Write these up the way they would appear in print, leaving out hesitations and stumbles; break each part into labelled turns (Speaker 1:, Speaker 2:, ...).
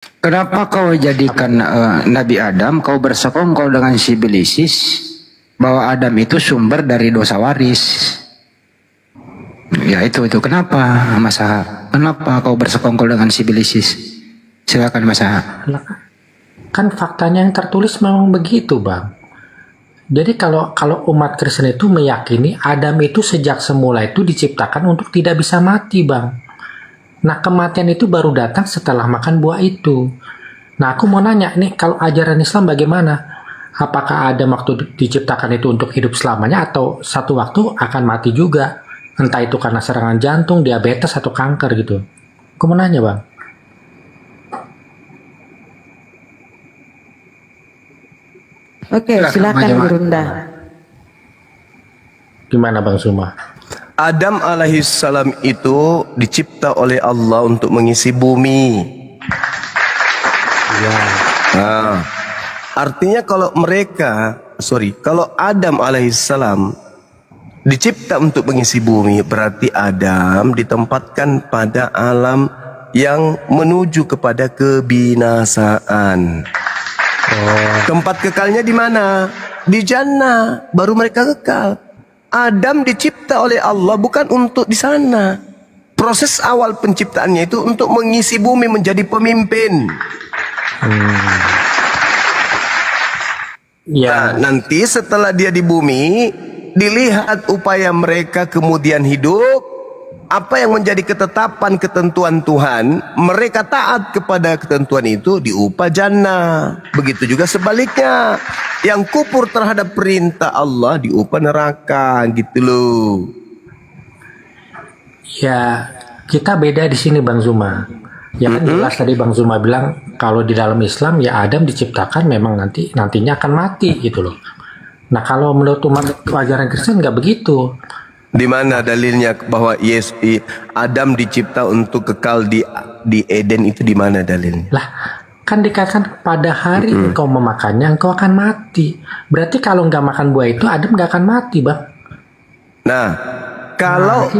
Speaker 1: Kenapa kau jadikan Nabi Adam, kau bersekongkol dengan si Bilisis bahwa Adam itu sumber dari dosa waris? Ya itu kenapa Mas Aha? Kenapa kau bersekongkol dengan si Bilisis? Silakan Mas Aha.
Speaker 2: Kan faktanya yang tertulis memang begitu, Bang. Jadi kalau umat Kristen itu meyakini Adam itu sejak semula itu diciptakan untuk tidak bisa mati, Bang. Nah, kematian itu baru datang setelah makan buah itu. Nah, aku mau nanya nih, kalau ajaran Islam bagaimana? Apakah Adam waktu diciptakan itu untuk hidup selamanya atau satu waktu akan mati juga? Entah itu karena serangan jantung, diabetes, atau kanker gitu. Aku mau nanya, Bang.
Speaker 3: Oke, silakan Gurunda.
Speaker 2: Gimana Bang Suma?
Speaker 4: Adam alaihissalam itu dicipta oleh Allah untuk mengisi bumi.
Speaker 2: Ya.
Speaker 4: Nah, artinya kalau kalau Adam alaihissalam dicipta untuk mengisi bumi, berarti Adam ditempatkan pada alam yang menuju kepada kebinasaan. Tempat kekalnya di mana? Di jannah, baru mereka kekal. Adam dicipta oleh Allah bukan untuk di sana. Proses awal penciptaannya itu untuk mengisi bumi, menjadi pemimpin.
Speaker 2: Ya.
Speaker 4: Nah, nanti setelah dia di bumi, dilihat upaya mereka kemudian hidup. Apa yang menjadi ketetapan ketentuan Tuhan, mereka taat kepada ketentuan itu, diupah jannah. Begitu juga sebaliknya, yang kufur terhadap perintah Allah diupah neraka, gitu loh.
Speaker 2: Ya, kita beda di sini Bang Zuma. Ya kan jelas tadi Bang Zuma bilang kalau di dalam Islam ya Adam diciptakan memang nantinya akan mati gitu loh. Nah kalau menurut umat ajaran Kristen nggak begitu.
Speaker 4: Di mana dalilnya bahwa Adam dicipta untuk kekal di Eden, itu di mana dalilnya?
Speaker 2: Lah, kan dikatakan pada hari engkau memakannya engkau akan mati. Berarti kalau nggak makan buah itu Adam nggak akan mati, Bang.
Speaker 4: Nah, kalau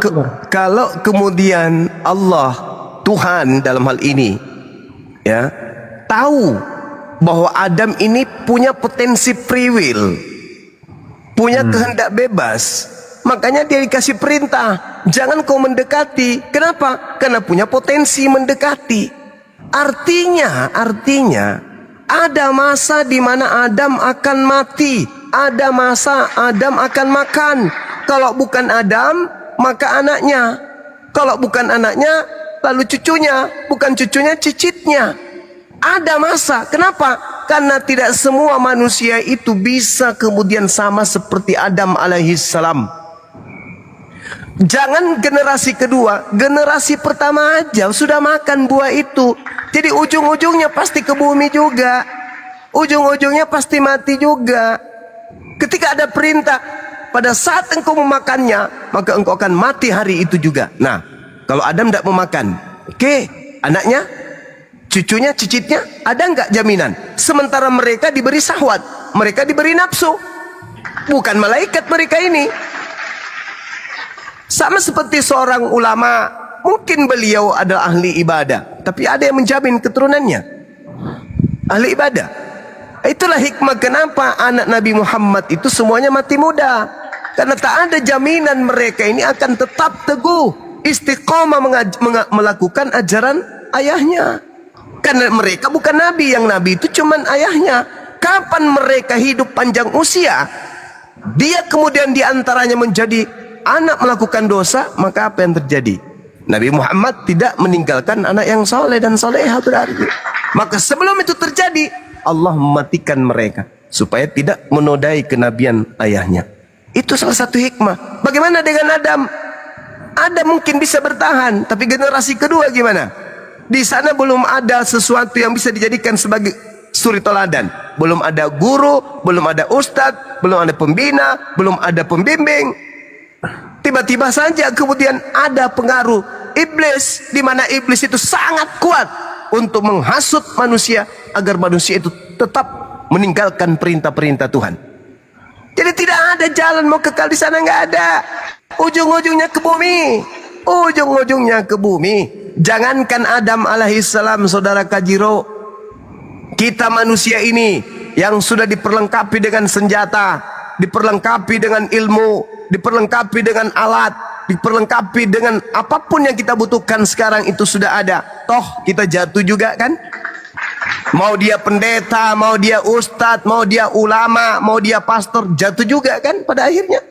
Speaker 4: kemudian Allah Tuhan dalam hal ini ya tahu bahwa Adam ini punya potensi free will, punya kehendak bebas, makanya dia dikasih perintah, jangan kau mendekati. Kenapa? Karena punya potensi mendekati. Artinya ada masa di mana Adam akan mati, ada masa Adam akan makan. Kalau bukan Adam, maka anaknya. Kalau bukan anaknya, lalu cucunya. Bukan cucunya, cicitnya. Ada masa. Kenapa? Karena tidak semua manusia itu bisa kemudian sama seperti Adam alaihissalam. Jangan generasi kedua, generasi pertama aja sudah makan buah itu. Jadi ujung-ujungnya pasti ke bumi juga. Ujung-ujungnya pasti mati juga. Ketika ada perintah, pada saat engkau memakannya, maka engkau akan mati hari itu juga. Nah, kalau Adam tidak memakan, oke, anaknya, cucunya, cicitnya, ada nggak jaminan? Sementara mereka diberi syahwat, mereka diberi nafsu. Bukan malaikat mereka ini. Sama seperti seorang ulama, mungkin beliau adalah ahli ibadah, tapi ada yang menjamin keturunannya ahli ibadah. Itulah hikmah kenapa anak Nabi Muhammad itu semuanya mati muda, karena tak ada jaminan mereka ini akan tetap teguh istiqomah melakukan ajaran ayahnya. Karena mereka bukan nabi, yang nabi itu cuman ayahnya. Kapan mereka hidup panjang usia, dia kemudian diantaranya menjadi anak melakukan dosa, maka apa yang terjadi? Nabi Muhammad tidak meninggalkan anak yang soleh dan solehah berarti. Maka sebelum itu terjadi, Allah mematikan mereka supaya tidak menodai kenabian ayahnya. Itu salah satu hikmah. Bagaimana dengan Adam? Adam mungkin bisa bertahan, tapi generasi kedua gimana? Di sana belum ada sesuatu yang bisa dijadikan sebagai suri toladan. Belum ada guru, belum ada ustadz, belum ada pembina, belum ada pembimbing. Tiba-tiba saja kemudian ada pengaruh iblis, di mana iblis itu sangat kuat untuk menghasut manusia agar manusia itu tetap meninggalkan perintah-perintah Tuhan. Jadi tidak ada jalan mau kekal di sana, nggak ada. Ujung-ujungnya ke bumi, ujung-ujungnya ke bumi. jangankan Adam alaihissalam, saudara Kajiro, kita manusia ini yang sudah diperlengkapi dengan senjata, diperlengkapi dengan ilmu, diperlengkapi dengan alat, diperlengkapi dengan apapun yang kita butuhkan sekarang itu sudah ada. Toh kita jatuh juga kan? Mau dia pendeta, mau dia ustadz, mau dia ulama, mau dia pastor, jatuh juga kan pada akhirnya.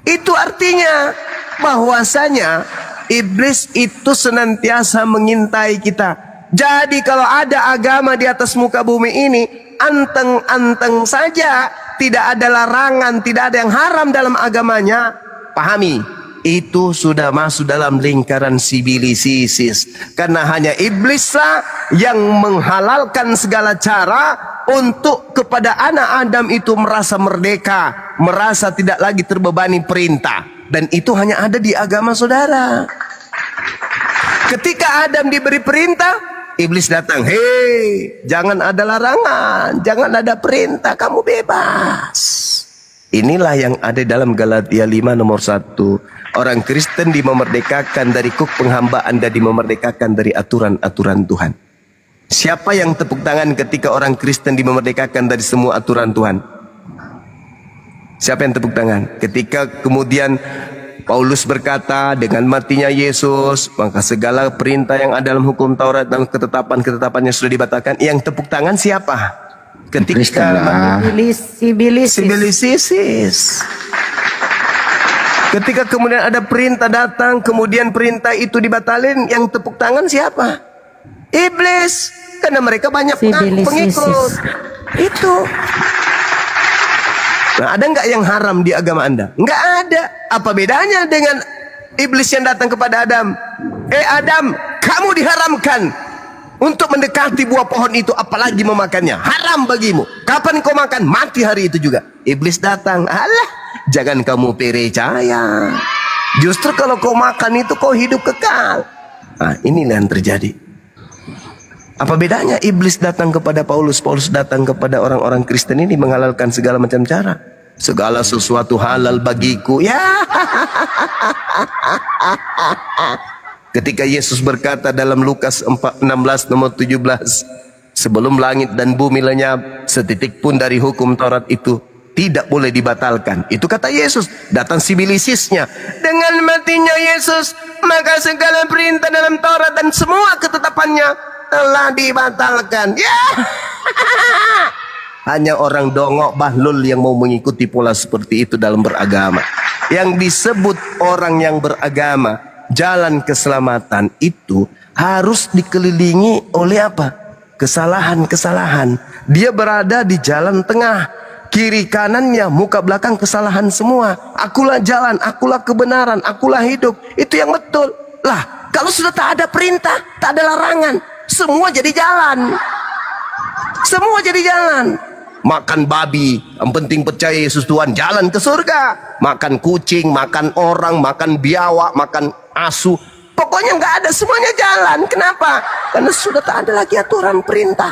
Speaker 4: Itu artinya bahwasanya iblis itu senantiasa mengintai kita. Jadi kalau ada agama di atas muka bumi ini, anteng-anteng saja, tidak ada larangan, tidak ada yang haram dalam agamanya, pahami, itu sudah masuk dalam lingkaran sibilisisis. Karena hanya iblislah yang menghalalkan segala cara untuk kepada anak Adam itu merasa merdeka, merasa tidak lagi terbebani perintah. Dan itu hanya ada di agama saudara. Ketika Adam diberi perintah, iblis datang, hei, jangan ada larangan, jangan ada perintah, kamu bebas. Inilah yang ada dalam Galatia 5 nomor 1. Orang Kristen dimerdekakan dari kuk penghambaan dan dimerdekakan dari aturan-aturan Tuhan. Siapa yang tepuk tangan ketika orang Kristen dimerdekakan dari semua aturan Tuhan? Siapa yang tepuk tangan? Ketika kemudian Paulus berkata, dengan matinya Yesus, maka segala perintah yang ada dalam hukum Taurat dan ketetapan-ketetapannya sudah dibatalkan. Yang tepuk tangan siapa? Ketika sibilisisis. Ketika kemudian ada perintah datang, kemudian perintah itu dibatalin, yang tepuk tangan siapa? Iblis. Karena mereka banyak pengikut. Itu. Nah, ada nggak yang haram di agama Anda? Nggak ada. Apa bedanya dengan iblis yang datang kepada Adam? Adam, kamu diharamkan untuk mendekati buah pohon itu, apalagi memakannya. Haram bagimu. Kapan kau makan? Mati hari itu juga. Iblis datang. Alah, jangan kamu percaya. Justru kalau kau makan itu kau hidup kekal. Nah, inilah yang terjadi. Apa bedanya iblis datang kepada Paulus, Paulus datang kepada orang-orang Kristen ini menghalalkan segala macam cara. Segala sesuatu halal bagiku. Ya. Ketika Yesus berkata dalam Lukas 16 nomor 17, sebelum langit dan bumi lenyap, setitik pun dari hukum Taurat itu tidak boleh dibatalkan. Itu kata Yesus. Datang sibilisisnya. Dengan matinya Yesus, maka segala perintah dalam Taurat dan semua ketetapannya telah dibatalkan. Ya. Hanya orang dongok bahlul yang mau mengikuti pola seperti itu dalam beragama. Yang disebut orang yang beragama, jalan keselamatan itu harus dikelilingi oleh apa? Kesalahan-kesalahan. Dia berada di jalan tengah. Kiri kanannya, muka belakang kesalahan semua. Akulah jalan, akulah kebenaran, akulah hidup. Itu yang betul. Lah, kalau sudah tak ada perintah, tak ada larangan, semua jadi jalan. Semua jadi jalan. Makan babi, yang penting percaya Yesus Tuhan, jalan ke surga. Makan kucing, makan orang, makan biawak, makan asu, pokoknya nggak ada, semuanya jalan. Kenapa? Karena sudah tak ada lagi aturan perintah.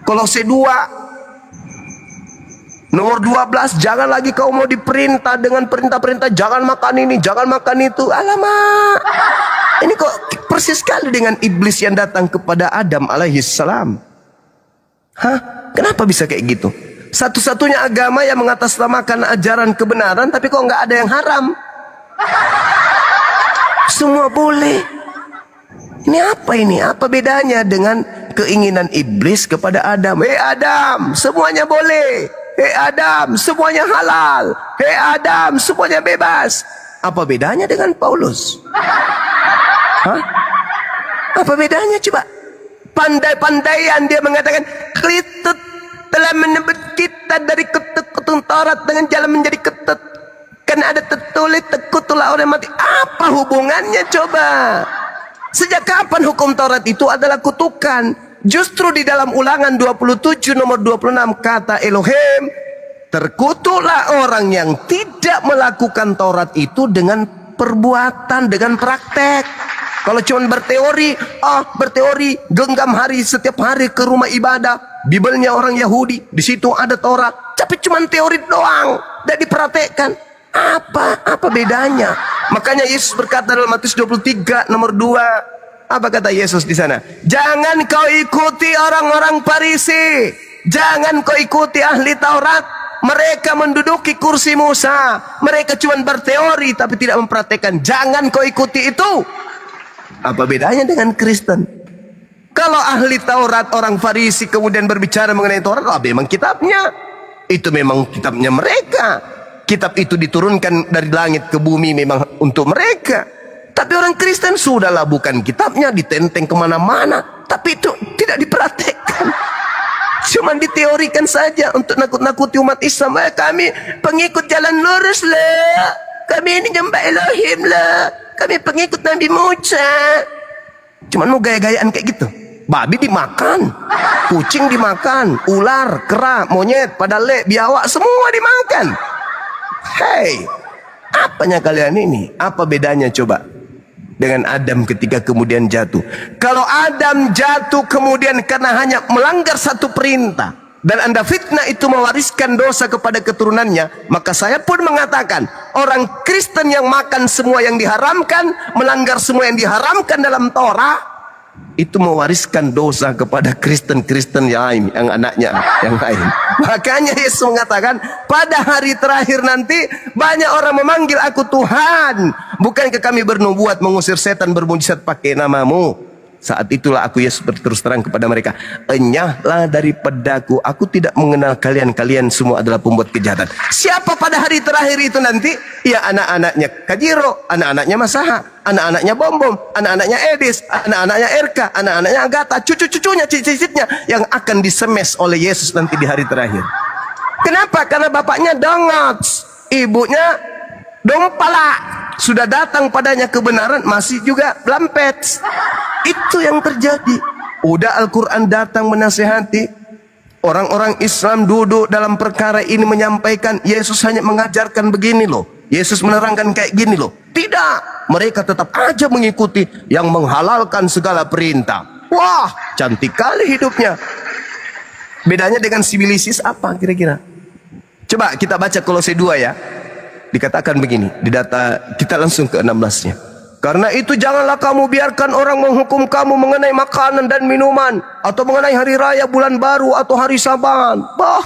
Speaker 4: Kolose 2 nomor 12, jangan lagi kau mau diperintah dengan perintah-perintah, jangan makan ini, jangan makan itu. Alamak, ini kok persis sekali dengan iblis yang datang kepada Adam alaihissalam. Hah? Kenapa bisa kayak gitu? Satu-satunya agama yang mengatasnamakan ajaran kebenaran, tapi kok nggak ada yang haram. Semua boleh. Ini apa ini? Apa bedanya dengan keinginan iblis kepada Adam? Hei Adam, semuanya boleh. Hei Adam, semuanya halal. Hei Adam, semuanya bebas. Apa bedanya dengan Paulus? Hah? Apa bedanya coba? Pandai-pandaian dia mengatakan, Kristus telah menebus kita dari ketut Taurat dengan jalan menjadi ketut. Karena ada tertulis, terkutulah orang mati. Apa hubungannya coba? Sejak kapan hukum Taurat itu adalah kutukan? Justru di dalam Ulangan 27 nomor 26 kata Elohim, terkutuklah orang yang tidak melakukan Taurat itu dengan perbuatan, dengan praktek. Kalau cuma berteori, genggam hari setiap hari ke rumah ibadah, Bibelnya orang Yahudi, di situ ada Taurat, tapi cuma teori doang, tidak dipraktekkan. Apa bedanya? Makanya Yesus berkata dalam Matius 23 nomor 2, Apa kata Yesus di sana? Jangan kau ikuti orang-orang Farisi. Jangan kau ikuti ahli Taurat. Mereka menduduki kursi Musa. Mereka cuma berteori tapi tidak mempraktekkan. Jangan kau ikuti itu. Apa bedanya dengan Kristen? Kalau ahli Taurat, orang Farisi kemudian berbicara mengenai Taurat, memang kitabnya. Itu memang kitabnya mereka. Kitab itu diturunkan dari langit ke bumi memang untuk mereka. Tapi orang Kristen sudahlah, bukan kitabnya, ditenteng kemana-mana. Tapi itu tidak dipraktekkan. Cuma diteorikan saja untuk nakut-nakuti umat Islam. Kami pengikut jalan lurus lah. Kami ini nyembah Elohim lah. Kami pengikut Nabi Musa. Cuma mau gaya-gayaan kayak gitu. Babi dimakan, kucing dimakan, ular, kera, monyet, padale, biawak, semua dimakan. Hei, apanya kalian ini? Apa bedanya coba dengan Adam ketika kemudian jatuh? Kalau Adam jatuh kemudian karena hanya melanggar satu perintah, dan Anda fitnah itu mewariskan dosa kepada keturunannya, maka saya pun mengatakan orang Kristen yang makan semua yang diharamkan, melanggar semua yang diharamkan dalam Torah, itu mewariskan dosa kepada Kristen-Kristen yang anaknya yang lain. Makanya Yesus mengatakan, pada hari terakhir nanti banyak orang memanggil aku Tuhan. Bukankah kami bernubuat mengusir setan bermujizat pakai namamu? Saat itulah aku Yesus berterus terang kepada mereka, enyahlah daripadaku, aku tidak mengenal kalian. Kalian semua adalah pembuat kejahatan. Siapa pada hari terakhir itu nanti? Ya anak-anaknya Kajiro, anak-anaknya Masaha, anak-anaknya Bombom, anak-anaknya Edis, anak-anaknya Erka, anak-anaknya Agatha, cucu-cucunya, cicit-cicitnya yang akan disemes oleh Yesus nanti di hari terakhir. Kenapa? Karena bapaknya dongots, ibunya dompala. Sudah datang padanya kebenaran, masih juga blampets. Itu yang terjadi. Udah Al-Quran datang menasihati, orang-orang Islam duduk dalam perkara ini menyampaikan, Yesus hanya mengajarkan begini loh, Yesus menerangkan kayak gini loh. Tidak, mereka tetap aja mengikuti yang menghalalkan segala perintah. Wah, cantik kali hidupnya. Bedanya dengan sibilisis apa kira-kira? Coba kita baca Kolose 2 ya. Dikatakan begini, di data kita langsung ke 16-nya. Karena itu janganlah kamu biarkan orang menghukum kamu mengenai makanan dan minuman, atau mengenai hari raya, bulan baru, atau hari Saban. Bah,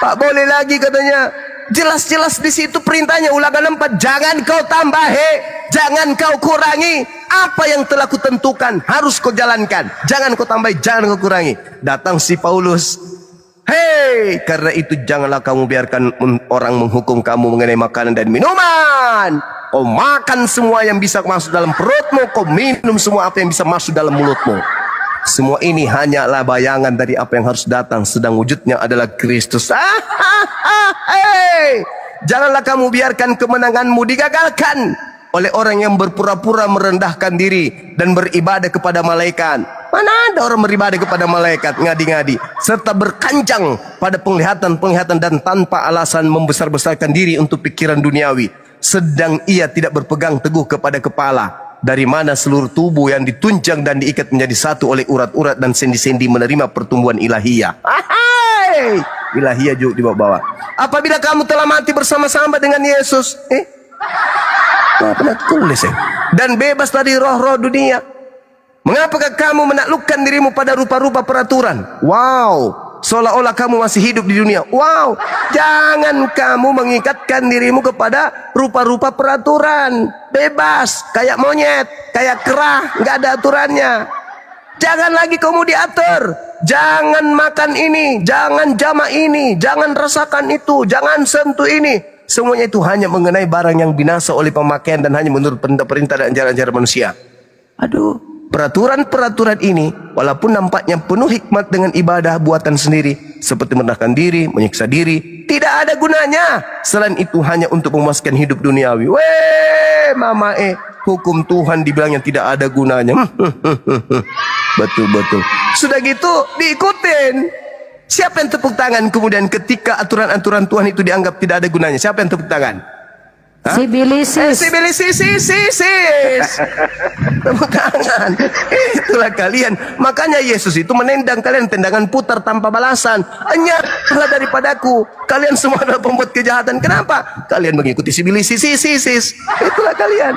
Speaker 4: tak boleh lagi katanya. Jelas-jelas di situ perintahnya, Ulangan 4, jangan kau tambahi, jangan kau kurangi. Apa yang telah kutentukan harus kau jalankan. Jangan kau tambahi, jangan kau kurangi. Datang si Paulus, hei, karena itu janganlah kamu biarkan orang menghukum kamu mengenai makanan dan minuman. Kau makan semua yang bisa masuk dalam perutmu, kau minum semua apa yang bisa masuk dalam mulutmu. Semua ini hanyalah bayangan dari apa yang harus datang, sedang wujudnya adalah Kristus. Hei, janganlah kamu biarkan kemenanganmu digagalkan oleh orang yang berpura-pura merendahkan diri dan beribadah kepada malaikat. Mana ada orang beribadah kepada malaikat, ngadi-ngadi, serta berkanjang pada penglihatan-penglihatan dan tanpa alasan membesar-besarkan diri untuk pikiran duniawi, sedang ia tidak berpegang teguh kepada kepala, dari mana seluruh tubuh yang ditunjang dan diikat menjadi satu oleh urat-urat dan sendi-sendi menerima pertumbuhan ilahiyah. Hai, ilahiyah juga dibawa-bawa. Apabila kamu telah mati bersama-sama dengan Yesus, pernah tulis dan bebas dari roh-roh dunia, mengapakah kamu menaklukkan dirimu pada rupa-rupa peraturan? Wow, seolah-olah kamu masih hidup di dunia. Wow, jangan kamu mengikatkan dirimu kepada rupa-rupa peraturan. Bebas, kayak monyet, kayak kera, nggak ada aturannya. Jangan lagi kamu diatur. Jangan makan ini, jangan jamak ini, jangan rasakan itu, jangan sentuh ini. Semuanya itu hanya mengenai barang yang binasa oleh pemakaian dan hanya menurut perintah dan ajaran-ajaran manusia. Aduh, peraturan-peraturan ini walaupun nampaknya penuh hikmat dengan ibadah buatan sendiri, seperti merendahkan diri, menyiksa diri, tidak ada gunanya. Selain itu hanya untuk memuaskan hidup duniawi. Weh, mama hukum Tuhan dibilangnya tidak ada gunanya. Betul-betul. Sudah gitu diikutin. Siapa yang tepuk tangan kemudian ketika aturan-aturan Tuhan itu dianggap tidak ada gunanya? Siapa yang tepuk tangan?
Speaker 3: Sibilisis.
Speaker 4: Sibilisis. Tepuk tangan. Itulah kalian. Makanya Yesus itu menendang kalian tendangan putar tanpa balasan. Enyahlah daripadaku, kalian semua adalah pembuat kejahatan. Kenapa? Kalian mengikuti sibilisis. Itulah kalian.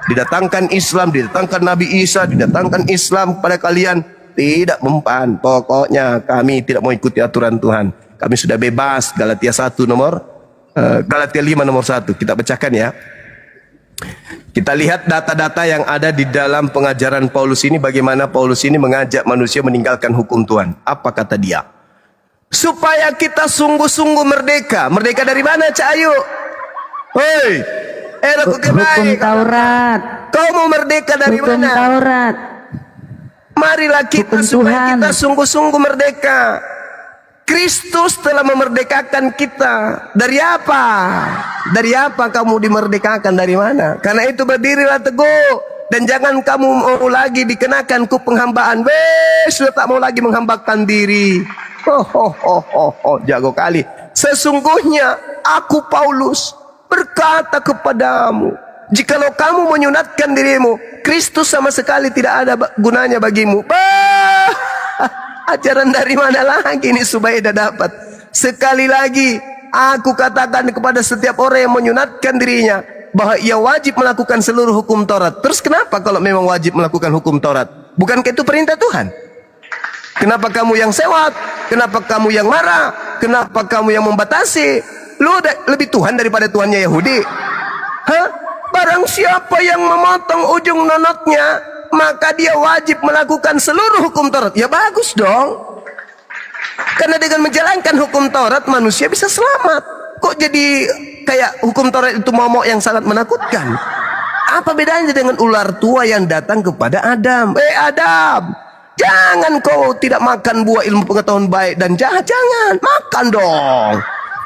Speaker 4: didatangkan Islam, didatangkan Nabi Isa, didatangkan Islam kepada kalian, tidak mempan. Pokoknya kami tidak mau ikuti aturan Tuhan. Kami sudah bebas. Galatia 1 nomor Galatia 5 nomor 1. Kita bacakan ya. Kita lihat data-data yang ada di dalam pengajaran Paulus ini, bagaimana Paulus ini mengajak manusia meninggalkan hukum Tuhan. Apa kata dia? Supaya kita sungguh-sungguh merdeka. Merdeka dari mana, Cak Ayu? Hei,
Speaker 3: Hukum Taurat.
Speaker 4: Kau mau merdeka dari
Speaker 3: Hukum
Speaker 4: mana?
Speaker 3: Taurat.
Speaker 4: Marilah kita
Speaker 3: Hukum
Speaker 4: supaya
Speaker 3: Tuhan.
Speaker 4: kita sungguh-sungguh merdeka. Kristus telah memerdekakan kita. Dari apa? Dari apa kamu dimerdekakan? Dari mana? Karena itu berdirilah teguh. Dan jangan kamu mau lagi dikenakan ku penghambaan. Sudah tak mau lagi menghambakan diri. Jago kali. Sesungguhnya aku Paulus berkata kepadamu, jikalau kamu menyunatkan dirimu, Kristus sama sekali tidak ada gunanya bagimu. Ajaran dari mana lagi ini Subaidah dapat? Sekali lagi aku katakan kepada setiap orang yang menyunatkan dirinya bahwa ia wajib melakukan seluruh hukum Taurat. Terus kenapa kalau memang wajib melakukan hukum Taurat? Bukankah itu perintah Tuhan? Kenapa kamu yang sewat? Kenapa kamu yang marah? Kenapa kamu yang membatasi? Lu lebih Tuhan daripada Tuhannya Yahudi? Hah? Barang siapa yang memotong ujung nonotnya, maka dia wajib melakukan seluruh hukum Taurat. Ya bagus dong. Karena dengan menjalankan hukum Taurat manusia bisa selamat. Kok jadi kayak hukum Taurat itu momok yang sangat menakutkan? Apa bedanya dengan ular tua yang datang kepada Adam? Adam, jangan kau tidak makan buah ilmu pengetahuan baik dan jahat. Jangan, makan dong.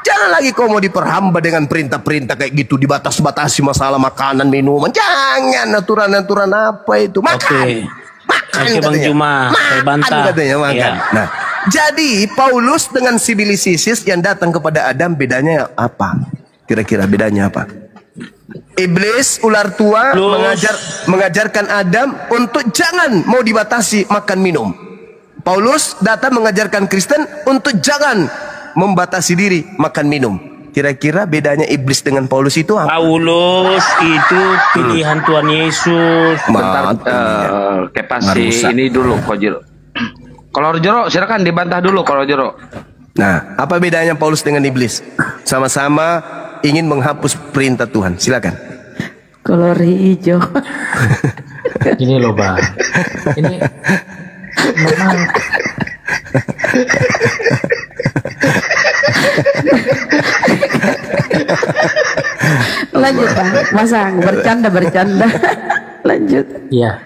Speaker 4: Jangan lagi kau mau diperhamba dengan perintah-perintah kayak gitu, dibatas-batasi masalah makanan, minuman. Jangan, aturan-aturan apa itu. Makan. Makan
Speaker 5: Bang Juma, saya bantah.
Speaker 4: Katanya makan.
Speaker 5: Ya.
Speaker 4: Nah, jadi Paulus dengan sibilisis yang datang kepada Adam, bedanya apa? Kira-kira bedanya apa? Iblis, ular tua, mengajarkan Adam untuk jangan mau dibatasi makan minum. Paulus datang mengajarkan Kristen untuk jangan membatasi diri makan minum. Kira-kira bedanya iblis dengan Paulus itu apa?
Speaker 5: Paulus itu pilihan Tuhan Yesus.
Speaker 1: Kepasi ini dulu Kojiro. Kalau Jero silakan dibantah dulu kalau Jero.
Speaker 4: Nah, apa bedanya Paulus dengan iblis? Sama-sama ingin menghapus perintah Tuhan. Silakan.
Speaker 3: Kolori hijau.
Speaker 2: Ini loh Bang, ini memang
Speaker 3: Lanjut Bang. Masang bercanda. Lanjut.
Speaker 2: iya,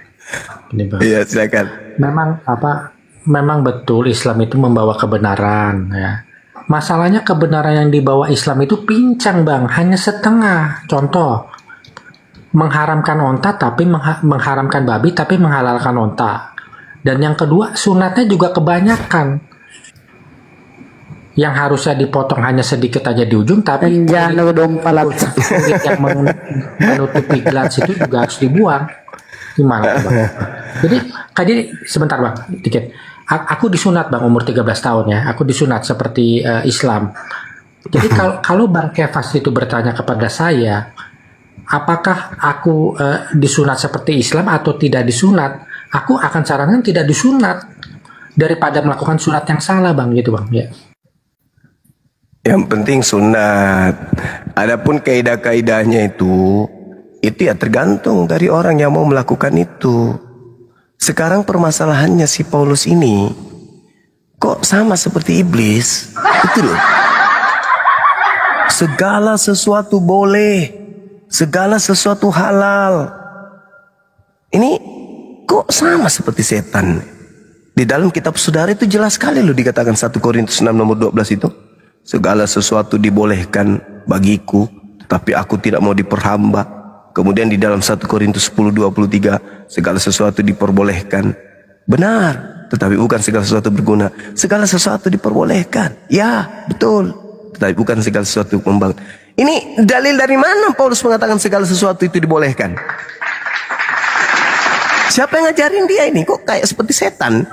Speaker 2: ini Bang.
Speaker 4: Iya, silakan.
Speaker 2: Memang betul Islam itu membawa kebenaran ya. Masalahnya kebenaran yang dibawa Islam itu pincang Bang, hanya setengah. Contoh, mengharamkan onta tapi mengharamkan babi tapi menghalalkan onta. Dan yang kedua, sunatnya juga kebanyakan. Yang harusnya dipotong hanya sedikit aja di ujung, tapi
Speaker 3: Jangan dong palat.
Speaker 2: kulit yang menutupi glans itu juga harus dibuang. Gimana Bang? Jadi sebentar Bang, dikit. Aku disunat Bang umur 13 tahun ya. Aku disunat seperti Islam. Jadi kalau Bang Kefas itu bertanya kepada saya, apakah aku disunat seperti Islam atau tidak disunat? Aku akan sarankan tidak disunat daripada melakukan sunat yang salah Bang, gitu Bang ya.
Speaker 4: Yang penting sunat. Adapun kaidah-kaidahnya itu ya tergantung dari orang yang mau melakukan itu. Sekarang permasalahannya si Paulus ini kok sama seperti iblis. Itu loh. Segala sesuatu boleh, segala sesuatu halal. Ini kok sama seperti setan. Di dalam kitab saudara itu jelas sekali loh dikatakan 1 Korintus 6 nomor 12 itu. Segala sesuatu dibolehkan bagiku, tapi aku tidak mau diperhamba. Kemudian di dalam 1 Korintus 10:23, segala sesuatu diperbolehkan. Benar, tetapi bukan segala sesuatu berguna. Segala sesuatu diperbolehkan. Ya, betul. Tetapi bukan segala sesuatu membangun. Ini dalil dari mana Paulus mengatakan segala sesuatu itu dibolehkan? Siapa yang ngajarin dia ini? Kok kayak seperti setan?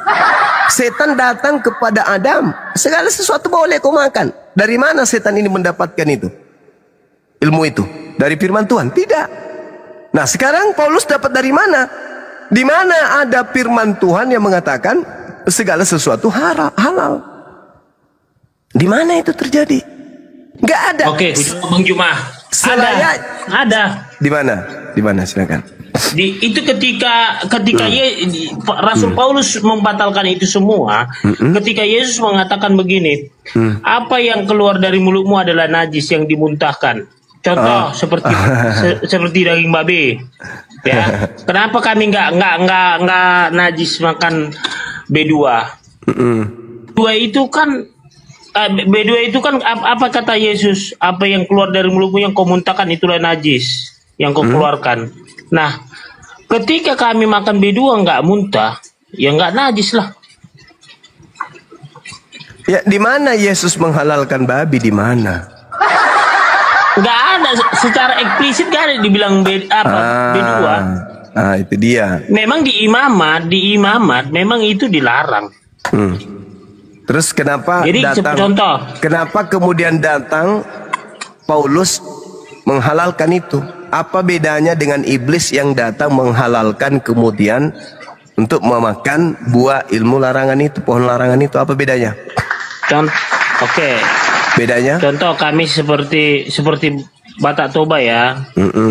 Speaker 4: Setan datang kepada Adam, segala sesuatu boleh kau makan. Dari mana setan ini mendapatkan itu? Ilmu itu? Dari firman Tuhan? Tidak. Nah sekarang Paulus dapat dari mana? Di mana ada firman Tuhan yang mengatakan segala sesuatu halal? Di mana itu terjadi? Nggak ada.
Speaker 5: Oke, Bang Juma. Ada.
Speaker 4: Di mana? Di mana? Silakan.
Speaker 5: Itu ketika Rasul Paulus membatalkan itu semua, ketika Yesus mengatakan begini, apa yang keluar dari mulutmu adalah najis yang dimuntahkan. Contoh seperti daging babi. Ya. Kenapa kami nggak najis makan B2? B2 itu kan apa kata Yesus? Apa yang keluar dari mulutmu yang kau muntahkan itulah najis yang kau keluarkan. Nah, ketika kami makan B2 nggak muntah, ya nggak najis lah.
Speaker 4: Ya, di mana Yesus menghalalkan babi, di mana?
Speaker 5: Nggak ada secara eksplisit, nggak ada dibilang B2.
Speaker 4: Itu dia.
Speaker 5: Memang di imamat memang itu dilarang.
Speaker 4: Terus kenapa
Speaker 5: Jadi, contoh.
Speaker 4: Kenapa kemudian datang Paulus menghalalkan itu? Apa bedanya dengan iblis yang datang menghalalkan kemudian untuk memakan buah ilmu larangan itu, pohon larangan itu? Apa bedanya?
Speaker 5: Oke.
Speaker 4: Bedanya?
Speaker 5: Contoh kami seperti Batak Toba ya.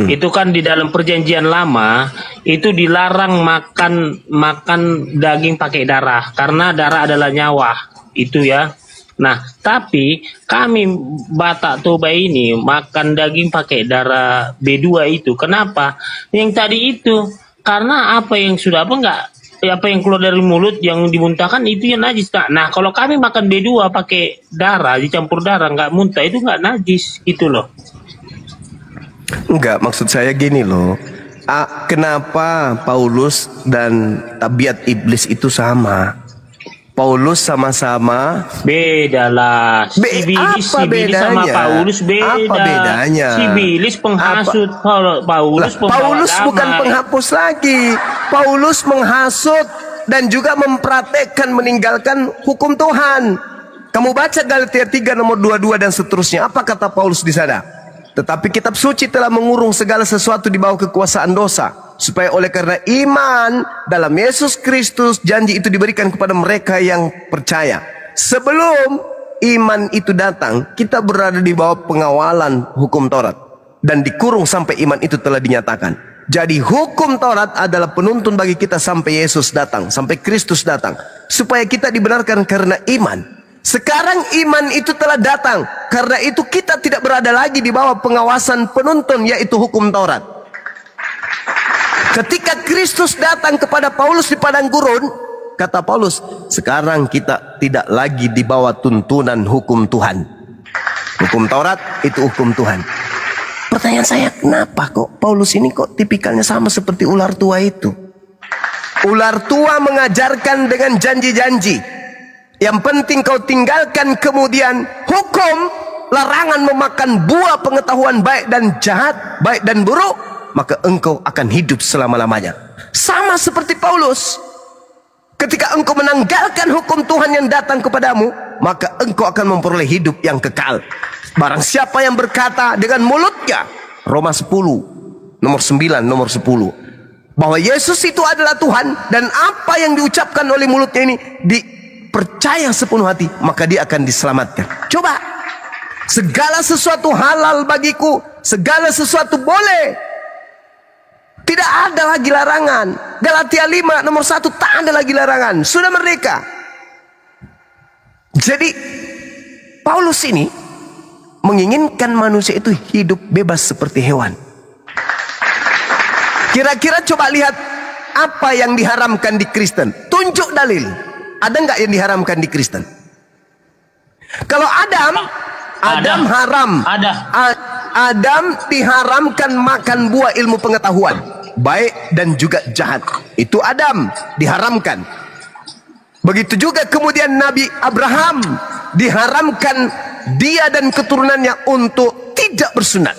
Speaker 5: Itu kan di dalam perjanjian lama itu dilarang makan daging pakai darah karena darah adalah nyawa. Itu ya. Nah, tapi kami Batak Toba ini makan daging pakai darah B2 itu. Kenapa? Yang tadi itu karena apa yang keluar dari mulut yang dimuntahkan itu yang najis. Nah, kalau kami makan B2 pakai darah, dicampur darah nggak muntah, itu nggak najis, itu loh.
Speaker 4: Enggak, maksud saya gini loh. Kenapa Paulus dan tabiat iblis itu sama? Paulus sama-sama
Speaker 5: beda lah. Sibilis sama Paulus beda.
Speaker 4: Apa bedanya?
Speaker 5: Sibilis penghasut, Paulus
Speaker 4: bukan penghapus lagi. Paulus menghasut dan juga mempraktekkan meninggalkan hukum Tuhan. Kamu baca Galatia 3 nomor 22 dan seterusnya. Apa kata Paulus di sana? Tetapi kitab suci telah mengurung segala sesuatu di bawah kekuasaan dosa, supaya oleh karena iman dalam Yesus Kristus janji itu diberikan kepada mereka yang percaya. Sebelum iman itu datang, kita berada di bawah pengawalan hukum Taurat dan dikurung sampai iman itu telah dinyatakan. Jadi hukum Taurat adalah penuntun bagi kita sampai Yesus datang, sampai Kristus datang, supaya kita dibenarkan karena iman. Sekarang iman itu telah datang, karena itu kita tidak berada lagi di bawah pengawasan penuntun, yaitu hukum Taurat. Ketika Kristus datang kepada Paulus di padang gurun, kata Paulus, sekarang kita tidak lagi di bawah tuntunan hukum Tuhan. Hukum Taurat itu hukum Tuhan. Pertanyaan saya, kenapa kok Paulus ini kok tipikalnya sama seperti ular tua itu? Ular tua mengajarkan dengan janji-janji. Yang penting kau tinggalkan kemudian hukum, larangan memakan buah pengetahuan baik dan jahat, baik dan buruk, maka engkau akan hidup selama-lamanya. Sama seperti Paulus. Ketika engkau menanggalkan hukum Tuhan yang datang kepadamu, maka engkau akan memperoleh hidup yang kekal. Barang siapa yang berkata dengan mulutnya, Roma 10 nomor 9 nomor 10, bahwa Yesus itu adalah Tuhan, dan apa yang diucapkan oleh mulutnya ini dipercaya sepenuh hati, maka dia akan diselamatkan. Coba, segala sesuatu halal bagiku, segala sesuatu boleh, tidak ada lagi larangan. Galatia 5 nomor 1, tak ada lagi larangan, sudah merdeka. Jadi Paulus ini menginginkan manusia itu hidup bebas seperti hewan. Kira-kira coba lihat apa yang diharamkan di Kristen. Tunjuk dalil. Ada nggak yang diharamkan di Kristen? Kalau Adam haram.
Speaker 5: Ada.
Speaker 4: Adam diharamkan makan buah ilmu pengetahuan, baik dan juga jahat. Itu Adam diharamkan. Begitu juga kemudian Nabi Abraham diharamkan dia dan keturunannya untuk tidak bersunat.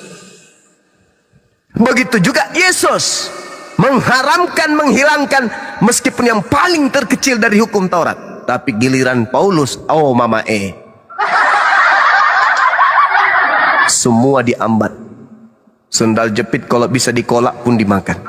Speaker 4: Begitu juga Yesus mengharamkan, menghilangkan, meskipun yang paling terkecil dari hukum Taurat. Tapi giliran Paulus, oh mama semua diambat, Sendal jepit kalau bisa dikolak pun dimakan.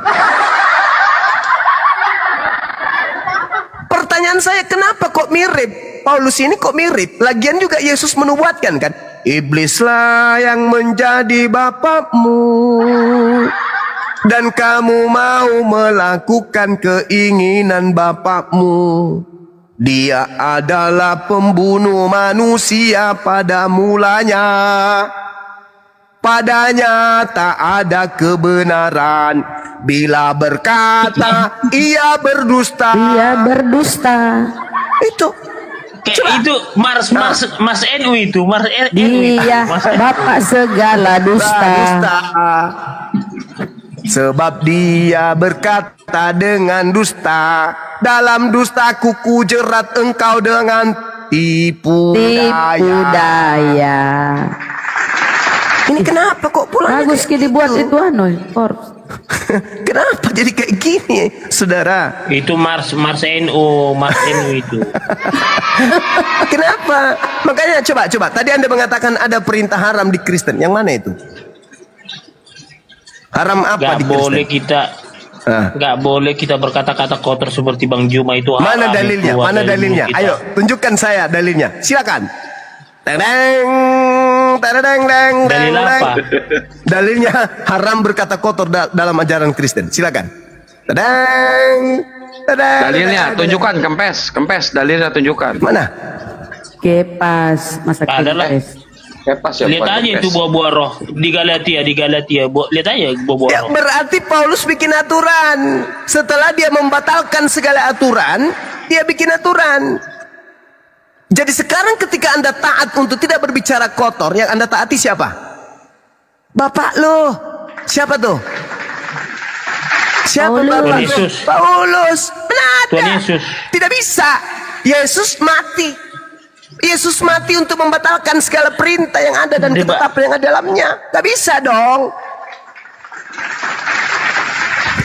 Speaker 4: Pertanyaan saya, kenapa kok mirip? Paulus ini kok mirip? Lagian juga Yesus menubuatkan kan? Iblislah yang menjadi bapakmu, dan kamu mau melakukan keinginan bapakmu. Dia adalah pembunuh manusia pada mulanya. Padanya tak ada kebenaran. Bila berkata ia berdusta.
Speaker 3: Ia berdusta.
Speaker 4: Itu
Speaker 5: Itu Mas NU itu, Mas NU itu.
Speaker 3: Dia bapak segala dusta.
Speaker 4: Sebab dia berkata dengan dusta. Dalam dustaku ku jerat engkau dengan tipu daya. Ini kenapa kok pulang?
Speaker 3: Bagus kita dibuat itu Forbes.
Speaker 4: Kenapa jadi kayak gini, saudara?
Speaker 5: Itu Mars NU itu.
Speaker 4: Kenapa? Makanya coba. Tadi Anda mengatakan ada perintah haram di Kristen. Yang mana itu? Haram apa di Kristen?
Speaker 5: Nggak boleh kita berkata-kata kotor seperti Bang Juma itu.
Speaker 4: Mana dalilnya? Mana dalilnya? Ayo, tunjukkan saya dalilnya. Silakan.
Speaker 5: Dalil apa?
Speaker 4: Dalilnya haram berkata kotor dalam ajaran Kristen. Silakan.
Speaker 6: Dalilnya tunjukkan, kempes dalilnya tunjukkan.
Speaker 4: Mana?
Speaker 3: Kepas, masa
Speaker 5: Adalah.
Speaker 3: kempes.
Speaker 5: Lihat aja itu buah-buah roh di Galatia. Lihat aja buah-buah
Speaker 4: Ya,
Speaker 5: roh.
Speaker 4: berarti Paulus bikin aturan. Setelah dia membatalkan segala aturan, dia bikin aturan. Jadi sekarang ketika Anda taat untuk tidak berbicara kotor, yang Anda taati siapa? Bapak lo. Siapa tuh? Siapa
Speaker 3: Paulus.
Speaker 4: Bapak?
Speaker 5: Tuhan Yesus.
Speaker 4: Paulus. Benar.
Speaker 5: Tuhan Yesus.
Speaker 4: Tidak bisa. Yesus mati. Yesus mati untuk membatalkan segala perintah yang ada dan ketetapan yang ada dalamnya. Gak bisa dong.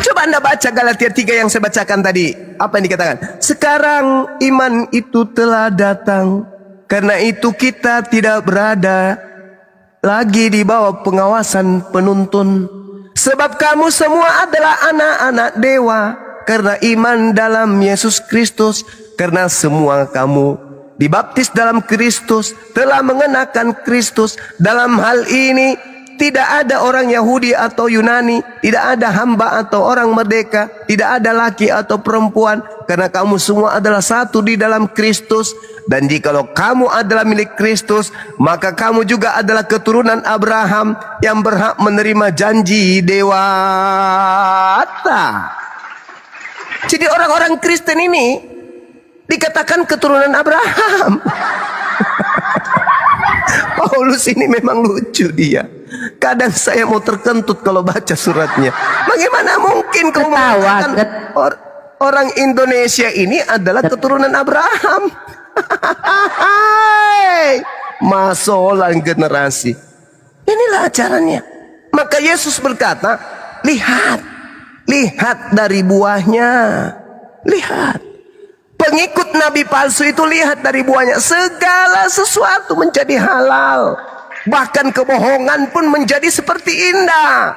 Speaker 4: Coba Anda baca Galatia 3 yang saya bacakan tadi. Apa yang dikatakan? Sekarang iman itu telah datang. Karena itu kita tidak berada lagi di bawah pengawasan penuntun. Sebab kamu semua adalah anak-anak dewa. Karena iman dalam Yesus Kristus. Karena semua kamu dibaptis dalam Kristus, telah mengenakan Kristus. Dalam hal ini tidak ada orang Yahudi atau Yunani, tidak ada hamba atau orang merdeka, tidak ada laki atau perempuan, karena kamu semua adalah satu di dalam Kristus. Dan jikalau kamu adalah milik Kristus, maka kamu juga adalah keturunan Abraham yang berhak menerima janji dewata. Jadi orang-orang Kristen ini dikatakan keturunan Abraham. Paulus ini memang lucu dia. Kadang saya mau terkentut kalau baca suratnya. Bagaimana mungkin kamu mengatakan orang Indonesia ini adalah keturunan Abraham? Masolan generasi. Inilah ajarannya. Maka Yesus berkata, lihat dari buahnya. Lihat. Pengikut Nabi palsu itu lihat dari buahnya. Segala sesuatu menjadi halal. Bahkan kebohongan pun menjadi seperti indah.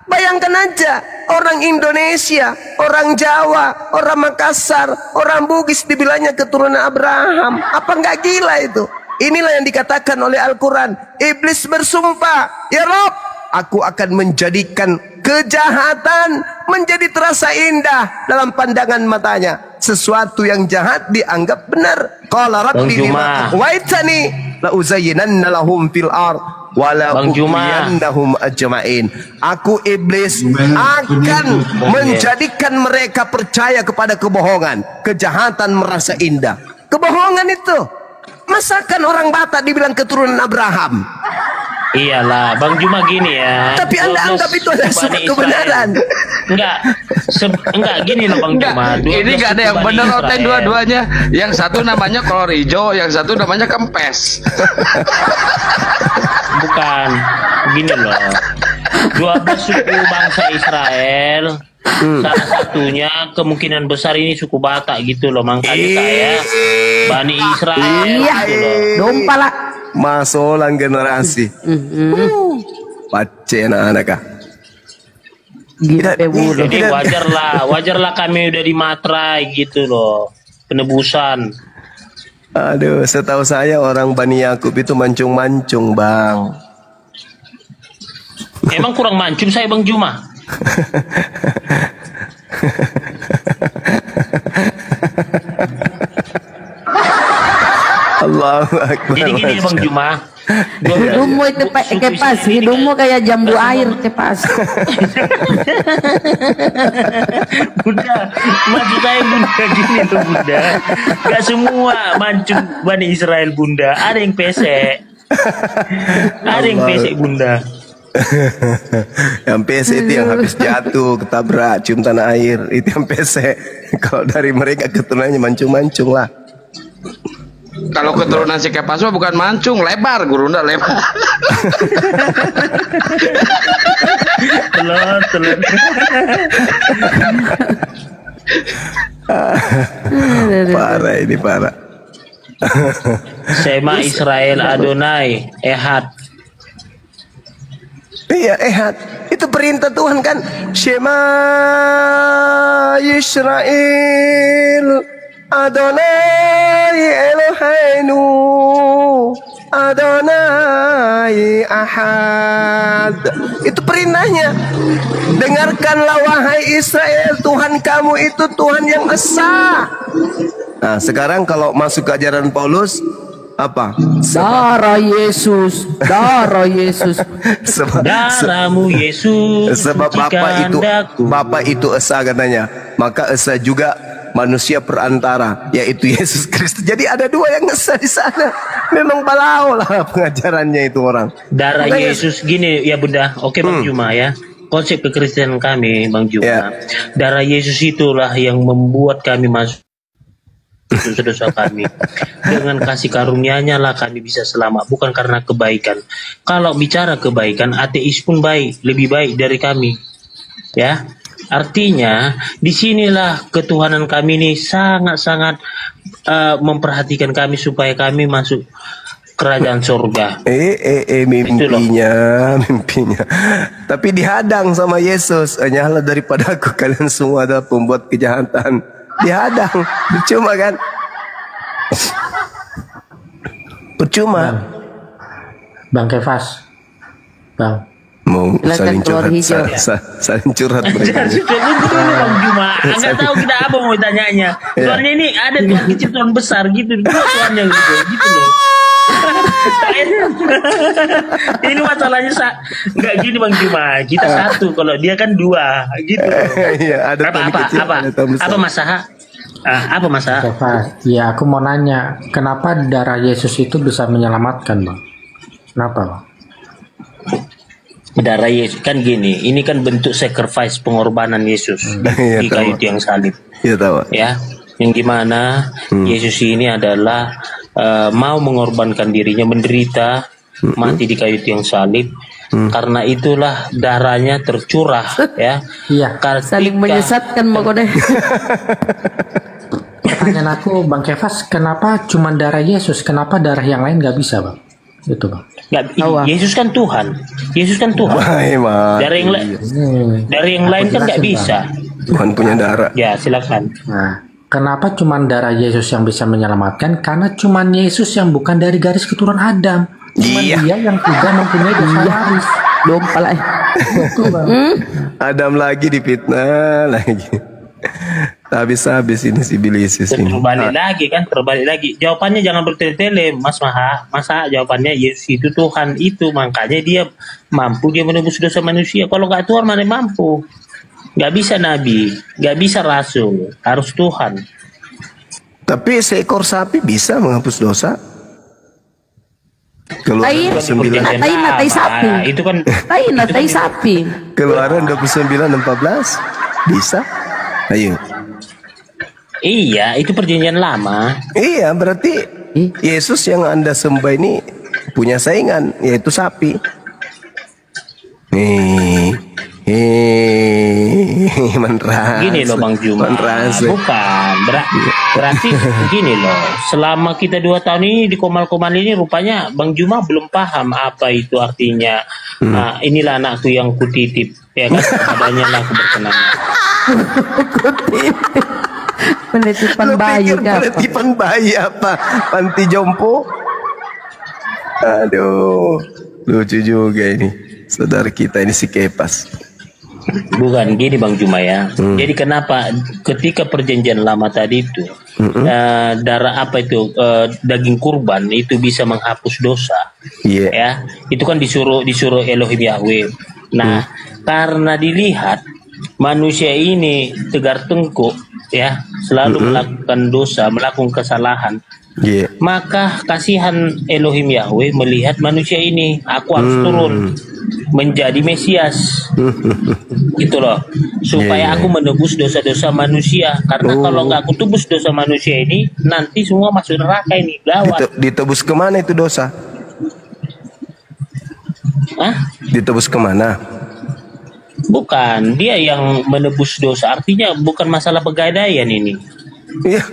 Speaker 4: Bayangkan aja, orang Indonesia, orang Jawa, orang Makassar, orang Bugis dibilangnya keturunan Abraham. Apa nggak gila itu? Inilah yang dikatakan oleh Al-Quran. Iblis bersumpah, ya Rob, aku akan menjadikan kejahatan menjadi terasa indah dalam pandangan matanya. Sesuatu yang jahat dianggap benar. Qala rabbi bima waitani la uzayyinanna lahum fil ard wa la ughwiyannahum ajma'in. Aku iblis akan menjadikan mereka percaya kepada kebohongan. Kejahatan merasa indah. Kebohongan itu. Masakan orang Batak dibilang keturunan Abraham?
Speaker 5: Iyalah, Bang Juma gini ya.
Speaker 4: Tapi Anda anggap itu adalah sebuah kebenaran.
Speaker 5: Enggak gini loh Bang Juma.
Speaker 6: Ini nggak ada yang benar oten dua-duanya. Yang satu namanya kolor hijau, yang satu namanya kempes.
Speaker 5: Bukan, gini loh. 12 suku bangsa Israel. Salah satunya kemungkinan besar ini suku Batak gitu loh. Makanya kayak Bani Israel gitu loh.
Speaker 3: Dompala.
Speaker 4: Masolan generasi. Pace anak-anak.
Speaker 3: Gitu mulu.
Speaker 5: Jadi wajarlah kami udah dimatrai gitu loh, penebusan.
Speaker 4: Aduh, setahu saya orang Bani Yakub itu mancung-mancung, Bang.
Speaker 5: Emang kurang mancung saya Bang Juma?
Speaker 4: Allahu Akbar.
Speaker 5: Jadi gini Bang Juma.
Speaker 3: Hidungmu itu kepas, hidungmu kayak jambu air kepas.
Speaker 5: Bunda, maksud saya Bunda gini loh Bunda. Gak semua mancung Bani Israel Bunda. Ada yang pesek. Ada yang pesek Bunda.
Speaker 4: Yang pesek itu yang habis jatuh, ketabrak, cium tanah air. Itu yang pesek. Kalau dari mereka keturunannya mancung-mancung lah.
Speaker 6: Kalau keturunan si Kepas mah bukan mancung, lebar, gurunda lebar.
Speaker 5: Telur.
Speaker 4: Parah ini, parah.
Speaker 5: Sema Israel Adonai Ehad.
Speaker 4: Iya, itu perintah Tuhan kan. Shema Yisrael Adonai Eloheinu Adonai Ahad. Itu perintahnya. Dengarkanlah wahai Israel, Tuhan kamu itu Tuhan yang esa. Nah, sekarang kalau masuk ke ajaran Paulus apa?
Speaker 3: Darah Yesus,
Speaker 5: Darahmu Yesus.
Speaker 4: Sebab Bapak itu esa katanya. Maka esa juga manusia perantara, yaitu Yesus Kristus. Jadi ada dua yang esa di sana. Memang balau lah pengajarannya itu orang.
Speaker 5: Darah Yesus gini ya Bunda. Oke Bang Juma ya. Konsep kekristenan kami Bang Juma. Darah Yesus itulah yang membuat kami masuk dosa-dosa kami. Dengan kasih karunia-Nya lah kami bisa selamat, bukan karena kebaikan. Kalau bicara kebaikan, ateis pun baik, lebih baik dari kami. Ya. Artinya, disinilah ketuhanan kami ini sangat-sangat memperhatikan kami supaya kami masuk kerajaan surga.
Speaker 4: Mimpinya. Tapi dihadang sama Yesus. Hanyalah daripada aku kalian semua adalah pembuat kejahatan. Dihadang, percuma kan? Percuma.
Speaker 2: Bang Kefas, Bang.
Speaker 4: Mau saling curhat, saling curhat mereka.
Speaker 5: Bang Juma, nggak tahu kita apa mau tanyanya. Soalnya ini ada Tuhan kecil Tuhan besar gitu, Tuhannya gitu loh. Ini masalahnya nggak gini Bang Juma, kita satu, kalau dia kan dua gitu.
Speaker 4: Iya, ada Tuhan kecil, ada Tuhan besar.
Speaker 5: Apa masalah?
Speaker 2: Ya aku mau nanya, kenapa darah Yesus itu bisa menyelamatkan Bang? Kenapa Bang?
Speaker 5: Darah Yesus kan gini, ini kan bentuk sacrifice, pengorbanan Yesus di kayu tiang salib.
Speaker 4: Iya tahu.
Speaker 5: Ya, yang gimana Yesus ini adalah mau mengorbankan dirinya, menderita, mati di kayu tiang salib. Karena itulah darahnya tercurah, ya.
Speaker 2: Iya.
Speaker 3: Saling menyesatkan pokoknya.
Speaker 2: Pertanyaan aku Bang Kefas, kenapa cuma darah Yesus? Kenapa darah yang lain nggak bisa Bang? Itu Bang.
Speaker 5: Yesus kan Tuhan. Yesus kan Tuhan. Dari yang lain kan nggak bisa.
Speaker 4: Tuhan punya darah.
Speaker 5: Ya silakan.
Speaker 2: Nah, kenapa cuma darah Yesus yang bisa menyelamatkan? Karena cuma Yesus yang bukan dari garis keturunan Adam. Cuma dia yang tidak mempunyai dosa waris.
Speaker 3: Dompa lah.
Speaker 4: Adam lagi difitnah lagi. Habis-habis ini si Bilisis ini.
Speaker 5: Terbalik lagi. Jawabannya jangan bertele-tele, Mas Maha. Masa jawabannya Yesus itu Tuhan itu, makanya dia mampu dia menebus dosa manusia. Kalau nggak Tuhan mana mampu? Nggak bisa nabi, nggak bisa rasul, harus Tuhan.
Speaker 4: Tapi seekor sapi bisa menghapus dosa. Keluaran 29.
Speaker 3: Tai sapi.
Speaker 5: Itu kan
Speaker 3: tai sapi.
Speaker 4: Keluaran 29:14 bisa. Ayo.
Speaker 5: Iya, itu perjanjian lama.
Speaker 4: Iya, berarti Yesus yang Anda sembah ini punya saingan, yaitu sapi.
Speaker 5: Gini loh Bang Juma. Bukan, berarti gini loh. Selama kita 2 tahun ini di Komal-Komal ini rupanya Bang Juma belum paham apa itu artinya. Inilah anakku yang kutitip. Ya kan, padanya lah aku berkenan.
Speaker 3: Penitipan
Speaker 4: Lu
Speaker 3: bayi
Speaker 4: pikir
Speaker 3: kah?
Speaker 4: penitipan bayi apa? Panti jompo? Aduh, lucu juga ini. Saudara kita ini si Kepas.
Speaker 5: Bukan gini Bang Juma ya. Jadi kenapa ketika perjanjian lama tadi itu darah apa itu daging kurban itu bisa menghapus dosa,
Speaker 4: Iya.
Speaker 5: ya itu kan disuruh Elohim Yahweh. Nah karena dilihat manusia ini tegar tengkuk ya selalu melakukan dosa, melakukan kesalahan,
Speaker 4: Iya.
Speaker 5: maka kasihan Elohim Yahweh melihat manusia ini, aku harus turun menjadi Mesias gitu loh, supaya aku menebus dosa-dosa manusia, karena kalau nggak aku tebus dosa manusia ini nanti semua masuk neraka ini, gawat.
Speaker 4: Ditebus kemana itu dosa?
Speaker 5: Hah?
Speaker 4: Ditebus kemana?
Speaker 5: Bukan, dia yang menebus dosa, artinya bukan masalah pegadaian ini.
Speaker 4: Iya.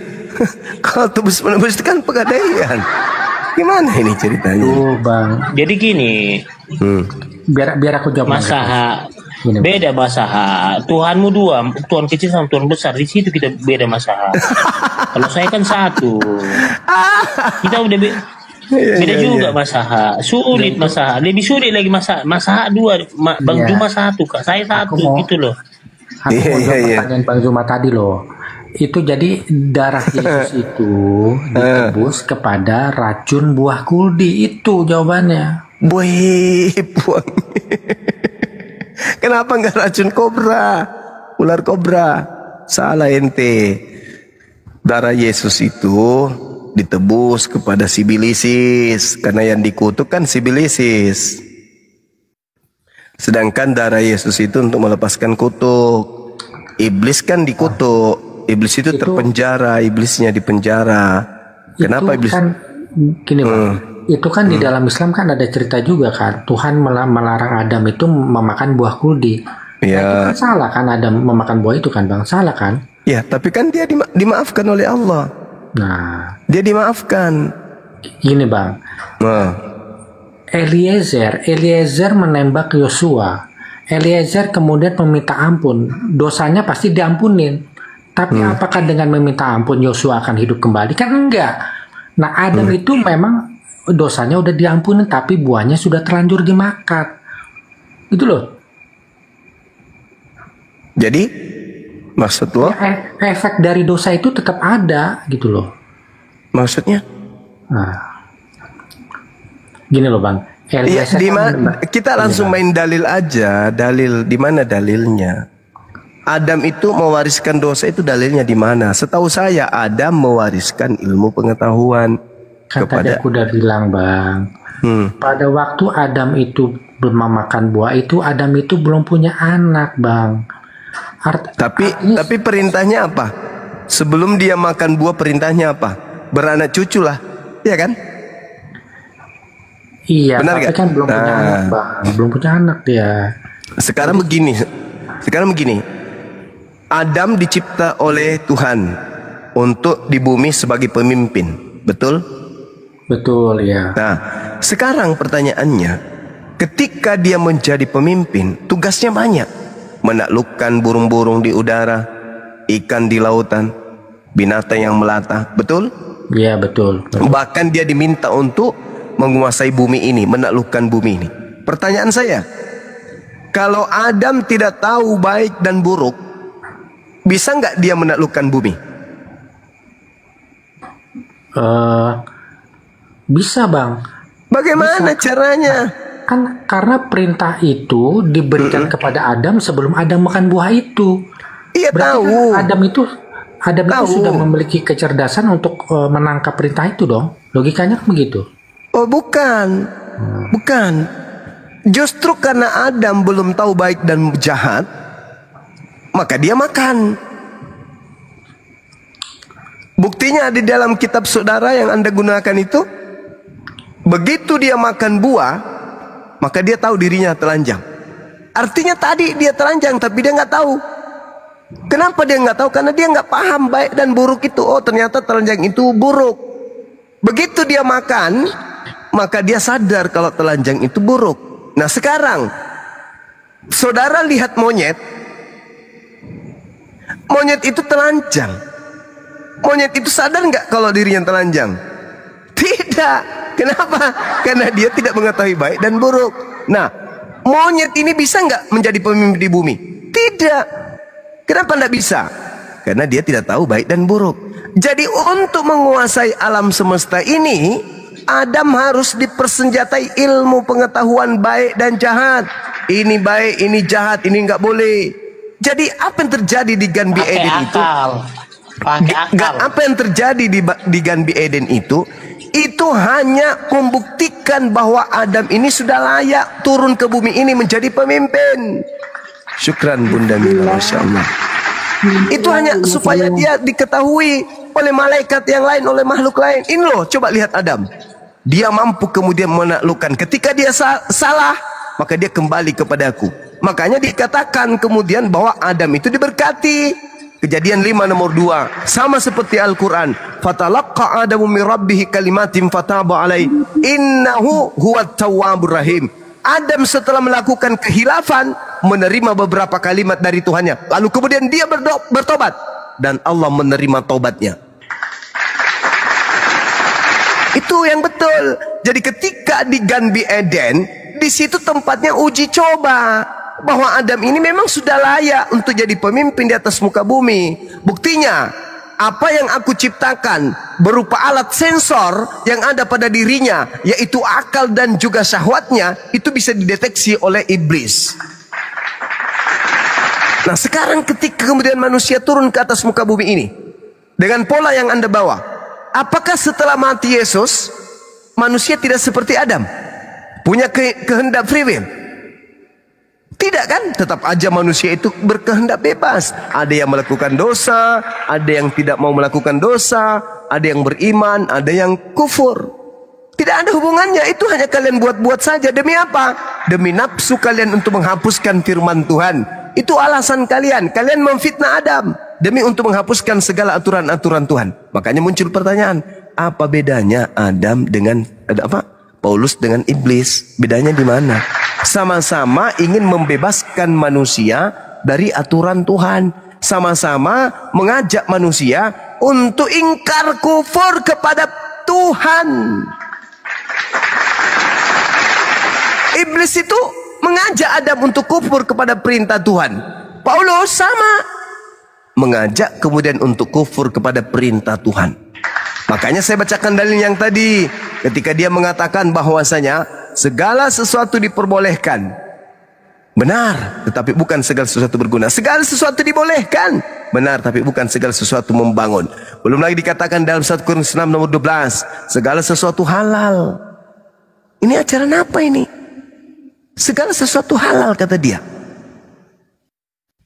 Speaker 4: Kalau tebus menebus itu kan pegadaian. Gimana ini ceritanya?
Speaker 2: Bang.
Speaker 5: Jadi gini,
Speaker 2: Biar aku jawab.
Speaker 5: masaha
Speaker 2: Gini, Bang.
Speaker 5: beda masaha. Tuhanmu dua, Tuhan kecil sama Tuhan besar. Di situ kita beda masaha. Kalau saya kan satu, kita udah beda juga masaha. Sulit masaha, lebih sulit lagi masaha dua. Bang
Speaker 2: Iya.
Speaker 5: Juma satu, Kak. Saya satu,
Speaker 2: mau-
Speaker 5: gitu loh.
Speaker 2: Aku mau jawab
Speaker 4: Iya.
Speaker 2: pertanyaan Bang Zuma tadi loh. Itu jadi darah Yesus itu ditebus kepada racun buah kuldi, itu jawabannya.
Speaker 4: Boy, buang. Kenapa nggak racun kobra? Ular kobra. Salah ente. Darah Yesus itu ditebus kepada Sibilisis, karena yang dikutuk kan Sibilisis. Sedangkan darah Yesus itu untuk melepaskan kutuk. Iblis kan dikutuk. Iblis itu terpenjara, iblisnya dipenjara. Kenapa
Speaker 2: Itu
Speaker 4: iblis?
Speaker 2: kan gini Bang, itu kan di dalam Islam kan ada cerita juga kan, Tuhan melarang Adam itu memakan buah kuldi.
Speaker 4: Ya.
Speaker 2: Nah, itu kan salah kan Adam memakan buah itu kan Bang, salah kan?
Speaker 4: Ya, tapi kan dia dimaafkan oleh Allah.
Speaker 2: Nah,
Speaker 4: Dia dimaafkan.
Speaker 2: gini Bang,
Speaker 4: Nah,
Speaker 2: Eliezer menembak Yosua. Eliezer kemudian meminta ampun, dosanya pasti diampunin. Tapi apakah dengan meminta ampun Yosua akan hidup kembali? Kan enggak. Nah Adam itu memang dosanya udah diampunin, tapi buahnya sudah terlanjur dimakan. Itu loh.
Speaker 4: jadi maksud lo?
Speaker 2: Efek dari dosa itu tetap ada gitu loh.
Speaker 4: Maksudnya?
Speaker 2: Nah, gini loh Bang.
Speaker 4: Iya,
Speaker 2: Eliezer
Speaker 4: di
Speaker 2: kan
Speaker 4: mana? Kita langsung main dalil aja. Dalil di mana dalilnya? Adam itu mewariskan dosa itu dalilnya di mana? Setahu saya Adam mewariskan ilmu pengetahuan
Speaker 2: kan tadi
Speaker 4: kepada.
Speaker 2: aku udah bilang Bang. Pada waktu Adam itu belum memakan buah itu, Adam itu belum punya anak Bang.
Speaker 4: Tapi perintahnya apa? Sebelum dia makan buah perintahnya apa? Beranak cucu lah, ya kan?
Speaker 2: Iya,
Speaker 4: Benar
Speaker 2: tapi
Speaker 4: nggak?
Speaker 2: kan belum punya
Speaker 4: Nah.
Speaker 2: anak Bang. Belum punya anak dia.
Speaker 4: Sekarang begini. Adam dicipta oleh Tuhan untuk di bumi sebagai pemimpin, betul?
Speaker 2: Betul ya.
Speaker 4: Nah, sekarang pertanyaannya, ketika dia menjadi pemimpin, tugasnya banyak. Menaklukkan burung-burung di udara, ikan di lautan, binatang yang melata, betul?
Speaker 2: Iya betul.
Speaker 4: Bahkan dia diminta untuk menguasai bumi ini, menaklukkan bumi ini. Pertanyaan saya, kalau Adam tidak tahu baik dan buruk, bisa nggak dia menaklukkan bumi?
Speaker 2: Bisa Bang.
Speaker 4: Bagaimana caranya?
Speaker 2: Kan karena perintah itu diberikan kepada Adam sebelum Adam makan buah itu.
Speaker 4: Iya
Speaker 2: Berarti
Speaker 4: tahu.
Speaker 2: kan Adam itu
Speaker 4: Tahu.
Speaker 2: sudah memiliki kecerdasan untuk menangkap perintah itu dong. Logikanya kan begitu.
Speaker 4: Oh bukan, bukan. Justru karena Adam belum tahu baik dan jahat, maka dia makan. Buktinya di dalam kitab saudara yang Anda gunakan itu, begitu dia makan buah, maka dia tahu dirinya telanjang. Artinya tadi dia telanjang tapi dia nggak tahu. Kenapa dia nggak tahu? Karena dia nggak paham baik dan buruk itu. Oh ternyata telanjang itu buruk. Begitu dia makan, maka dia sadar kalau telanjang itu buruk. Nah sekarang Saudara lihat monyet. Monyet itu telanjang. Monyet itu sadar nggak kalau dirinya telanjang? Tidak. Kenapa? Karena dia tidak mengetahui baik dan buruk. Nah, monyet ini bisa nggak menjadi pemimpin di bumi? Tidak. Kenapa nggak bisa? Karena dia tidak tahu baik dan buruk. Jadi untuk menguasai alam semesta ini, Adam harus dipersenjatai ilmu pengetahuan baik dan jahat. Ini baik, ini jahat, ini nggak boleh. Jadi apa yang terjadi di Gan Eden itu? Apa yang terjadi di Gan Eden itu hanya membuktikan bahwa Adam ini sudah layak turun ke bumi ini menjadi pemimpin. Syukran Bunda Mila, Masya Allah. Itu hanya supaya dia diketahui oleh malaikat yang lain, oleh makhluk lain. Ini loh, coba lihat Adam. Dia mampu kemudian menaklukkan. Ketika dia salah, maka dia kembali kepada aku. Makanya dikatakan kemudian bahwa Adam itu diberkati. Kejadian 5 nomor 2. Sama seperti Al-Quran. Fatalaqqa Adamu min rabbihi kalimatin fataba alaihi. Innahu huwat tawwabur rahim. Adam setelah melakukan kehilafan, menerima beberapa kalimat dari Tuhannya. Lalu kemudian dia bertobat. Dan Allah menerima tobatnya. Itu yang betul. Jadi ketika di Gan Eden, di situ tempatnya uji coba bahwa Adam ini memang sudah layak untuk jadi pemimpin di atas muka bumi. Buktinya, apa yang aku ciptakan berupa alat sensor yang ada pada dirinya, yaitu akal dan juga syahwatnya, itu bisa dideteksi oleh iblis. Nah, sekarang ketika kemudian manusia turun ke atas muka bumi ini dengan pola yang Anda bawa, apakah setelah mati Yesus manusia tidak seperti Adam, punya kehendak free will? Tidak kan? Tetap aja manusia itu berkehendak bebas. Ada yang melakukan dosa, ada yang tidak mau melakukan dosa, ada yang beriman, ada yang kufur. Tidak ada hubungannya. Itu hanya kalian buat-buat saja. Demi apa? Demi nafsu kalian untuk menghapuskan firman Tuhan. Itu alasan kalian. Kalian memfitnah Adam demi untuk menghapuskan segala aturan-aturan Tuhan. Makanya muncul pertanyaan, apa bedanya Adam dengan Paulus dengan iblis? Bedanya di mana? Sama-sama ingin membebaskan manusia dari aturan Tuhan. Sama-sama mengajak manusia untuk ingkar kufur kepada Tuhan. Iblis itu mengajak Adam untuk kufur kepada perintah Tuhan. Paulus sama, mengajak kemudian untuk kufur kepada perintah Tuhan. Makanya saya bacakan dalil yang tadi, ketika dia mengatakan bahwasanya segala sesuatu diperbolehkan. Benar, tetapi bukan segala sesuatu berguna. Segala sesuatu dibolehkan. Benar, tapi bukan segala sesuatu membangun. Belum lagi dikatakan dalam 1 Korintus 6 nomor 12, segala sesuatu halal. Ini ajaran apa ini? Segala sesuatu halal, kata dia.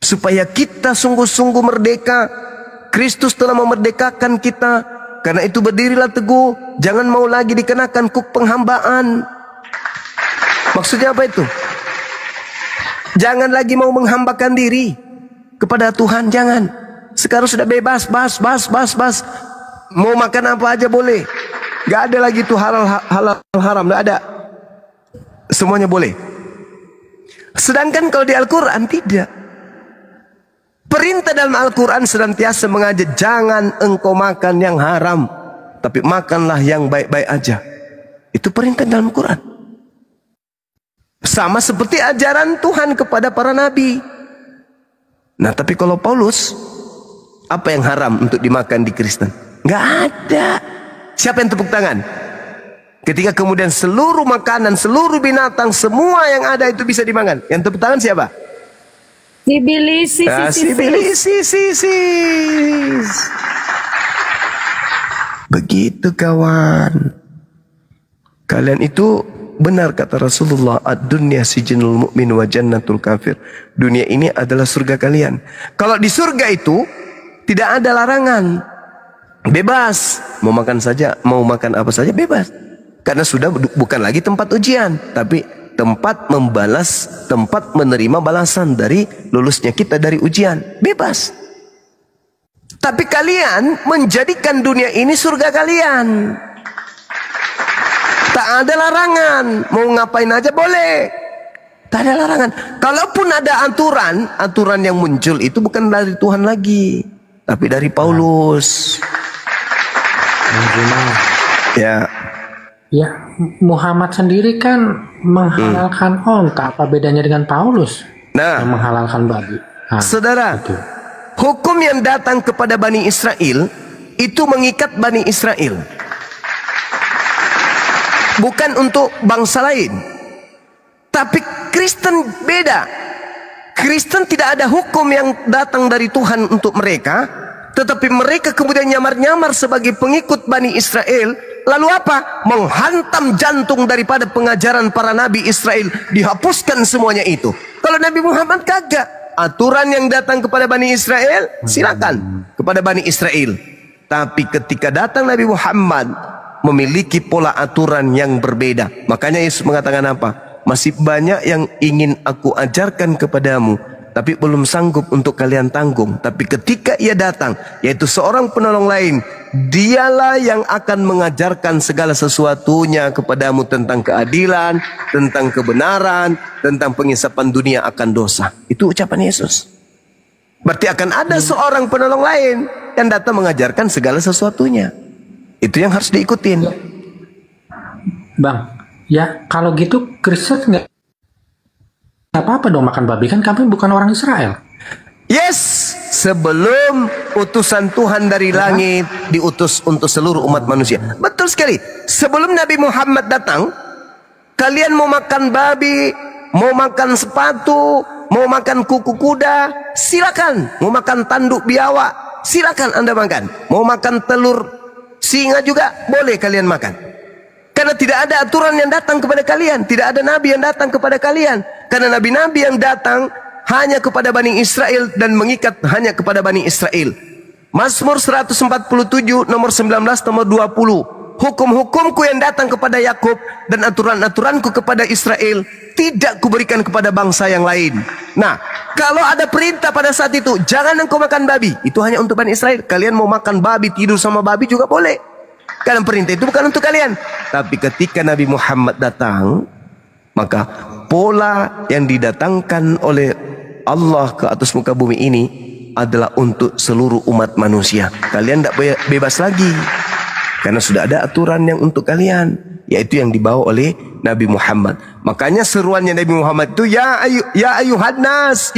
Speaker 4: Supaya kita sungguh-sungguh merdeka. Kristus telah memerdekakan kita. Karena itu berdirilah teguh. Jangan mau lagi dikenakan kuk penghambaan. Maksudnya apa itu? Jangan lagi mau menghambakan diri kepada Tuhan, jangan. Sekarang sudah bebas, bas. Mau makan apa aja boleh. Gak ada lagi tuh halal haram, gak ada. Semuanya boleh. Sedangkan kalau di Al-Quran tidak. Perintah dalam Al-Quran senantiasa mengajak, jangan engkau makan yang haram, tapi makanlah yang baik-baik aja. Itu perintah dalam Al-Quran. Sama seperti ajaran Tuhan kepada para nabi. Nah, tapi kalau Paulus, apa yang haram untuk dimakan di Kristen? Nggak ada. Siapa yang tepuk tangan? Ketika kemudian seluruh makanan, seluruh binatang, semua yang ada itu bisa dimakan. Yang tepuk tangan siapa? Sibilisis. Begitu kawan. Kalian itu benar kata Rasulullah, ad-dunya sijnul mu'min wa jannatul kafir. Dunia ini adalah surga kalian. Kalau di surga itu tidak ada larangan. Bebas. Mau makan saja, mau makan apa saja bebas. Karena sudah bukan lagi tempat ujian, tapi tempat membalas, tempat menerima balasan dari lulusnya kita dari ujian. Bebas. Tapi kalian menjadikan dunia ini surga kalian. Tak ada larangan. Mau ngapain aja boleh. Tak ada larangan. Kalaupun ada aturan yang muncul itu bukan dari Tuhan lagi, tapi dari Paulus. Ya.
Speaker 2: Ya, Muhammad sendiri kan menghalalkan onta. Apa bedanya dengan Paulus
Speaker 4: Nah,
Speaker 2: yang menghalalkan babi? Nah,
Speaker 4: saudara,
Speaker 2: itu.
Speaker 4: hukum yang datang kepada Bani Israel itu mengikat Bani Israel, bukan untuk bangsa lain. Tapi Kristen beda. Kristen tidak ada hukum yang datang dari Tuhan untuk mereka, tetapi mereka kemudian nyamar-nyamar sebagai pengikut Bani Israel. Lalu apa? Menghantam jantung daripada pengajaran para nabi Israel. Dihapuskan semuanya itu. Kalau Nabi Muhammad kagak. Aturan yang datang kepada Bani Israel, silakan kepada Bani Israel. Tapi ketika datang Nabi Muhammad, memiliki pola aturan yang berbeda. Makanya Yesus mengatakan apa? Masih banyak yang ingin aku ajarkan kepadamu, tapi belum sanggup untuk kalian tanggung. Tapi ketika ia datang, yaitu seorang penolong lain, dialah yang akan mengajarkan segala sesuatunya kepadamu tentang keadilan, tentang kebenaran, tentang pengisapan dunia akan dosa. Itu ucapan Yesus. Berarti akan ada seorang penolong lain yang datang mengajarkan segala sesuatunya. Itu yang harus diikutin.
Speaker 2: Bang, ya kalau gitu Kristen nggak apa-apa dong makan babi, kan kami bukan orang Israel.
Speaker 4: Yes, sebelum utusan Tuhan dari langit diutus untuk seluruh umat manusia. Betul sekali. Sebelum Nabi Muhammad datang, kalian mau makan babi, mau makan sepatu, mau makan kuku kuda, silakan. Mau makan tanduk biawak, silakan Anda makan. Mau makan telur singa juga boleh kalian makan. Karena tidak ada aturan yang datang kepada kalian, tidak ada nabi yang datang kepada kalian. Karena nabi-nabi yang datang hanya kepada Bani Israel dan mengikat hanya kepada Bani Israel. Mazmur 147 nomor 19 nomor 20. Hukum-hukumku yang datang kepada Yakub dan aturan-aturanku kepada Israel tidak kuberikan kepada bangsa yang lain. Nah, kalau ada perintah pada saat itu, jangan engkau makan babi, itu hanya untuk Bani Israel. Kalian mau makan babi, tidur sama babi juga boleh. Karena perintah itu bukan untuk kalian. Tapi ketika Nabi Muhammad datang, maka pola yang didatangkan oleh Allah ke atas muka bumi ini adalah untuk seluruh umat manusia. Kalian tidak bebas lagi, karena sudah ada aturan yang untuk kalian, yaitu yang dibawa oleh Nabi Muhammad. Makanya seruannya Nabi Muhammad itu ya ayuhan nas,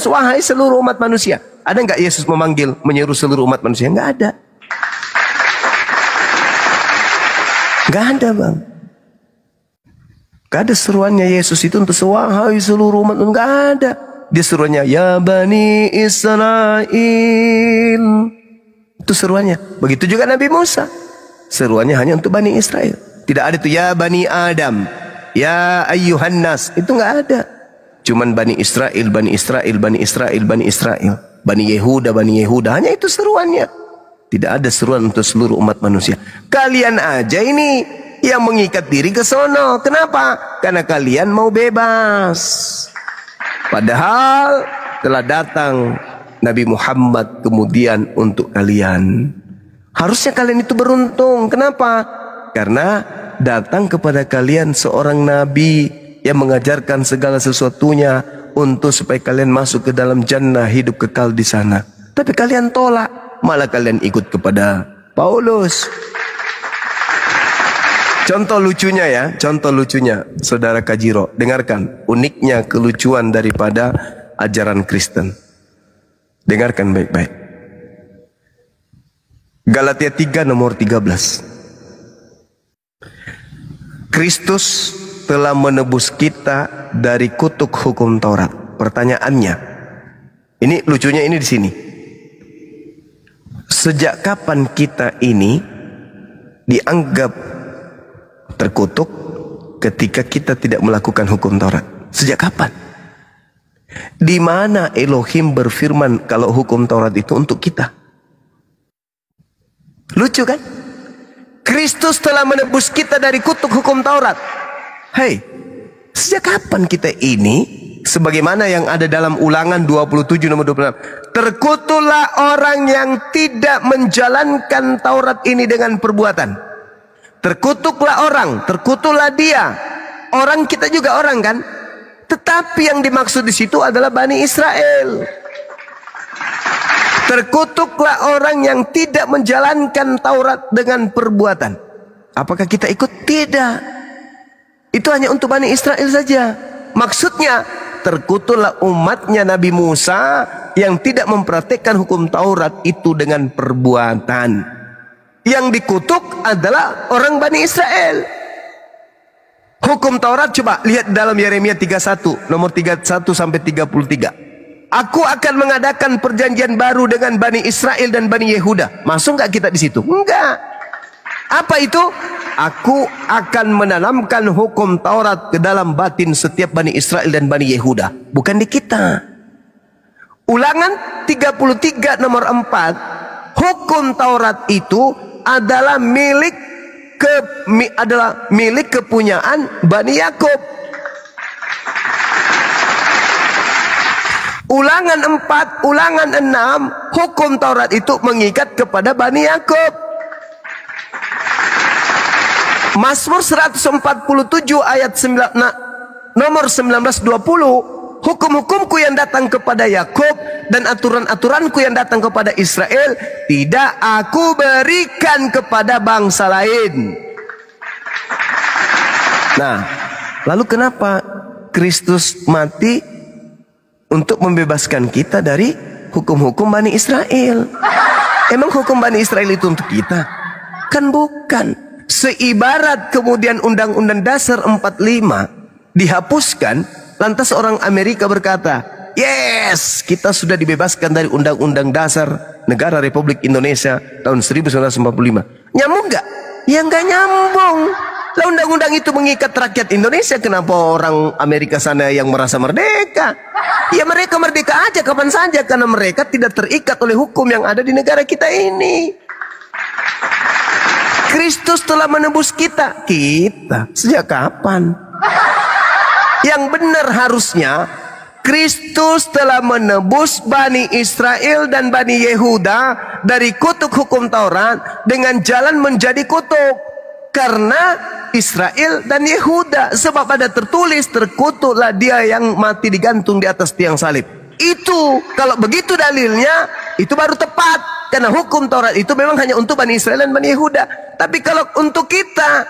Speaker 4: wahai seluruh umat manusia. Ada nggak Yesus menyeru seluruh umat manusia? Nggak ada. Nggak ada, Bang. Nggak ada seruannya Yesus itu untuk wahai seluruh umat. Nggak ada. Dia seruannya ya Bani Israel. Itu seruannya. Begitu juga Nabi Musa. Seruannya hanya untuk Bani Israel. Tidak ada itu ya Bani Adam, ya ayyuhan nas. Itu nggak ada. Cuman Bani Israel, Bani Israel, Bani Israel, Bani Israel, Bani Yehuda, Bani Yehuda. Hanya itu seruannya. Tidak ada seruan untuk seluruh umat manusia. Kalian aja ini yang mengikat diri ke sono. Kenapa? Karena kalian mau bebas. Padahal telah datang Nabi Muhammad kemudian untuk kalian. Harusnya kalian itu beruntung. Kenapa? Karena datang kepada kalian seorang nabi yang mengajarkan segala sesuatunya untuk supaya kalian masuk ke dalam jannah, hidup kekal di sana. Tapi kalian tolak, malah kalian ikut kepada Paulus. Contoh lucunya ya, contoh lucunya, Saudara Kajiro, dengarkan uniknya kelucuan daripada ajaran Kristen. Dengarkan baik-baik. Galatia 3 nomor 13. Kristus telah menebus kita dari kutuk hukum Taurat. Pertanyaannya, ini lucunya ini di sini. Sejak kapan kita ini dianggap terkutuk ketika kita tidak melakukan hukum Taurat? Sejak kapan? Di mana Elohim berfirman kalau hukum Taurat itu untuk kita? Lucu kan? Kristus telah menebus kita dari kutuk hukum Taurat. Hei, sejak kapan kita ini, sebagaimana yang ada dalam Ulangan 27 nomor 26, terkutuklah orang yang tidak menjalankan Taurat ini dengan perbuatan. Terkutuklah orang, terkutuklah dia. Orang, kita juga orang kan? Tetapi yang dimaksud di situ adalah Bani Israel. Terkutuklah orang yang tidak menjalankan Taurat dengan perbuatan. Apakah kita ikut? Tidak. Itu hanya untuk Bani Israel saja. Maksudnya, terkutuklah umatnya Nabi Musa yang tidak mempraktikkan hukum Taurat itu dengan perbuatan. Yang dikutuk adalah orang Bani Israel. Hukum Taurat coba lihat dalam Yeremia 31 nomor 31 sampai 33. Aku akan mengadakan perjanjian baru dengan Bani Israel dan Bani Yehuda. Masuk nggak kita di situ? Enggak. Apa itu? Aku akan menanamkan hukum Taurat ke dalam batin setiap Bani Israel dan Bani Yehuda. Bukan di kita. Ulangan 33 nomor 4. Hukum Taurat itu adalah milik kepunyaan Bani Yakub. Ulangan 4, ulangan 6, hukum Taurat itu mengikat kepada Bani Yakub. Mazmur 147 ayat 9, nomor 19-20, hukum-hukumku yang datang kepada Yakub dan aturan-aturanku yang datang kepada Israel tidak aku berikan kepada bangsa lain. Nah, lalu kenapa Kristus mati untuk membebaskan kita dari hukum-hukum Bani Israel? Emang hukum Bani Israel itu untuk kita? Kan bukan. Seibarat kemudian Undang-Undang Dasar 45 dihapuskan, lantas orang Amerika berkata, yes, kita sudah dibebaskan dari Undang-Undang Dasar Negara Republik Indonesia tahun 1945. Nyambung nggak? Ya nggak nyambung. Lah undang-undang itu mengikat rakyat Indonesia, kenapa orang Amerika sana yang merasa merdeka? Ya mereka merdeka aja kapan saja, karena mereka tidak terikat oleh hukum yang ada di negara kita ini. Kristus telah menebus kita. Kita sejak kapan? Yang benar harusnya Kristus telah menebus Bani Israel dan Bani Yehuda dari kutuk hukum Taurat dengan jalan menjadi kutuk. Karena Israel dan Yehuda, sebab ada tertulis, terkutuklah dia yang mati digantung di atas tiang salib. Itu kalau begitu dalilnya, itu baru tepat. Karena hukum Taurat itu memang hanya untuk Bani Israel dan Bani Yehuda. Tapi kalau untuk kita,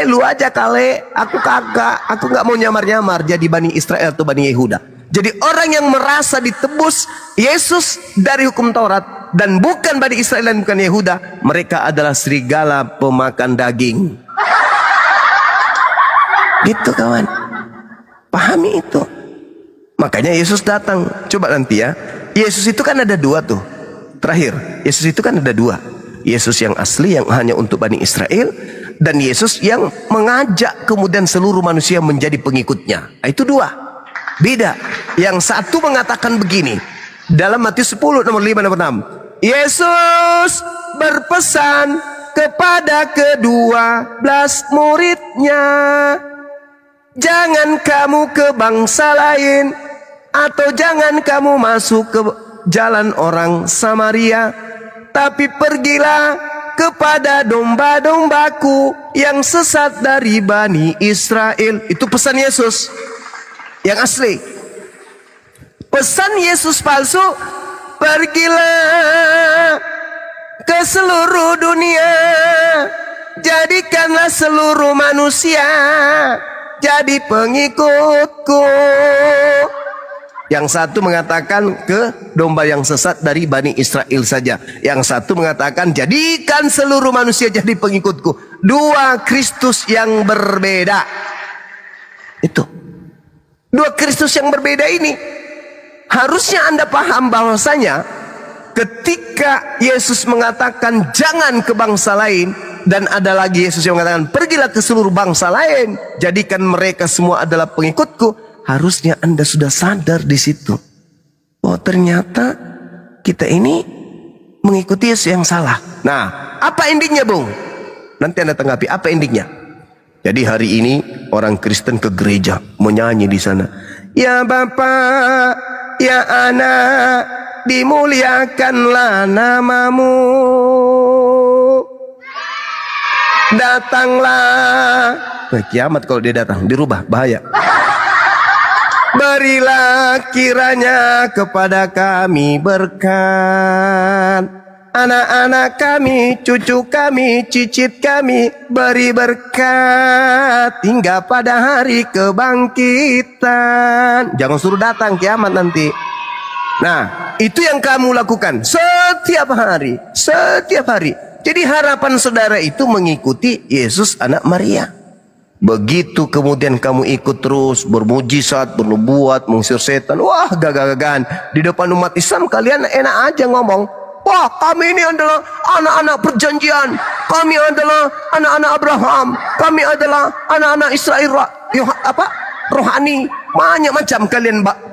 Speaker 4: lu aja kale, aku kagak, aku nggak mau nyamar-nyamar jadi Bani Israel atau Bani Yehuda. Jadi orang yang merasa ditebus Yesus dari hukum Taurat dan bukan Bani Israel dan bukan Yehuda, mereka adalah serigala pemakan daging. Gitu kawan. Pahami itu. Makanya Yesus datang. Coba nanti ya. Yesus itu kan ada dua tuh. Terakhir, Yesus itu kan ada dua. Yesus yang asli yang hanya untuk Bani Israel, dan Yesus yang mengajak kemudian seluruh manusia menjadi pengikutnya. Nah, itu dua. Beda. Yang satu mengatakan begini dalam Matius 10 nomor 5 nomor 6. Yesus berpesan kepada ke-12 muridnya, jangan kamu ke bangsa lain, atau jangan kamu masuk ke jalan orang Samaria, tapi pergilah kepada domba-dombaku yang sesat dari Bani Israel. Itu pesan Yesus yang asli. Pesan Yesus palsu, pergilah ke seluruh dunia, jadikanlah seluruh manusia jadi pengikutku. Yang satu mengatakan ke domba yang sesat dari Bani Israel saja. Yang satu mengatakan jadikan seluruh manusia jadi pengikutku. Dua Kristus yang berbeda. Itu. Dua Kristus yang berbeda ini. Harusnya Anda paham bahwasanya ketika Yesus mengatakan jangan ke bangsa lain, dan ada lagi Yesus yang mengatakan pergilah ke seluruh bangsa lain, jadikan mereka semua adalah pengikutku, harusnya Anda sudah sadar di situ. Oh ternyata kita ini mengikuti Yesus yang salah. Nah, apa endingnya, Bung? Nanti Anda tanggapi apa endingnya. Jadi hari ini orang Kristen ke gereja menyanyi di sana. Ya Bapa, ya Anak, dimuliakanlah namamu. Datanglah. Nah, kiamat kalau dia datang, dirubah, bahaya. Berilah kiranya kepada kami berkat, anak-anak kami, cucu kami, cicit kami, beri berkat hingga pada hari kebangkitan. Jangan suruh datang kiamat nanti. Nah, itu yang kamu lakukan setiap hari, setiap hari. Jadi harapan saudara itu mengikuti Yesus anak Maria. Begitu kemudian kamu ikut terus bermujizat, bernubuat, mengusir setan, wah gagah-gagahan di depan umat Islam, kalian enak aja ngomong, wah kami ini adalah anak-anak perjanjian, kami adalah anak-anak Abraham, kami adalah anak-anak Israel rohani, banyak macam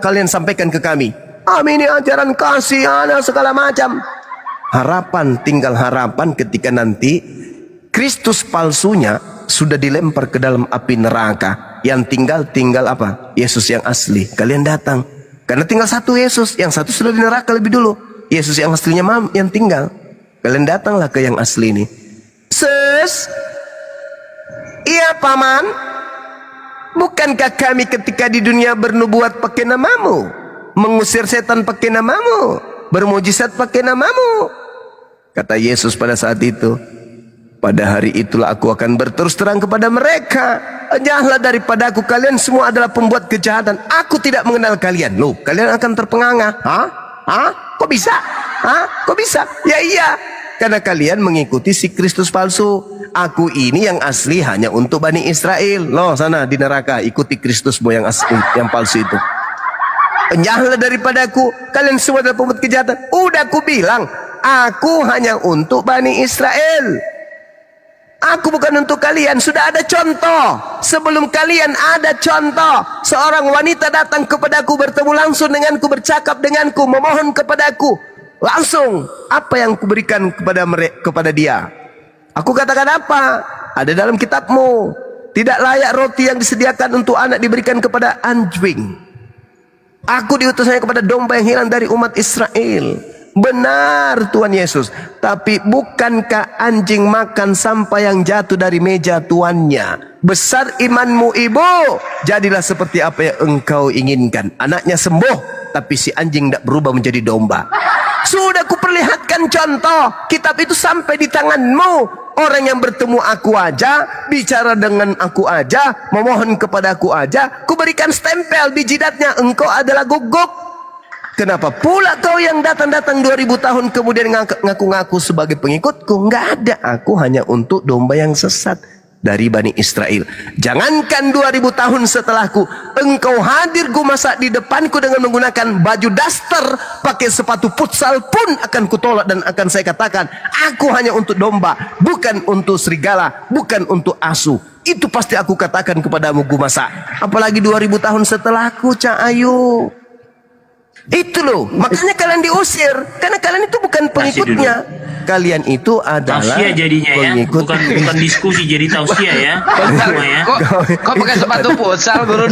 Speaker 4: kalian sampaikan ke kami. Kami ini ajaran kasih, ada segala macam. Harapan, tinggal harapan ketika nanti Kristus palsunya sudah dilempar ke dalam api neraka. Yang tinggal apa? Yesus yang asli. Kalian datang. Karena tinggal satu Yesus. Yang satu sudah di neraka lebih dulu. Yesus yang aslinya yang tinggal. Kalian datanglah ke yang asli ini. Sus, iya paman, bukankah kami ketika di dunia bernubuat pakai namamu, mengusir setan pakai namamu, bermujizat pakai namamu? Kata Yesus pada saat itu, pada hari itulah aku akan berterus terang kepada mereka, jauhlah daripada aku, kalian semua adalah pembuat kejahatan. Aku tidak mengenal kalian. Loh, kalian akan terpenganga. Kok bisa? Kok bisa? Ya iya, karena kalian mengikuti si Kristus palsu. Aku ini yang asli hanya untuk Bani Israel. Loh, sana di neraka ikuti Kristusmu yang asli, yang palsu itu. Jauhlah daripada aku, kalian semua adalah pembuat kejahatan. Udah aku bilang, aku hanya untuk Bani Israel. Aku bukan untuk kalian. Sudah ada contoh. Sebelum kalian ada contoh. Seorang wanita datang kepadaku, bertemu langsung denganku, bercakap denganku, memohon kepadaku. Langsung, apa yang kuberikan kepada dia? Aku katakan apa? Ada dalam kitabmu. Tidak layak roti yang disediakan untuk anak diberikan kepada anjing. Aku diutus hanya kepada domba yang hilang dari umat Israel. Benar Tuhan Yesus. Tapi bukankah anjing makan sampah yang jatuh dari meja tuannya? Besar imanmu ibu, jadilah seperti apa yang engkau inginkan. Anaknya sembuh, tapi si anjing tidak berubah menjadi domba. Sudah kuperlihatkan contoh. Kitab itu sampai di tanganmu. Orang yang bertemu aku aja, bicara dengan aku aja, memohon kepada aku aja, kuberikan stempel di jidatnya, engkau adalah guguk. Kenapa pula kau yang datang-datang 2000 tahun kemudian ngaku-ngaku sebagai pengikutku? Enggak ada, aku hanya untuk domba yang sesat dari Bani Israel. Jangankan 2000 tahun setelahku, engkau hadir ku masak di depanku dengan menggunakan baju daster, pakai sepatu futsal pun akan kutolak dan akan saya katakan, aku hanya untuk domba, bukan untuk serigala, bukan untuk asu. Itu pasti aku katakan kepadamu ku masak. Apalagi 2000 tahun setelahku, Cak Ayu. Itu loh, makanya kalian diusir, karena kalian itu bukan pengikutnya. Kalian itu adalah
Speaker 5: tausiah jadinya pengikut. Ya, bukan diskusi, jadi tausiah ya.
Speaker 6: Kok pakai sepatu futsal guru?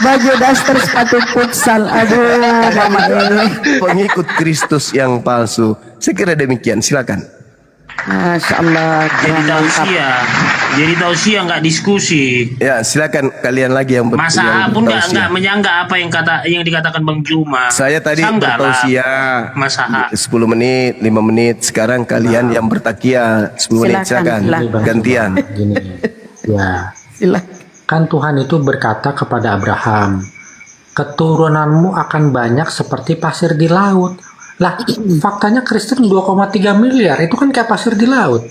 Speaker 3: baju daster sepatu futsal. Aduh, mama ini.
Speaker 4: Pengikut Kristus yang palsu. Saya kira demikian, silakan.
Speaker 3: Masya Allah.
Speaker 5: Jadi tausiah nggak diskusi.
Speaker 4: Ya silakan kalian lagi yang
Speaker 5: Masa pun nggak menyanggah apa yang dikatakan Bang Juma.
Speaker 4: Saya tadi bertausiah
Speaker 5: Masa
Speaker 4: 10 menit, 5 menit. Sekarang kalian yang bertakia 10 menit, silakan. Gantian.
Speaker 2: Gini, ya. Kan Tuhan itu berkata kepada Abraham, keturunanmu akan banyak seperti pasir di laut. Lah, faktanya Kristen 2,3 miliar, itu kan kayak pasir di laut.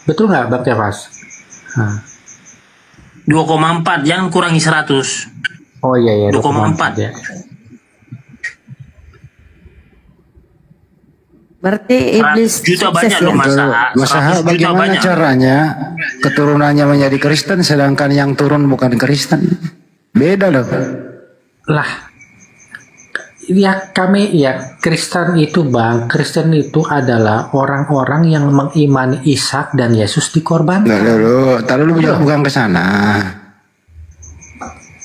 Speaker 2: Betul nggak, Bang Tefas?
Speaker 5: 2,4, jangan kurangi 100.
Speaker 2: Oh iya,
Speaker 5: 2,4
Speaker 2: ya.
Speaker 3: Berarti iblis
Speaker 5: juta banyak
Speaker 3: sukses
Speaker 5: loh
Speaker 1: Masalah bagaimana caranya keturunannya menjadi Kristen sedangkan yang turun bukan Kristen? Beda loh.
Speaker 2: Lah, ya Kristen itu Bang, Kristen itu adalah orang-orang yang mengimani Ishak dan Yesus dikorbankan.
Speaker 1: Taruh dulu bukan ke sana.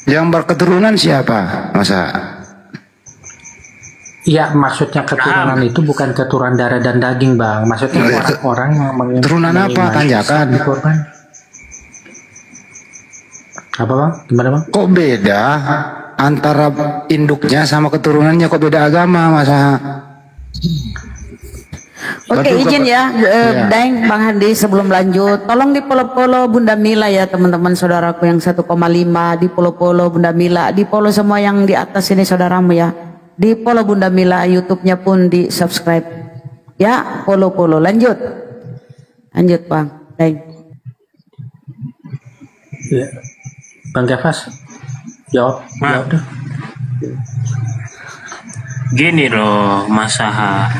Speaker 1: Yang berketurunan siapa? Masa?
Speaker 2: Ya, maksudnya keturunan itu bukan keturunan darah dan daging Bang. Maksudnya orang-orang yang
Speaker 1: keturunan apa? Tanjakan.
Speaker 2: Apa bang? Gimana bang?
Speaker 1: Kok beda antara induknya sama keturunannya, kok beda agama masa?
Speaker 3: Oke, izin ya, Daeng, Bang Hadi, sebelum lanjut, tolong di follow Bunda Mila ya teman-teman saudaraku yang 1,5, di follow Bunda Mila, di follow semua yang di atas ini saudaramu ya, di follow Bunda Mila, YouTube-nya pun di subscribe ya, follow, lanjut Bang Daeng.
Speaker 2: Ya. Bang Kefas, jawab deh.
Speaker 5: Gini loh Mas Aha,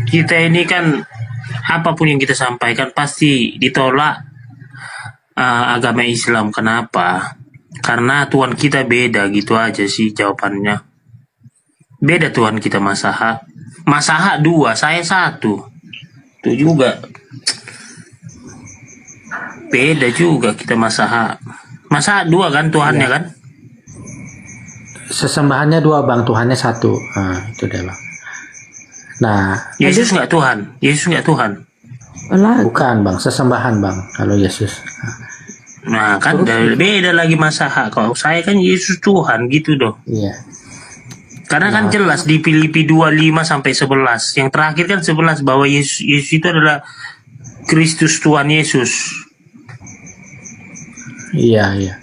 Speaker 5: kita ini kan apapun yang kita sampaikan pasti ditolak agama Islam. Kenapa? Karena Tuhan kita beda, gitu aja sih jawabannya. Beda Tuhan kita Mas Aha. Mas Aha 2, saya 1. Itu juga beda juga kita Mas Aha. Mas Aha 2 kan Tuhannya kan?
Speaker 2: Sesembahannya 2 bang, Tuhannya 1. Nah, itu deh bang. Nah,
Speaker 5: Yesus nggak Tuhan? Yesus nggak Tuhan?
Speaker 2: Bukan bang, sesembahan bang kalau Yesus.
Speaker 5: Nah kan beda lagi Masaha. Kalau saya kan Yesus Tuhan gitu dong.
Speaker 2: Iya.
Speaker 5: Karena kan jelas di Filipi 2:5 sampai 11. Yang terakhir kan 11 bahwa Yesus itu adalah Kristus Tuhan Yesus.
Speaker 2: Iya.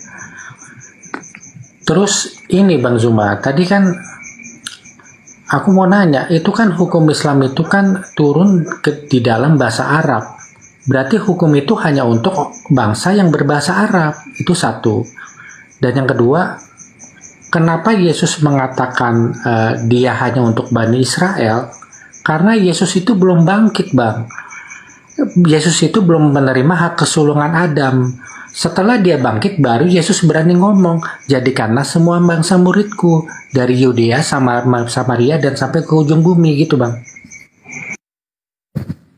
Speaker 2: Terus ini Bang Zuma, tadi kan aku mau nanya, itu kan hukum Islam itu kan turun di dalam bahasa Arab. Berarti hukum itu hanya untuk bangsa yang berbahasa Arab. Itu satu. Dan yang kedua, kenapa Yesus mengatakan dia hanya untuk Bani Israel? Karena Yesus itu belum bangkit, Bang. Yesus itu belum menerima hak kesulungan Adam. Setelah dia bangkit, baru Yesus berani ngomong, jadikanlah semua bangsa muridku, dari Yudea, Samaria, dan sampai ke ujung bumi, gitu Bang.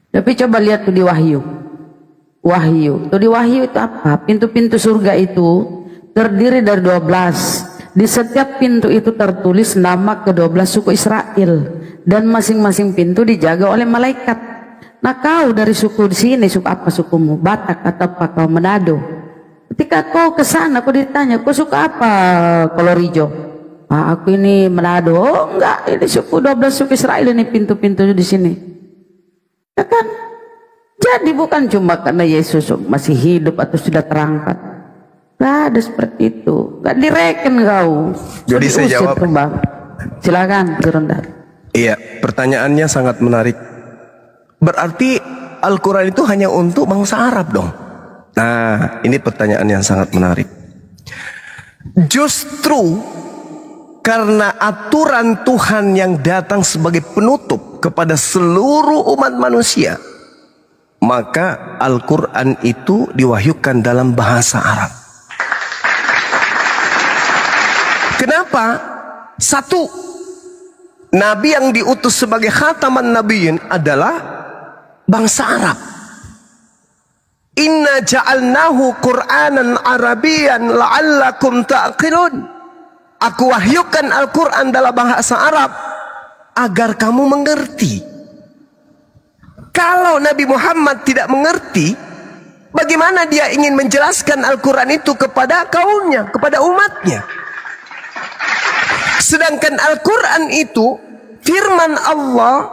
Speaker 3: Tapi coba lihat tuh di Wahyu. Tuh di Wahyu itu apa? Pintu-pintu surga itu terdiri dari 12. Di setiap pintu itu tertulis nama ke-12 suku Israel. Dan masing-masing pintu dijaga oleh malaikat. Nah kau dari suku di sini, suku apa sukumu? Batak atau apa kau Manado? Ketika kau ke sana, kau ditanya, kau suka apa Kolorijo? Ah, aku ini Manado. Oh enggak, ini suku 12 suku Israel ini pintu-pintu di sini. Ya kan? Jadi bukan cuma karena Yesus masih hidup atau sudah terangkat. Gak ada seperti itu. Gak direken kau.
Speaker 4: Jadi saya jawab.
Speaker 3: Bang. Silakan, Turundan.
Speaker 4: Iya, pertanyaannya sangat menarik. Berarti Al-Quran itu hanya untuk bangsa Arab dong? Nah, ini pertanyaan yang sangat menarik. Justru karena aturan Tuhan yang datang sebagai penutup kepada seluruh umat manusia, maka Al-Quran itu diwahyukan dalam bahasa Arab. Kenapa? Satu, Nabi yang diutus sebagai khataman nabiyyin adalah bangsa Arab. Inna ja'alnahu Qur'anan Arabian la'allakum ta'qilun. Aku wahyukan Al-Quran dalam bahasa Arab agar kamu mengerti. Kalau Nabi Muhammad tidak mengerti, bagaimana dia ingin menjelaskan Al-Quran itu kepada kaumnya, kepada umatnya? Sedangkan Al-Quran itu firman Allah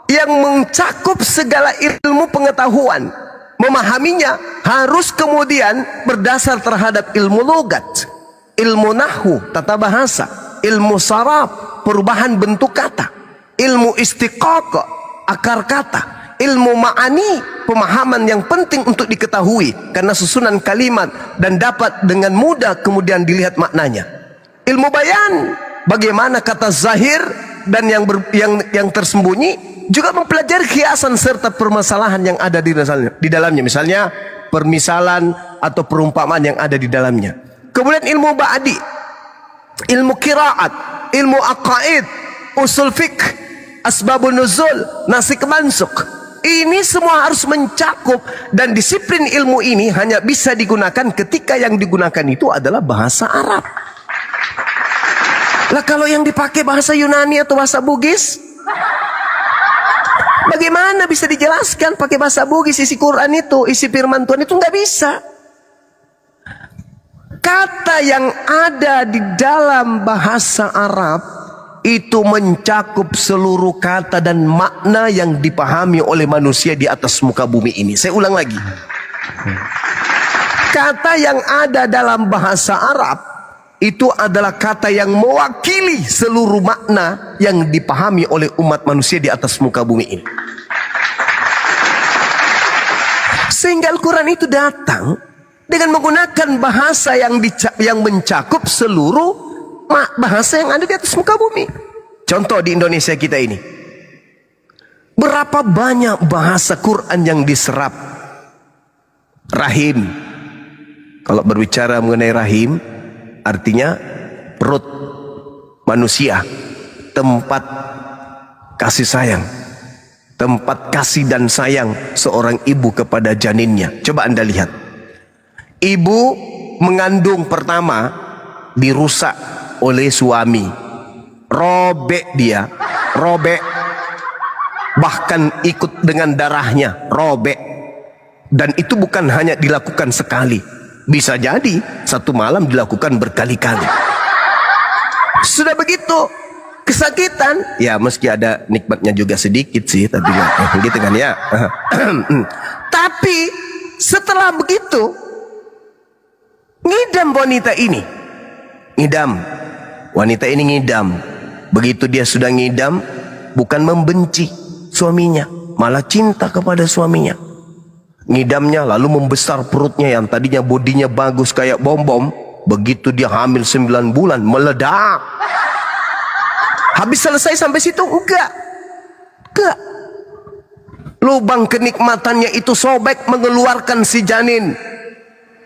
Speaker 4: yang mencakup segala ilmu pengetahuan. Memahaminya harus kemudian berdasar terhadap ilmu logat, ilmu nahwu, tata bahasa, ilmu saraf, perubahan bentuk kata, ilmu istiqaq, akar kata, ilmu ma'ani, pemahaman yang penting untuk diketahui karena susunan kalimat dan dapat dengan mudah kemudian dilihat maknanya. Ilmu bayan, bagaimana kata zahir dan yang tersembunyi, juga mempelajari kiasan serta permasalahan yang ada di dalamnya. Misalnya permisalan atau perumpamaan yang ada di dalamnya. Kemudian ilmu ba'di, ilmu qiraat, ilmu aqaid, usul fiqh, asbabun nuzul, nasik mansuk. Ini semua harus mencakup, dan disiplin ilmu ini hanya bisa digunakan ketika yang digunakan itu adalah bahasa Arab. Lah kalau yang dipakai bahasa Yunani atau bahasa Bugis, bagaimana bisa dijelaskan pakai bahasa Bugis isi Quran itu, isi firman Tuhan itu? Nggak bisa. kata yang ada di dalam bahasa Arab itu mencakup seluruh kata dan makna yang dipahami oleh manusia di atas muka bumi ini. Saya ulang lagi. Kata yang ada dalam bahasa Arab itu adalah kata yang mewakili seluruh makna yang dipahami oleh umat manusia di atas muka bumi ini. Sehingga Al-Quran itu datang dengan menggunakan bahasa yang mencakup seluruh bahasa yang ada di atas muka bumi. Contoh di Indonesia kita ini. Berapa banyak bahasa Quran yang diserap? Rahim. Kalau berbicara mengenai rahim, artinya perut manusia, tempat kasih sayang, tempat kasih dan sayang seorang ibu kepada janinnya. Coba Anda lihat. Ibu mengandung pertama dirusak oleh suami. Robek dia, robek. Bahkan ikut dengan darahnya, robek. Dan itu bukan hanya dilakukan sekali. Bisa jadi satu malam dilakukan berkali-kali. Sudah begitu kesakitan, ya meski ada nikmatnya juga sedikit sih, tapi gitu kan ya. Tapi setelah begitu ngidam wanita ini. Ngidam. Wanita ini ngidam. Begitu dia sudah ngidam, bukan membenci suaminya, malah cinta kepada suaminya. Ngidamnya lalu membesar perutnya yang tadinya bodinya bagus kayak bom-bom. Begitu dia hamil 9 bulan, meledak. Habis selesai sampai situ? Enggak. Lubang kenikmatannya itu sobek mengeluarkan si janin.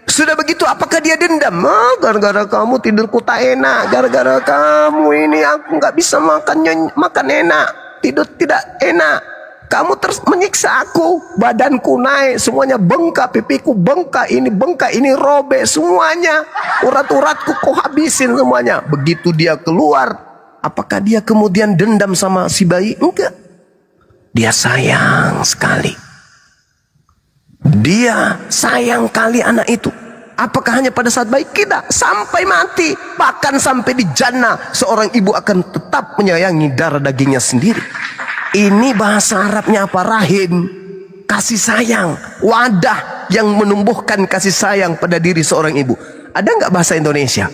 Speaker 4: Sudah begitu, apakah dia dendam? Gara-gara kamu tidurku tak enak, gara-gara kamu ini aku nggak bisa makan enak, tidur tidak enak. Kamu terus menyiksa aku, badanku naik, semuanya bengkak, pipiku bengkak, ini robek semuanya, urat-uratku kau habisin semuanya. Begitu dia keluar, apakah dia kemudian dendam sama si bayi? Enggak. Dia sayang sekali. Dia sayang kali anak itu. Apakah hanya pada saat bayi? Tidak, sampai mati. Bahkan sampai di jannah seorang ibu akan tetap menyayangi darah dagingnya sendiri. Ini bahasa Arabnya apa? Rahim. Kasih sayang. Wadah yang menumbuhkan kasih sayang pada diri seorang ibu. Ada nggak bahasa Indonesia?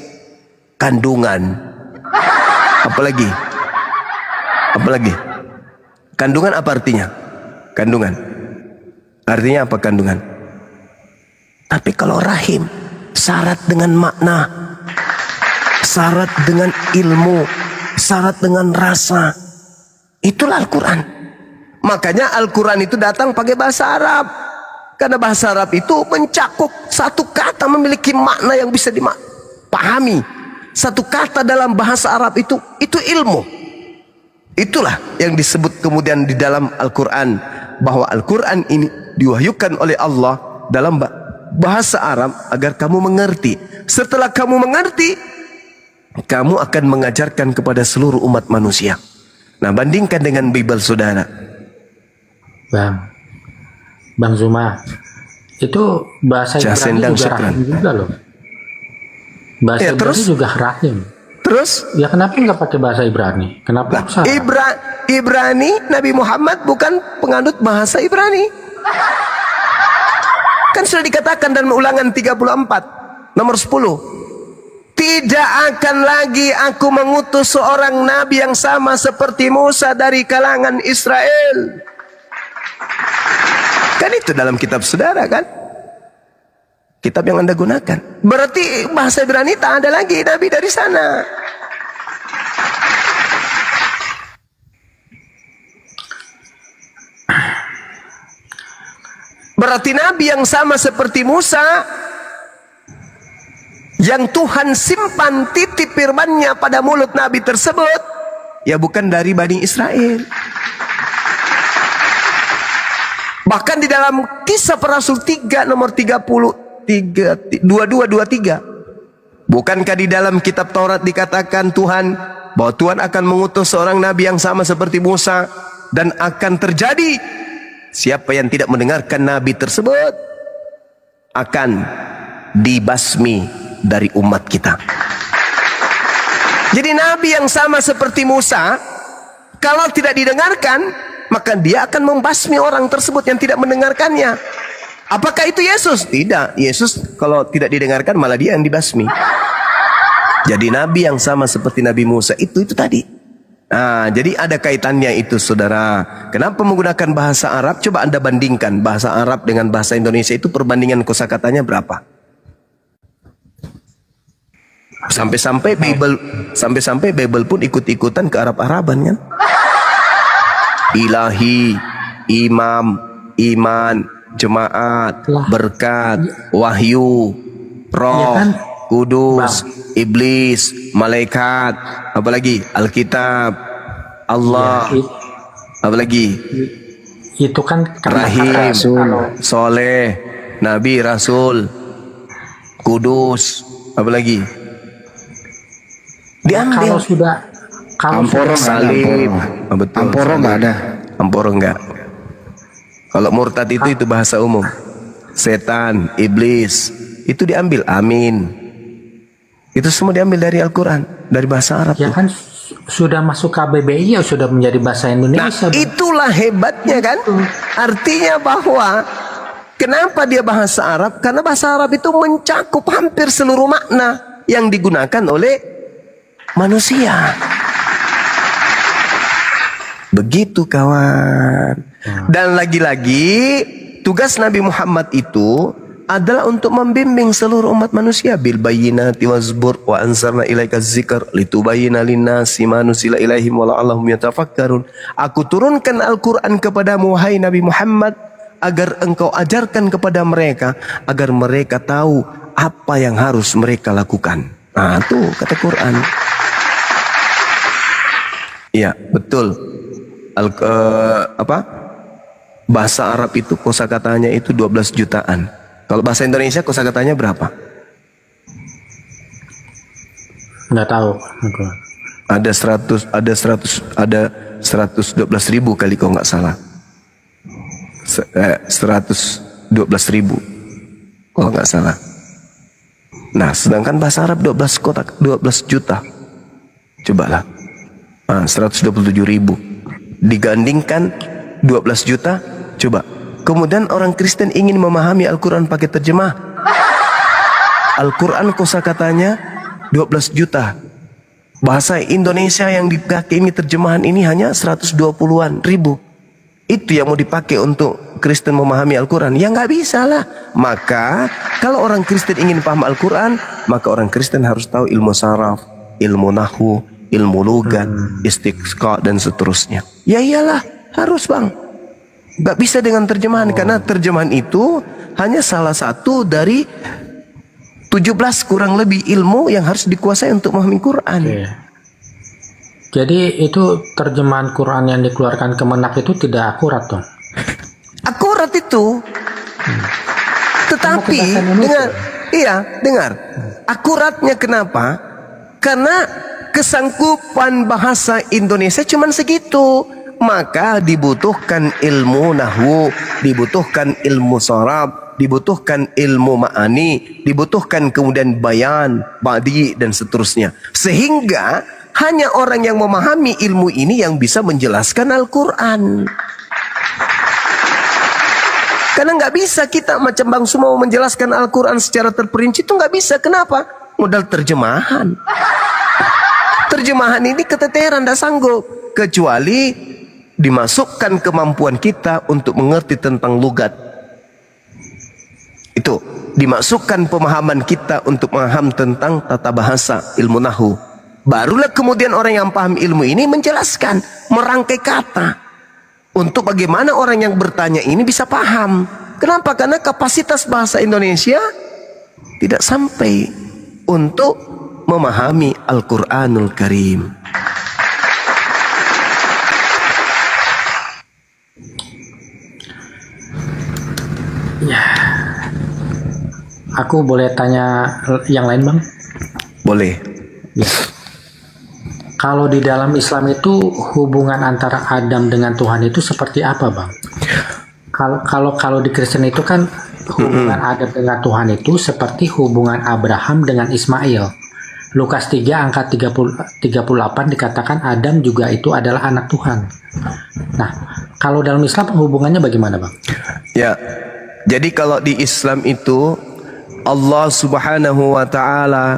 Speaker 4: Kandungan. Apalagi? Kandungan apa artinya? Kandungan. Artinya apa kandungan? Tapi kalau rahim, syarat dengan makna, syarat dengan ilmu, syarat dengan rasa. Itulah Al-Quran. Makanya Al-Quran itu datang pakai bahasa Arab. Karena bahasa Arab itu mencakup satu kata memiliki makna yang bisa dipahami. Satu kata dalam bahasa Arab itu ilmu. Itulah yang disebut kemudian di dalam Al-Quran. Bahwa Al-Quran ini diwahyukan oleh Allah dalam bahasa Arab agar kamu mengerti. Setelah kamu mengerti, kamu akan mengajarkan kepada seluruh umat manusia. Nah, bandingkan dengan Bible saudara.
Speaker 2: Bang Zuma, itu bahasa Ibrani juga rahim juga loh. Bahasa ya, Ibrani juga rahim.
Speaker 4: Terus?
Speaker 2: Ya kenapa nggak pakai bahasa Ibrani? Kenapa usah?
Speaker 4: Ibrani, Nabi Muhammad bukan penganut bahasa Ibrani. Kan sudah dikatakan dalam Ulangan 34 nomor 10. Tidak akan lagi aku mengutus seorang nabi yang sama seperti Musa dari kalangan Israel. Kan itu dalam kitab saudara kan? Kitab yang Anda gunakan. Berarti bahasa Ibrani tak ada lagi nabi dari sana. Berarti nabi yang sama seperti Musa, yang Tuhan simpan titip firman-Nya pada mulut nabi tersebut, ya bukan dari Bani Israel. Bahkan di dalam Kisah Para Rasul 3 nomor 22-23, bukankah di dalam kitab Taurat dikatakan Tuhan bahwa Tuhan akan mengutus seorang nabi yang sama seperti Musa, dan akan terjadi siapa yang tidak mendengarkan nabi tersebut akan dibasmi dari umat kita. Jadi nabi yang sama seperti Musa, kalau tidak didengarkan, maka dia akan membasmi orang tersebut yang tidak mendengarkannya. Apakah itu Yesus? Tidak. Yesus kalau tidak didengarkan malah dia yang dibasmi. Jadi nabi yang sama seperti Nabi Musa itu tadi. Nah, jadi ada kaitannya itu, saudara. Kenapa menggunakan bahasa Arab? Coba Anda bandingkan bahasa Arab dengan bahasa Indonesia, itu perbandingan kosakatanya berapa? Sampai-sampai Bible pun ikut-ikutan ke Arab-Araban kan? Ilahi, imam, iman, jemaat, berkat, wahyu, roh, kudus, iblis, malaikat, apalagi Alkitab, Allah, apalagi
Speaker 2: itu kan
Speaker 4: Rahim, Soleh, Nabi, Rasul, Kudus, apalagi diambil.
Speaker 1: Amporo
Speaker 4: salib, betul.
Speaker 1: Amporo nggak ada.
Speaker 4: Amporo nggak. Kalau murtad itu bahasa umum. Setan, iblis, itu diambil. Amin. Itu semua diambil dari Al-Quran, dari bahasa Arab.
Speaker 2: Ya kan sudah masuk KBBI, ya sudah menjadi bahasa Indonesia.
Speaker 4: Nah, itulah hebatnya kan. Artinya bahwa kenapa dia bahasa Arab? Karena bahasa Arab itu mencakup hampir seluruh makna yang digunakan oleh manusia. Begitu kawan. Dan lagi-lagi tugas Nabi Muhammad itu adalah untuk membimbing seluruh umat manusia. Bil bayyinati wazbur wa anzalna ilaika dzikr litubayyana linnasi ma nuzila ilaihim wa la'allahum yatafakkarun. Aku turunkan Al-Qur'an kepadamu wahai Nabi Muhammad agar engkau ajarkan kepada mereka, agar mereka tahu apa yang harus mereka lakukan. Nah, tuh kata Quran. Iya, betul. Bahasa Arab itu kosakatanya itu 12 jutaan. Kalau bahasa Indonesia kosakatanya berapa?
Speaker 2: Nggak tahu.
Speaker 4: Ada 112.000 kali kalau nggak salah. 112.000 kalau nggak salah. Nah, sedangkan bahasa Arab 12 juta. Cobalah. 127.000 digandingkan 12 juta. Coba. Kemudian orang Kristen ingin memahami Al-Quran pakai terjemah. Al-Quran kosakatanya 12 juta. Bahasa Indonesia yang dipakai ini terjemahan ini hanya 120-an ribu. Itu yang mau dipakai untuk Kristen memahami Al-Quran. Ya nggak bisa lah. Maka kalau orang Kristen ingin paham Al-Quran, maka orang Kristen harus tahu ilmu saraf, ilmu nahwu, ilmu lugat, istiqqa dan seterusnya. Ya iyalah, harus bang. Gak bisa dengan terjemahan, karena terjemahan itu hanya salah satu dari 17 kurang lebih ilmu yang harus dikuasai untuk memahami Quran.
Speaker 2: Jadi itu terjemahan Quran yang dikeluarkan Kemenak itu tidak akurat dong?
Speaker 4: Akurat itu. Tetapi dengar. Akuratnya kenapa? Karena kesanggupan bahasa Indonesia cuma segitu. Maka dibutuhkan ilmu nahwu, dibutuhkan ilmu saraf, dibutuhkan ilmu ma'ani, dibutuhkan kemudian bayan, badi dan seterusnya. Sehingga hanya orang yang memahami ilmu ini yang bisa menjelaskan Al-Quran. Karena nggak bisa kita macam Bang Sumo menjelaskan Al-Quran secara terperinci, itu nggak bisa. Kenapa? Modal terjemahan. Terjemahan ini keteteran, tidak sanggup. Kecuali dimasukkan kemampuan kita untuk mengerti tentang lugat. Itu dimasukkan pemahaman kita untuk memaham tentang tata bahasa, ilmu nahwu. Barulah kemudian orang yang paham ilmu ini menjelaskan, merangkai kata untuk bagaimana orang yang bertanya ini bisa paham. Kenapa? Karena kapasitas bahasa Indonesia tidak sampai untuk memahami Al-Quranul Karim.
Speaker 2: Ya, aku boleh tanya yang lain bang?
Speaker 4: Boleh.
Speaker 2: Ya. Kalau di dalam Islam itu hubungan antara Adam dengan Tuhan itu seperti apa bang? Kalau di Kristen itu kan hubungan Adam dengan Tuhan itu seperti hubungan Abraham dengan Ismail. Lukas 3 angka 38 dikatakan Adam juga itu adalah anak Tuhan. Nah, kalau dalam Islam hubungannya bagaimana, Bang?
Speaker 4: Ya, jadi kalau di Islam itu Allah Subhanahu wa Ta'ala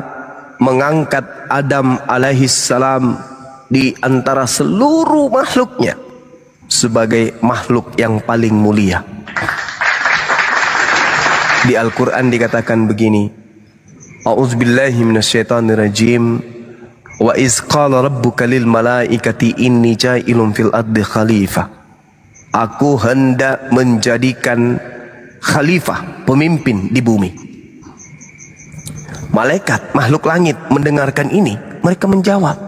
Speaker 4: mengangkat Adam alaihissalam di antara seluruh makhluknya sebagai makhluk yang paling mulia. Di Al-Quran dikatakan begini, A'udzubillahi minasyaitonirrajim. Wa iz qala rabbuka lil malaikati inni ja'ilun fil ardi khalifah. Aku hendak menjadikan khalifah, pemimpin di bumi. Malaikat, makhluk langit mendengarkan ini, mereka menjawab,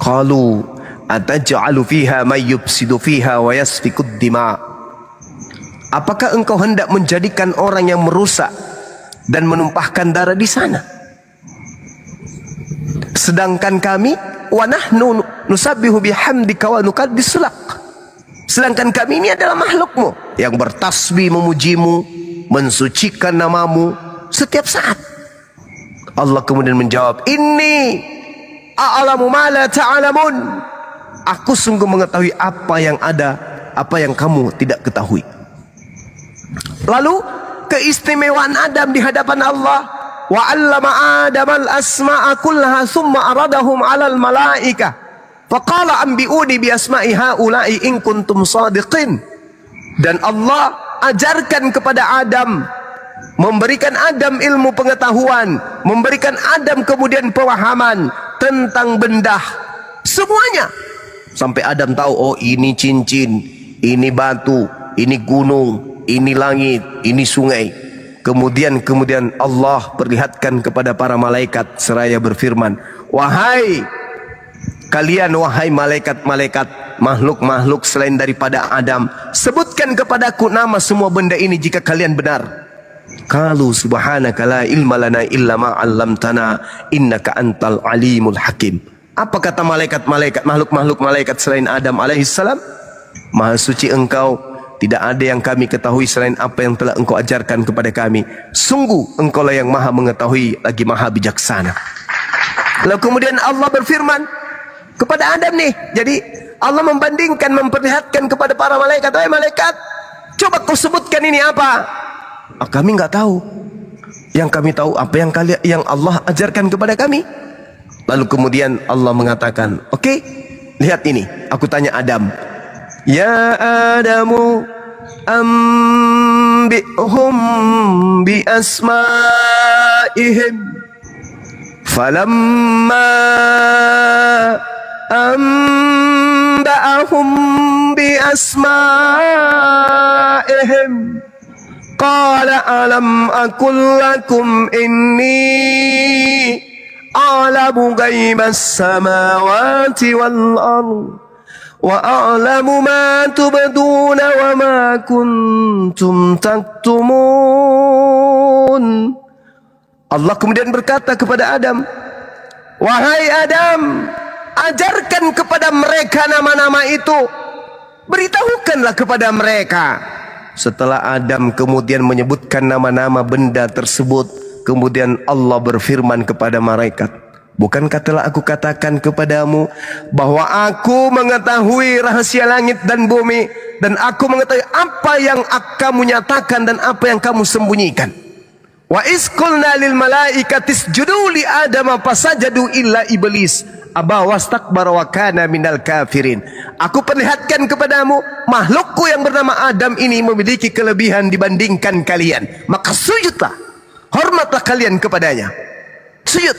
Speaker 4: qalu ataj'alu fiha may yufsidu fiha wa yasfikud dima. Apakah engkau hendak menjadikan orang yang merusak dan menumpahkan darah di sana? Sedangkan kami wa nahnu nusabbihu bihamdika wa nuqaddis lak. Sedangkan kami ini adalah makhlukmu yang bertasbih memujimu, mensucikan namamu setiap saat. Allah kemudian menjawab, Inni a'lamu ma la ta'lamun. Aku sungguh mengetahui apa yang ada, apa yang kamu tidak ketahui. Lalu keistimewaan Adam di hadapan Allah, wa 'allama Adam al-asma'a kullaha thumma aradahum 'alal malaikah faqala anbi'uni bi asma'i haula'i in kuntum shadiqin. Dan Allah ajarkan kepada Adam, memberikan Adam ilmu pengetahuan, memberikan Adam kemudian pemahaman tentang benda semuanya, sampai Adam tahu, oh ini cincin, ini batu, ini gunung, ini langit, ini sungai. Kemudian Allah perlihatkan kepada para malaikat seraya berfirman, wahai kalian, wahai malaikat-malaikat, makhluk-makhluk selain daripada Adam, sebutkan kepadaku nama semua benda ini jika kalian benar. Qalu subhanaka la ilma lana illa ma 'allamtana innaka antal alimul hakim. Apa kata malaikat-malaikat, makhluk-makhluk malaikat selain Adam alaihissalam? Maha suci engkau, tidak ada yang kami ketahui selain apa yang telah engkau ajarkan kepada kami. Sungguh engkau lah yang maha mengetahui lagi maha bijaksana. Lalu kemudian Allah berfirman kepada Adam nih. Jadi Allah membandingkan, memperlihatkan kepada para malaikat, wahai malaikat, coba kau sebutkan ini apa? Kami nggak tahu. Yang kami tahu apa yang Allah ajarkan kepada kami. Lalu kemudian Allah mengatakan, oke, lihat ini, aku tanya Adam, ya Adamu ambihum bi asma'ihim. Falamma amba'ahum bi asma'ihim qala alam akul lakum inni a'lamu ghaibas samawati wal ardh wa a'lamu ma tubduna wa ma kuntum taktumun. Allah kemudian berkata kepada Adam, wahai Adam, ajarkan kepada mereka nama-nama itu, beritahukanlah kepada mereka. Setelah Adam kemudian menyebutkan nama-nama benda tersebut, kemudian Allah berfirman kepada malaikat, bukankah telah aku katakan kepadamu bahwa aku mengetahui rahasia langit dan bumi, dan aku mengetahui apa yang kamu nyatakan dan apa yang kamu sembunyikan. Wa iz qulna lil malaikati isjudu li adama fasajadu illa iblis aba wastakbara wa kana minal kafirin. Aku perlihatkan kepadamu, makhlukku yang bernama Adam ini memiliki kelebihan dibandingkan kalian, maka sujudlah, hormatlah kalian kepadanya, sujud.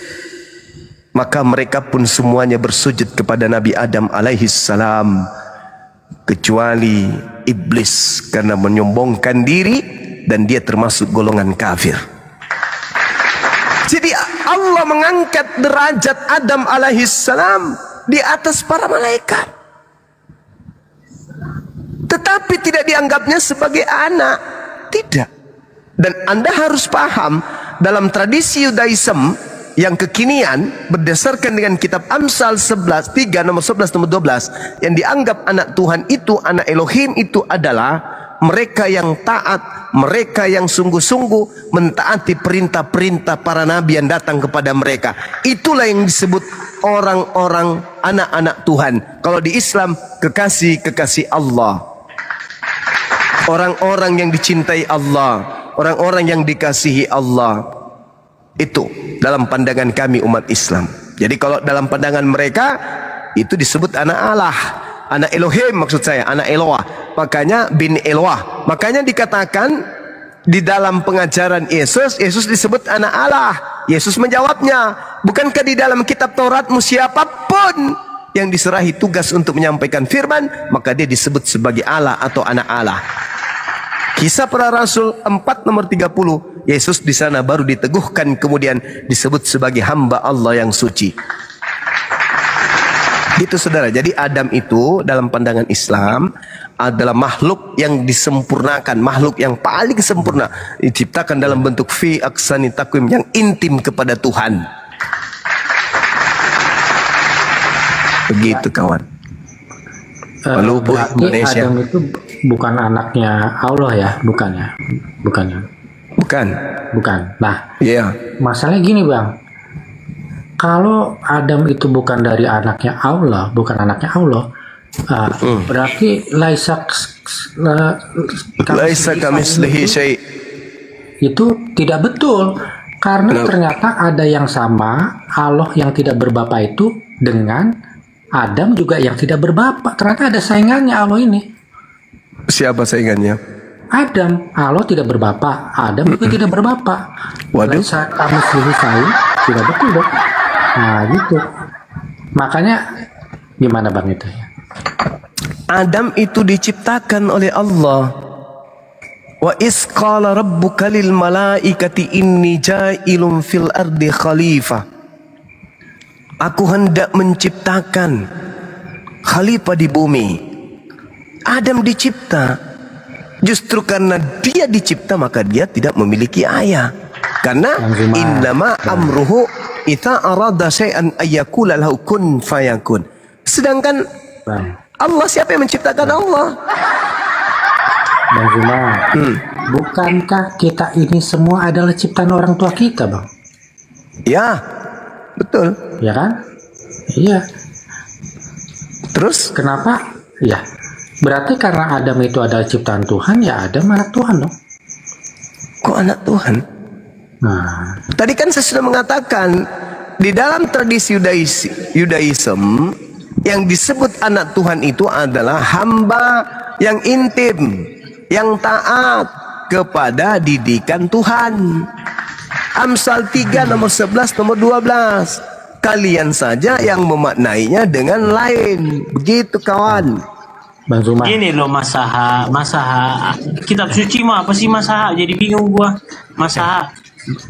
Speaker 4: Maka mereka pun semuanya bersujud kepada Nabi Adam alaihissalam, kecuali iblis karena menyombongkan diri dan dia termasuk golongan kafir. Jadi Allah mengangkat derajat Adam alaihissalam di atas para malaikat, tetapi tidak dianggapnya sebagai anak, tidak. Dan Anda harus paham, dalam tradisi Yudaism yang kekinian berdasarkan dengan kitab Amsal 11:3 nomor 11 nomor 12, yang dianggap anak Tuhan itu, anak Elohim itu adalah mereka yang taat, mereka yang sungguh-sungguh mentaati perintah-perintah para nabi yang datang kepada mereka. Itulah yang disebut orang-orang anak-anak Tuhan. Kalau di Islam, kekasih-kekasih Allah. Orang-orang yang dicintai Allah, orang-orang yang dikasihi Allah. Itu dalam pandangan kami umat Islam. Jadi kalau dalam pandangan mereka, itu disebut anak Allah. Anak Elohim maksud saya, anak Eloah. Makanya bin Eloah. Makanya dikatakan di dalam pengajaran Yesus, Yesus disebut anak Allah. Yesus menjawabnya, bukankah di dalam kitab Tauratmu siapapun yang diserahi tugas untuk menyampaikan firman, maka dia disebut sebagai Allah atau anak Allah. Kisah para Rasul 4 nomor 30, Yesus di sana baru diteguhkan, kemudian disebut sebagai hamba Allah yang suci. Gitu saudara. Jadi Adam itu dalam pandangan Islam adalah makhluk yang disempurnakan, makhluk yang paling sempurna, diciptakan dalam bentuk fi aksani takwim, yang intim kepada Tuhan. Begitu kawan. Maluku Indonesia.
Speaker 2: Adam itu bukan anaknya Allah ya, bukannya. Bukan. Nah, masalahnya gini bang. Kalau Adam itu bukan dari anaknya Allah, berarti laisa
Speaker 4: kamitslihi syai'.
Speaker 2: Itu tidak betul, karena ternyata ada yang sama, Allah yang tidak berbapa itu dengan Adam juga yang tidak berbapa. Ternyata ada saingannya Allah ini.
Speaker 4: Siapa saingannya?
Speaker 2: Adam. Allah tidak berbapa, Adam juga tidak berbapa.
Speaker 4: Waduh.
Speaker 2: Laisa kamitslihi syai', tidak betul dong. Nah gitu. Makanya gimana bang itu ya?
Speaker 4: Adam itu diciptakan oleh Allah. Wa is qala rabbuka lil malaikati inni ja'ilun fil ardi khalifah. Aku hendak menciptakan khalifah di bumi. Adam dicipta. Justru karena dia dicipta maka dia tidak memiliki ayah. Karena innama amruhu idza arada syai'an ayyakula lahu kun fayakun. Sedangkan Allah, siapa yang menciptakan Allah?
Speaker 2: Bang Zuma, bukankah kita ini semua adalah ciptaan orang tua kita, Bang?
Speaker 4: Ya, betul.
Speaker 2: Ya kan? Iya.
Speaker 4: Terus?
Speaker 2: Kenapa? Ya, berarti karena Adam itu adalah ciptaan Tuhan, ya Adam anak Tuhan dong.
Speaker 4: Kok anak Tuhan?
Speaker 2: Nah,
Speaker 4: tadi kan saya sudah mengatakan, di dalam tradisi Yudaism, yang disebut anak Tuhan itu adalah hamba yang intim, yang taat kepada didikan Tuhan. Amsal 3 nomor 11 nomor 12. Kalian saja yang memaknainya dengan lain. Begitu kawan.
Speaker 2: Bang Zuma.
Speaker 5: Ini loh Masaha. Kitab suci mah apa sih Masaha? Jadi bingung gua. Masaha.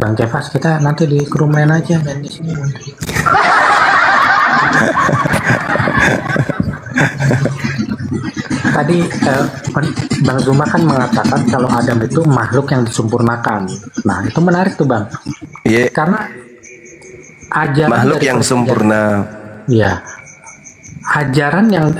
Speaker 2: Bang Kefas, kita nanti di kerumunan aja dan di sini nanti. Tadi Bang Zuma kan mengatakan kalau Adam itu makhluk yang disempurnakan. Nah itu menarik tuh Bang.
Speaker 4: Yeah.
Speaker 2: Karena ajaran
Speaker 4: makhluk yang sempurna.
Speaker 2: Ya, ajaran yang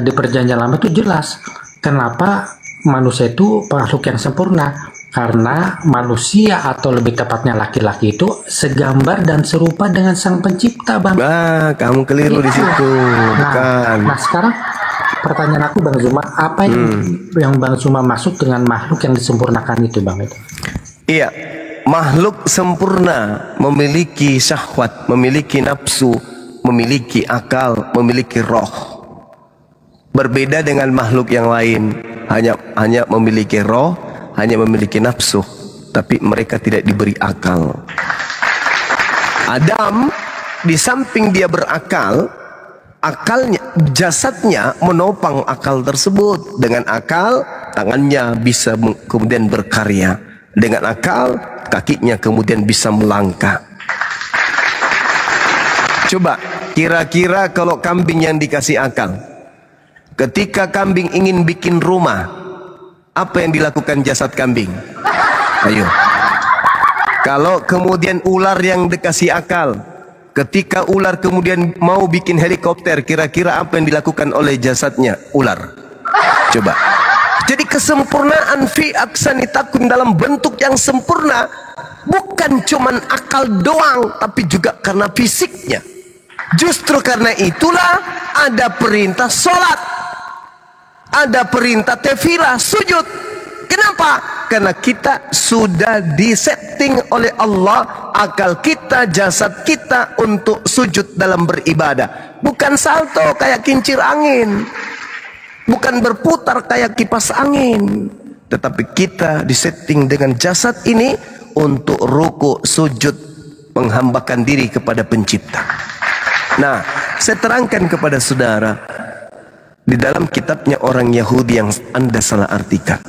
Speaker 2: di perjanjian lama itu jelas. Kenapa manusia itu makhluk yang sempurna? Karena manusia atau lebih tepatnya laki-laki itu segambar dan serupa dengan sang pencipta, Bang.
Speaker 4: Kamu keliru di situ.
Speaker 2: Nah, sekarang pertanyaan aku Bang Zuma, apa yang Bang Zuma maksud dengan makhluk yang disempurnakan itu, Bang? Itu?
Speaker 4: Iya, makhluk sempurna memiliki syahwat, memiliki nafsu, memiliki akal, memiliki roh. Berbeda dengan makhluk yang lain, hanya memiliki roh, hanya memiliki nafsu, tapi mereka tidak diberi akal. Adam di samping dia berakal, akalnya, jasadnya menopang akal tersebut. Dengan akal, tangannya bisa kemudian berkarya. Dengan akal, kakinya kemudian bisa melangkah. Coba, kira-kira kalau kambing yang dikasih akal, ketika kambing ingin bikin rumah, apa yang dilakukan jasad kambing? Ayo. Kalau kemudian ular yang dikasih akal, ketika ular kemudian mau bikin helikopter, kira-kira apa yang dilakukan oleh jasadnya ular? Coba. Jadi kesempurnaan fi aksanitakum dalam bentuk yang sempurna bukan cuman akal doang, tapi juga karena fisiknya. Justru karena itulah ada perintah sholat, ada perintah tefilah, sujud. Kenapa? Karena kita sudah disetting oleh Allah akal kita, jasad kita untuk sujud dalam beribadah. Bukan salto kayak kincir angin, bukan berputar kayak kipas angin, tetapi kita disetting dengan jasad ini untuk ruku, sujud, menghambakan diri kepada pencipta. Nah, saya terangkan kepada saudara, di dalam kitabnya orang Yahudi yang Anda salah artikan,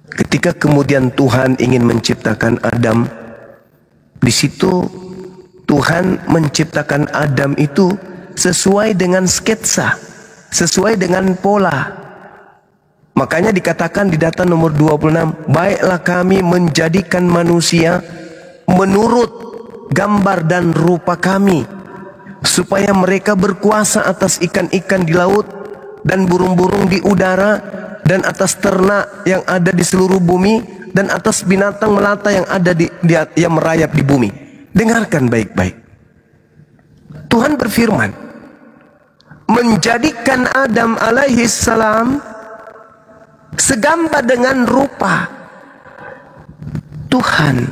Speaker 4: ketika kemudian Tuhan ingin menciptakan Adam, di situ Tuhan menciptakan Adam itu sesuai dengan sketsa, sesuai dengan pola. Makanya dikatakan di data nomor 26, baiklah kami menjadikan manusia menurut gambar dan rupa kami, supaya mereka berkuasa atas ikan-ikan di laut dan burung-burung di udara, dan atas ternak yang ada di seluruh bumi, dan atas binatang melata yang ada yang merayap di bumi. Dengarkan baik-baik. Tuhan berfirman, menjadikan Adam alaihissalam segambar dengan rupa Tuhan.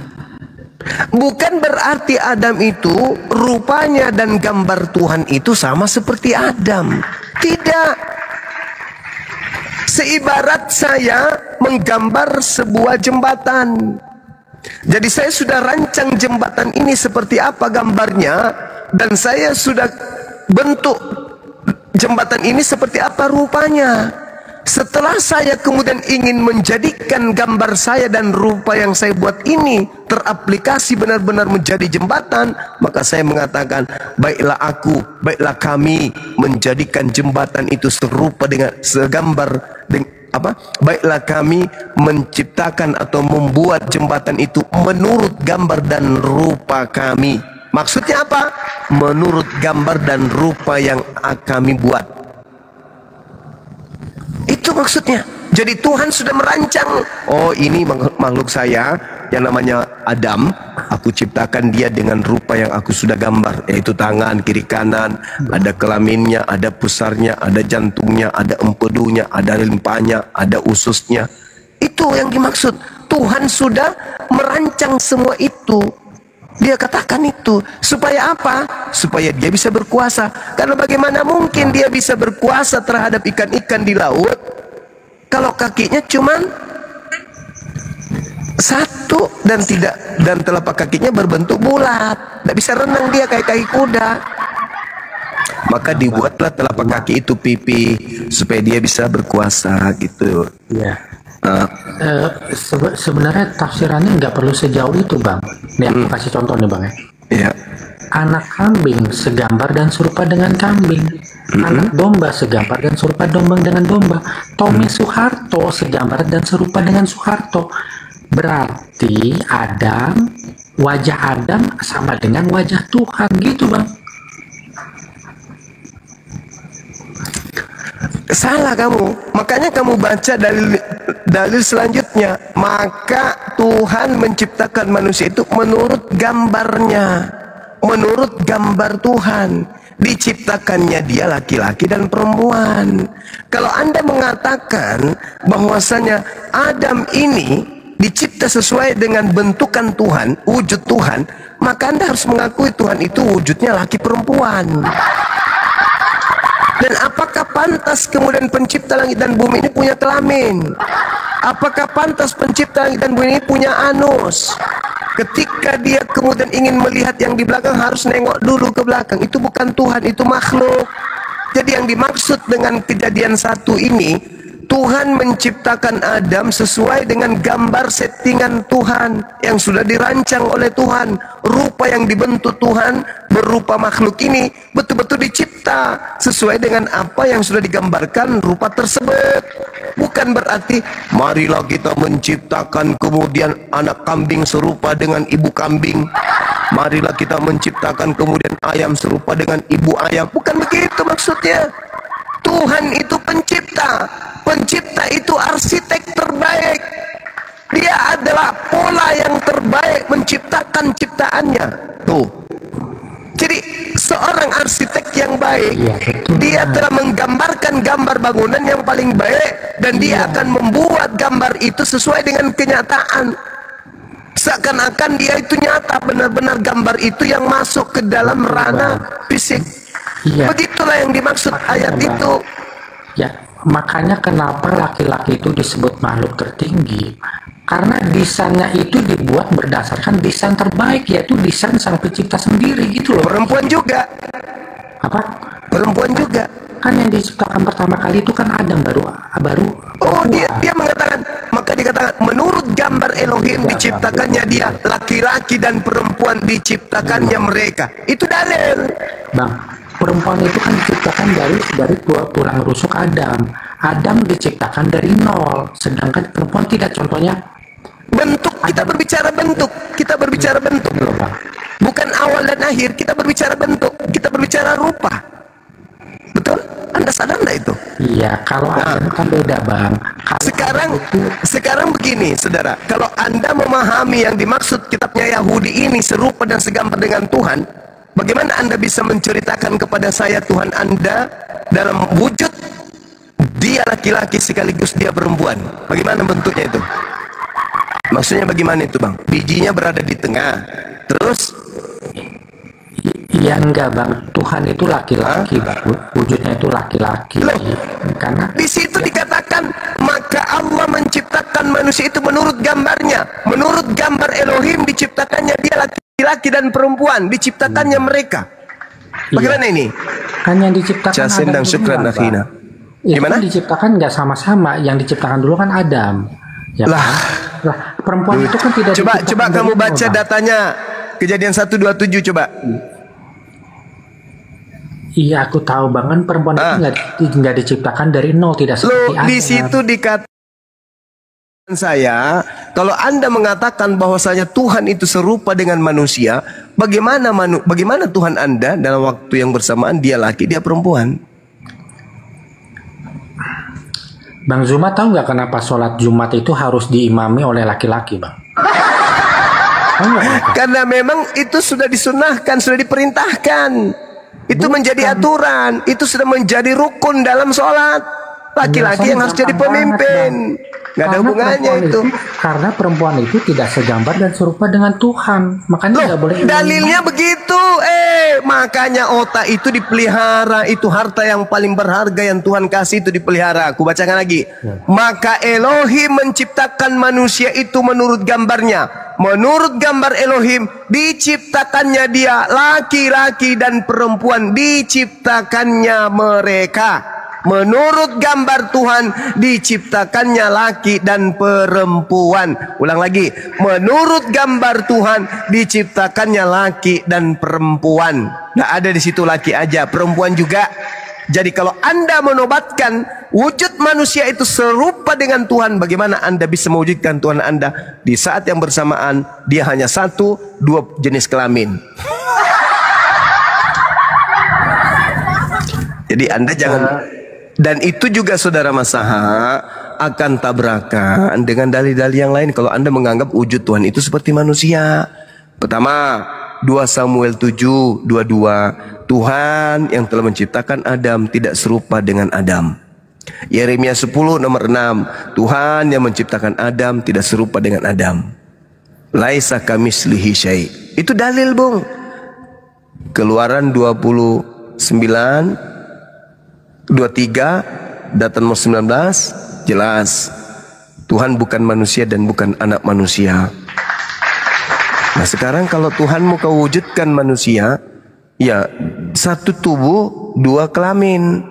Speaker 4: Bukan berarti Adam itu rupanya dan gambar Tuhan itu sama seperti Adam. Tidak. Seibarat saya menggambar sebuah jembatan. Jadi saya sudah rancang jembatan ini seperti apa gambarnya, dan saya sudah bentuk jembatan ini seperti apa rupanya. Setelah saya kemudian ingin menjadikan gambar saya dan rupa yang saya buat ini teraplikasi benar-benar menjadi jembatan, maka saya mengatakan, baiklah aku, baiklah kami menjadikan jembatan itu serupa dengan segambar baiklah kami menciptakan atau membuat jembatan itu menurut gambar dan rupa kami. Maksudnya apa? Menurut gambar dan rupa yang kami buat. Itu maksudnya. Jadi Tuhan sudah merancang, oh ini makhluk saya yang namanya Adam, aku ciptakan dia dengan rupa yang aku sudah gambar, yaitu tangan kiri kanan, ada kelaminnya, ada pusarnya, ada jantungnya, ada empedunya, ada limpahnya, ada ususnya. Itu yang dimaksud. Tuhan sudah merancang semua itu. Dia katakan itu supaya apa? Supaya dia bisa berkuasa. Karena bagaimana mungkin dia bisa berkuasa terhadap ikan-ikan di laut kalau kakinya cuman satu dan telapak kakinya berbentuk bulat, tidak bisa renang dia kayak kaki kuda. Maka dibuatlah telapak kaki itu pipi supaya dia bisa berkuasa gitu.
Speaker 2: Ya. Sebenarnya tafsirannya nggak perlu sejauh itu, Bang. Nih aku kasih contoh nih, Bang ya.
Speaker 4: Iya.
Speaker 2: Anak kambing segambar dan serupa dengan kambing. Anak domba segambar dan serupa domba dengan domba. Tommy Soeharto segambar dan serupa dengan Soeharto. Berarti wajah Adam sama dengan wajah Tuhan gitu, Bang.
Speaker 4: Salah kamu. Makanya kamu baca dalil selanjutnya. Maka Tuhan menciptakan manusia itu menurut gambarnya, menurut gambar Tuhan. Diciptakannya dia laki-laki dan perempuan. Kalau Anda mengatakan bahwasanya Adam ini dicipta sesuai dengan bentukan Tuhan, wujud Tuhan, maka Anda harus mengakui Tuhan itu wujudnya laki perempuan. Dan apakah pantas kemudian pencipta langit dan bumi ini punya kelamin? Apakah pantas pencipta langit dan bumi ini punya anus? Ketika dia kemudian ingin melihat yang di belakang harus nengok dulu ke belakang. Itu bukan Tuhan, itu makhluk. Jadi yang dimaksud dengan kejadian 1 ini, Tuhan menciptakan Adam sesuai dengan gambar settingan Tuhan yang sudah dirancang oleh Tuhan. Rupa yang dibentuk Tuhan berupa makhluk ini betul-betul dicipta sesuai dengan apa yang sudah digambarkan rupa tersebut. Bukan berarti marilah kita menciptakan kemudian anak kambing serupa dengan ibu kambing, marilah kita menciptakan kemudian ayam serupa dengan ibu ayam. Bukan begitu maksudnya. Tuhan itu pencipta. Pencipta itu arsitek terbaik. Dia adalah pola yang terbaik menciptakan ciptaannya. Tuh. Jadi seorang arsitek yang baik, dia telah menggambarkan gambar bangunan yang paling baik, dan dia akan membuat gambar itu sesuai dengan kenyataan. Seakan-akan dia itu nyata, benar-benar gambar itu yang masuk ke dalam ranah fisik. Begitulah yang dimaksud ayat itu.
Speaker 2: Ya, makanya kenapa laki-laki itu disebut makhluk tertinggi, karena desainnya itu dibuat berdasarkan desain terbaik, yaitu desain sang pencipta sendiri gitu loh.
Speaker 4: Perempuan juga.
Speaker 2: Apa?
Speaker 4: Perempuan juga.
Speaker 2: Kan yang diciptakan pertama kali itu kan Adam, baru.
Speaker 4: Oh, dia mengatakan, maka dikatakan menurut gambar Elohim diciptakannya dia, laki-laki dan perempuan diciptakannya mereka. Itu dalil.
Speaker 2: Bang, perempuan itu kan diciptakan dari tulang rusuk Adam. Adam diciptakan dari nol, sedangkan perempuan tidak. Contohnya
Speaker 4: bentuk, kita berbicara bentuk,
Speaker 2: loh, Bang.
Speaker 4: bukan awal dan akhir. Kita berbicara bentuk, kita berbicara rupa. Betul? Anda sadar nggak itu?
Speaker 2: Iya, kalau Adam kan beda, Bang.
Speaker 4: Sekarang begini, saudara, kalau Anda memahami yang dimaksud kitabnya Yahudi ini serupa dan segambar dengan Tuhan, bagaimana Anda bisa menceritakan kepada saya Tuhan Anda dalam wujud dia laki-laki sekaligus dia perempuan? Bagaimana bentuknya itu? Maksudnya bagaimana itu, Bang? Bijinya berada di tengah. Terus?
Speaker 2: Iya, enggak, Bang. Tuhan itu laki-laki, Bang. Wujudnya itu laki-laki. Karena
Speaker 4: di situ dikatakan, maka Allah menciptakan manusia itu menurut gambarnya. Menurut gambar Elohim diciptakannya dia laki-laki dan perempuan, diciptakannya mereka. Bagaimana ini?
Speaker 2: Kan yang diciptakan
Speaker 4: Jasen dan syukran akhina.
Speaker 2: Gimana? Kan diciptakan nggak sama-sama. Yang diciptakan dulu kan Adam. Ya
Speaker 4: lah,
Speaker 2: kan? Perempuan itu kan tidak.
Speaker 4: Coba kamu baca datanya. Kejadian 1:27 coba.
Speaker 2: Iya, aku tahu, Bang, kan perempuan itu nggak diciptakan dari nol, tidak seperti Adam.
Speaker 4: Di situ dikatakan saya, kalau Anda mengatakan bahwasanya Tuhan itu serupa dengan manusia, bagaimana Tuhan Anda dalam waktu yang bersamaan dia laki, dia perempuan?
Speaker 2: Bang Zuma tahu nggak kenapa sholat Jumat itu harus diimami oleh laki-laki, Bang?
Speaker 4: Karena memang itu sudah disunahkan, sudah diperintahkan. Itu menjadi aturan, itu sudah menjadi rukun dalam sholat. Laki-laki yang harus jadi pemimpin. Nggak ada hubungannya itu.
Speaker 2: Karena perempuan itu tidak segambar dan serupa dengan Tuhan. Makanya nggak boleh.
Speaker 4: Dalilnya begitu. Makanya otak itu dipelihara. Itu harta yang paling berharga yang Tuhan kasih, itu dipelihara. Aku bacakan lagi. Maka Elohim menciptakan manusia itu menurut gambarnya. Menurut gambar Elohim diciptakannya dia, laki-laki dan perempuan diciptakannya mereka. Menurut gambar Tuhan diciptakannya laki dan perempuan. Ulang lagi. Menurut gambar Tuhan diciptakannya laki dan perempuan. Nggak ada di situ laki aja, perempuan juga. Jadi kalau Anda menobatkan wujud manusia itu serupa dengan Tuhan, bagaimana Anda bisa mewujudkan Tuhan Anda di saat yang bersamaan dia hanya 1-2 jenis kelamin? Jadi Anda jangan. Dan itu juga saudara Masaha akan tabrakan dengan dalil-dalil yang lain kalau Anda menganggap wujud Tuhan itu seperti manusia. Pertama, 2 Samuel 7:22, Tuhan yang telah menciptakan Adam tidak serupa dengan Adam. Yeremia 10:6, Tuhan yang menciptakan Adam tidak serupa dengan Adam. Laisa kamislihi syai'. Itu dalil, Bung. Keluaran 29:23, Datan 19, jelas Tuhan bukan manusia dan bukan anak manusia. Nah sekarang kalau Tuhan mau kau wujudkan manusia, ya 1 tubuh 2 kelamin.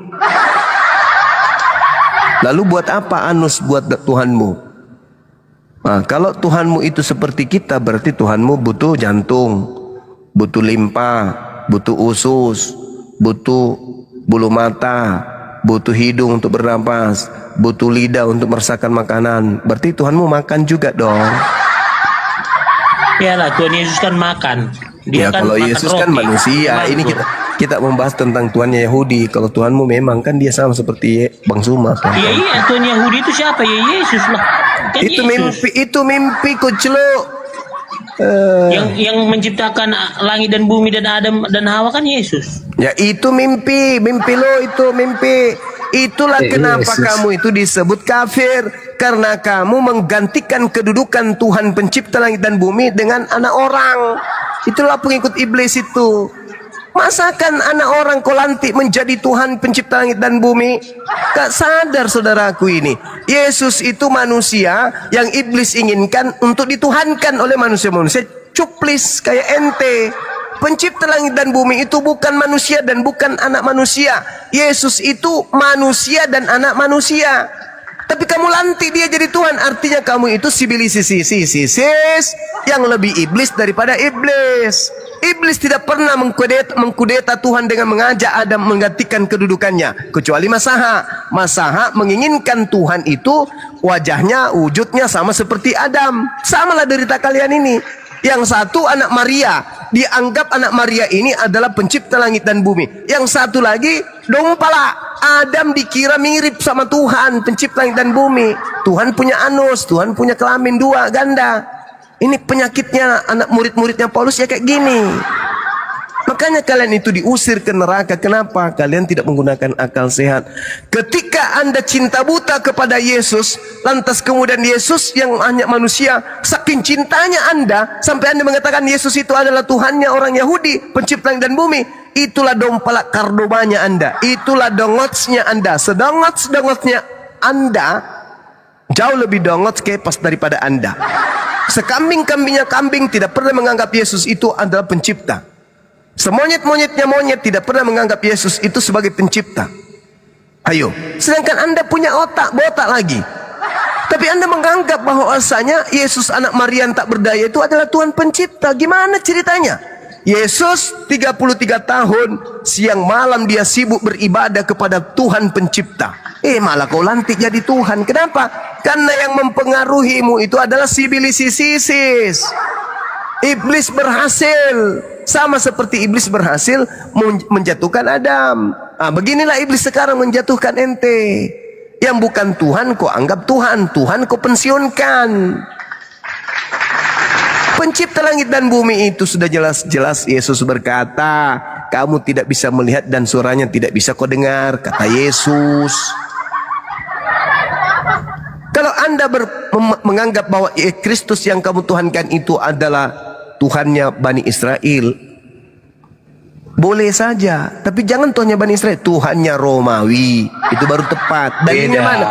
Speaker 4: Lalu buat apa anus buat Tuhanmu? Nah, kalau Tuhanmu itu seperti kita, berarti Tuhanmu butuh jantung, butuh limpa, butuh usus, butuh bulu mata, butuh hidung untuk bernapas, butuh lidah untuk merasakan makanan. Berarti Tuhanmu makan juga dong.
Speaker 5: Iyalah, Tuhan Yesus kan makan.
Speaker 4: Dia ya,
Speaker 5: kan
Speaker 4: kalau
Speaker 5: makan
Speaker 4: Yesus
Speaker 5: roti,
Speaker 4: kan manusia. Ini kita membahas tentang Tuhannya Yahudi. Kalau Tuhanmu memang kan dia sama seperti Bang Suma kan.
Speaker 5: Iya, Tuhan Yahudi itu siapa? Ya Yesus lah. Kan
Speaker 4: Itu mimpi kucluk.
Speaker 5: Yang menciptakan langit dan bumi dan Adam dan Hawa kan Yesus.
Speaker 4: Ya itu mimpi lo itu mimpi. Itulah kenapa kamu itu disebut kafir, karena kamu menggantikan kedudukan Tuhan pencipta langit dan bumi dengan anak orang. Itulah pengikut iblis itu. Masakan anak orang kau lantik menjadi Tuhan pencipta langit dan bumi? Gak sadar saudaraku ini. Yesus itu manusia yang iblis inginkan untuk dituhankan oleh manusia-manusia cuplis kayak ente. Pencipta langit dan bumi itu bukan manusia dan bukan anak manusia. Yesus itu manusia dan anak manusia. Tapi kamu lantik dia jadi Tuhan, artinya kamu itu sibilisis yang lebih iblis daripada iblis. Iblis tidak pernah mengkudeta Tuhan dengan mengajak Adam menggantikan kedudukannya, kecuali Masaha. Masaha menginginkan Tuhan itu wajahnya, wujudnya sama seperti Adam. Samalah derita kalian ini. Yang satu anak Maria, dianggap anak Maria ini adalah pencipta langit dan bumi. Yang satu lagi dompala, Adam dikira mirip sama Tuhan pencipta langit dan bumi. Tuhan punya anus, Tuhan punya kelamin dua ganda. Ini penyakitnya anak murid-muridnya Paulus ya kayak gini. Makanya kalian itu diusir ke neraka. Kenapa? Kalian tidak menggunakan akal sehat. Ketika Anda cinta buta kepada Yesus, lantas kemudian Yesus yang hanya manusia, saking cintanya Anda sampai Anda mengatakan Yesus itu adalah Tuhannya orang Yahudi, pencipta langit dan bumi. Itulah dompalak kardobanya Anda. Itulah dongotsnya Anda. Sedongots-dongotnya Anda jauh lebih dongots kepas daripada Anda. Sekambing-kambingnya kambing tidak pernah menganggap Yesus itu adalah pencipta. Semonyet-monyetnya monyet tidak pernah menganggap Yesus itu sebagai pencipta. Ayo, sedangkan Anda punya otak, botak lagi. Tapi Anda menganggap bahwasanya Yesus anak Maria tak berdaya itu adalah Tuhan pencipta. Gimana ceritanya? Yesus 33 tahun siang malam dia sibuk beribadah kepada Tuhan pencipta. Malah kau lantik jadi Tuhan. Kenapa? Karena yang mempengaruhimu itu adalah sibilisis. Iblis berhasil. Sama seperti iblis berhasil menjatuhkan Adam. Beginilah iblis sekarang menjatuhkan ente. Yang bukan Tuhan kau anggap Tuhan. Tuhan kau pensiunkan. Pencipta langit dan bumi itu sudah jelas-jelas Yesus berkata, kamu tidak bisa melihat dan suaranya tidak bisa kau dengar, kata Yesus. Kalau Anda menganggap bahwa Kristus yang kamu tuhankan itu adalah Tuhannya Bani Israel, boleh saja, tapi jangan Tuhannya Bani Israel, Tuhannya Romawi, itu baru tepat. Dalilnya mana?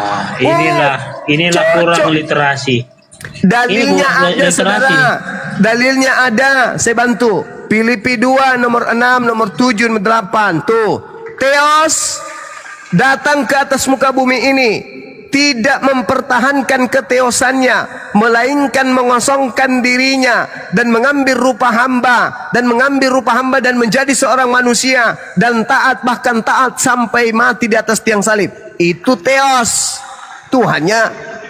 Speaker 5: Inilah kurang literasi.
Speaker 4: Dalilnya ada saudara. Dalilnya ada, saya bantu. Filipi 2 nomor 6, nomor 7, nomor 8. Tuh, Theos datang ke atas muka bumi ini, tidak mempertahankan keteosannya, melainkan mengosongkan dirinya dan mengambil rupa hamba dan menjadi seorang manusia dan taat, bahkan taat sampai mati di atas tiang salib. Itu Theos, Tuhannya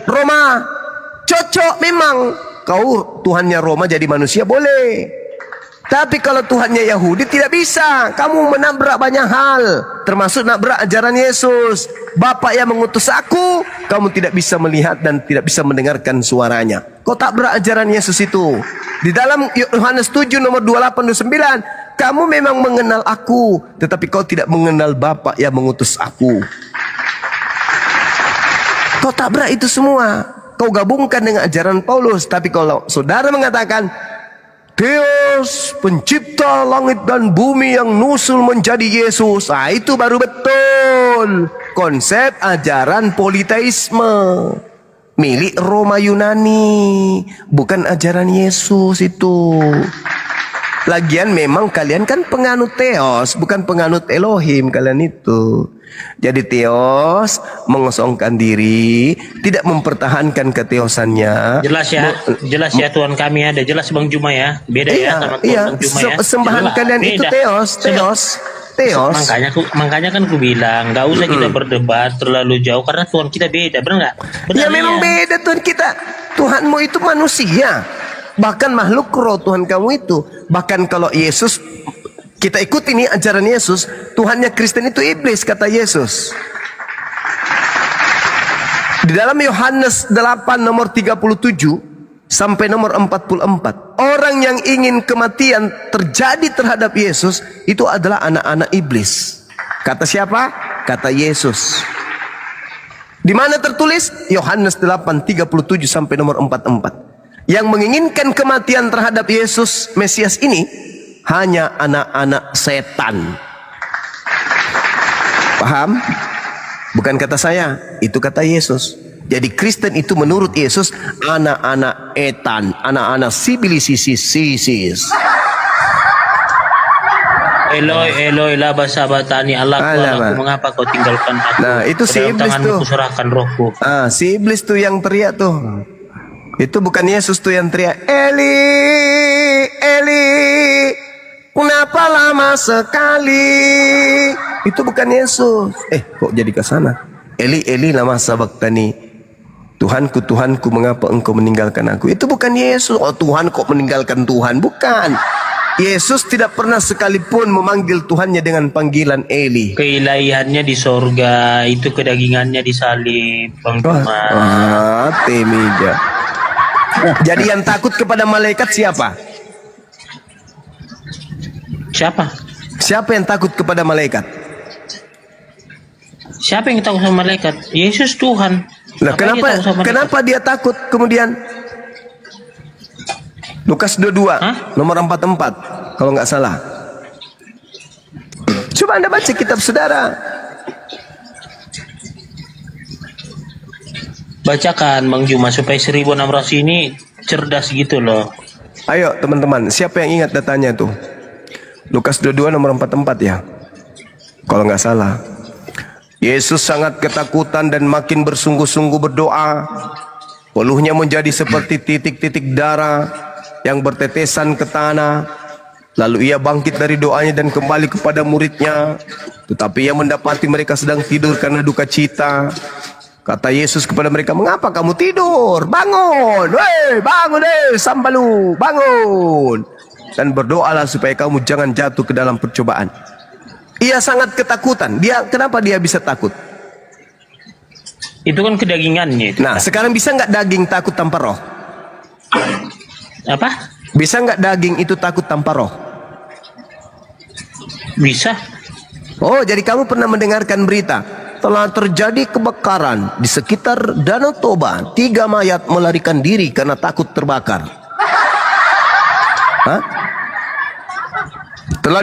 Speaker 4: Roma. Cocok memang kau Tuhannya Roma jadi manusia boleh. Tapi kalau Tuhannya Yahudi tidak bisa. Kamu menabrak banyak hal, termasuk nabrak ajaran Yesus. Bapa yang mengutus aku, kamu tidak bisa melihat dan tidak bisa mendengarkan suaranya. Kau tabrak ajaran Yesus itu. Di dalam Yohanes 7 nomor 28-29, kamu memang mengenal aku, tetapi kau tidak mengenal Bapa yang mengutus aku. Kau tabrak itu semua. Kau gabungkan dengan ajaran Paulus. Tapi kalau saudara mengatakan Theos, pencipta langit dan bumi yang nusul menjadi Yesus, itu baru betul konsep ajaran politeisme milik Roma Yunani, bukan ajaran Yesus itu. Lagian memang kalian kan penganut Theos, bukan penganut Elohim kalian itu. Jadi Theos mengosongkan diri, tidak mempertahankan keteosannya.
Speaker 5: Jelas ya Tuhan kami ada, jelas Bang Juma ya. Beda ya sama Tuhan Bang Juma ya.
Speaker 4: Sembahan kalian beda. Itu Theos.
Speaker 5: Makanya kan ku bilang, nggak usah kita berdebat terlalu jauh karena Tuhan kita beda, benar nggak?
Speaker 4: Ya memang beda Tuhan kita. Tuhanmu itu manusia, bahkan makhluk roh Tuhan kamu itu. Bahkan kalau Yesus Kita ikuti ini ajaran Yesus. Tuhannya Kristen itu iblis, kata Yesus. Di dalam Yohanes 8 nomor 37 sampai nomor 44. Orang yang ingin kematian terjadi terhadap Yesus itu adalah anak-anak iblis. Kata siapa? Kata Yesus. Di mana tertulis? Yohanes 8 37 sampai nomor 44. Yang menginginkan kematian terhadap Yesus Mesias ini hanya anak-anak setan. Paham? Bukan kata saya, itu kata Yesus. Jadi Kristen itu menurut Yesus anak-anak etan, anak-anak sibilisisis.
Speaker 5: Eloi, Eloi, lama sabatani Allah, mengapa kau tinggalkan aku?
Speaker 4: Nah, itu si iblis tuh.
Speaker 5: Kuserahkan rohku.
Speaker 4: Si iblis tuh yang teriak tuh. Itu bukan Yesus tuh yang teriak, Eli, Eli, kenapa lama sekali? Itu bukan Yesus. Kok jadi ke sana? Eli, Eli, lama sabaktani. Tuhanku, Tuhanku, mengapa engkau meninggalkan aku? Itu bukan Yesus. Oh, Tuhan kok meninggalkan Tuhan? Bukan. Yesus tidak pernah sekalipun memanggil Tuhannya dengan panggilan Eli.
Speaker 5: Keilahiannya di sorga, itu kedagingannya disalib, Bang Juma.
Speaker 4: Temija. Jadi yang takut kepada malaikat siapa?
Speaker 5: Siapa?
Speaker 4: Siapa yang takut kepada malaikat?
Speaker 5: Siapa yang takut sama malaikat? Yesus Tuhan.
Speaker 4: Nah, kenapa dia takut kemudian? Lukas 22 nomor 44 kalau nggak salah. Coba Anda baca kitab saudara.
Speaker 5: Bacakan Bang Juma supaya 1600 ini cerdas gitu loh.
Speaker 4: Ayo teman-teman, siapa yang ingat datanya tuh? Lukas 22 nomor 44 ya. Kalau nggak salah. Yesus sangat ketakutan dan makin bersungguh-sungguh berdoa. Peluhnya menjadi seperti titik-titik darah yang bertetesan ke tanah. Lalu ia bangkit dari doanya dan kembali kepada muridnya. Tetapi ia mendapati mereka sedang tidur karena duka cita. Kata Yesus kepada mereka, mengapa kamu tidur? Bangun, weh, bangun deh, sambalu, bangun. Dan berdoalah supaya kamu jangan jatuh ke dalam percobaan. Ia sangat ketakutan. Kenapa dia bisa takut?
Speaker 5: Itu kan kedagingannya itu.
Speaker 4: Nah, sekarang bisa nggak daging takut tanpa roh?
Speaker 5: Apa?
Speaker 4: Bisa nggak daging itu takut tanpa roh?
Speaker 5: Bisa.
Speaker 4: Oh, jadi kamu pernah mendengarkan berita telah terjadi kebakaran di sekitar Danau Toba. 3 mayat melarikan diri karena takut terbakar. Hah? Telah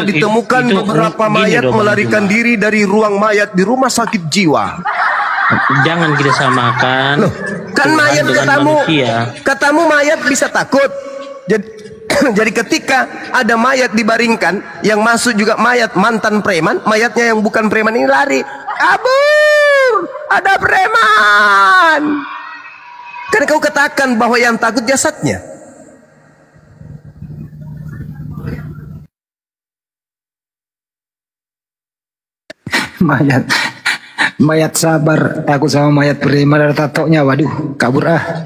Speaker 4: ditemukan beberapa mayat melarikan diri dari ruang mayat di rumah sakit jiwa.
Speaker 5: Jangan kita samakan.
Speaker 4: Loh, kan mayat katamu mayat bisa takut. Jadi ketika ada mayat dibaringkan, yang masuk juga mayat mantan preman, mayatnya yang bukan preman ini lari, kabur, ada preman. Kan kau katakan bahwa yang takut jasadnya.
Speaker 1: Mayat sabar takut sama mayat preman, ada tatonya, waduh, kabur ah.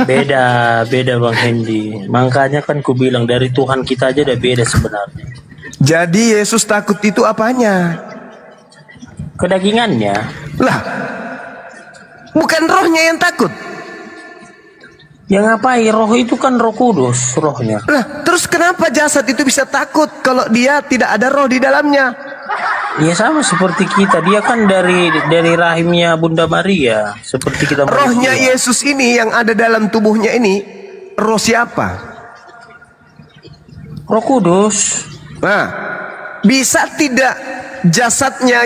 Speaker 5: Beda Bang Hendy. Makanya kan ku bilang dari Tuhan kita aja udah beda sebenarnya.
Speaker 4: Jadi Yesus takut itu apanya?
Speaker 5: Kedagingannya.
Speaker 4: Lah, bukan rohnya yang takut.
Speaker 5: Ya ngapain? Roh itu kan Roh Kudus rohnya.
Speaker 4: Lah, terus kenapa jasad itu bisa takut kalau dia tidak ada roh di dalamnya?
Speaker 5: Ya sama seperti kita, dia kan dari rahimnya Bunda Maria, seperti kita.
Speaker 4: Rohnya Yesus ini yang ada dalam tubuhnya ini, roh siapa?
Speaker 5: Roh Kudus.
Speaker 4: Nah, bisa tidak jasadnya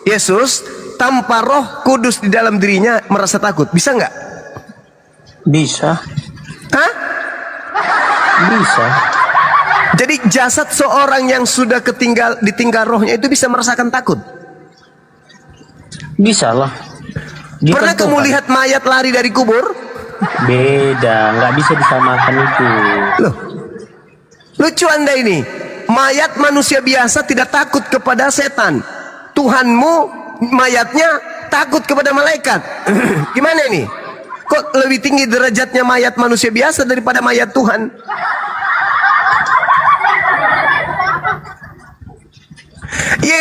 Speaker 4: Yesus tanpa Roh Kudus di dalam dirinya merasa takut? Bisa nggak?
Speaker 5: Bisa.
Speaker 4: Hah?
Speaker 5: Bisa.
Speaker 4: Jadi jasad seorang yang sudah ditinggal rohnya itu bisa merasakan takut?
Speaker 5: Bisa lah.
Speaker 4: Pernah kamu lihat mayat lari dari kubur?
Speaker 5: Beda, nggak bisa disamakan itu.
Speaker 4: Loh, lucu Anda ini. Mayat manusia biasa tidak takut kepada setan. Tuhanmu mayatnya takut kepada malaikat. Gimana ini? Kok lebih tinggi derajatnya mayat manusia biasa daripada mayat Tuhan?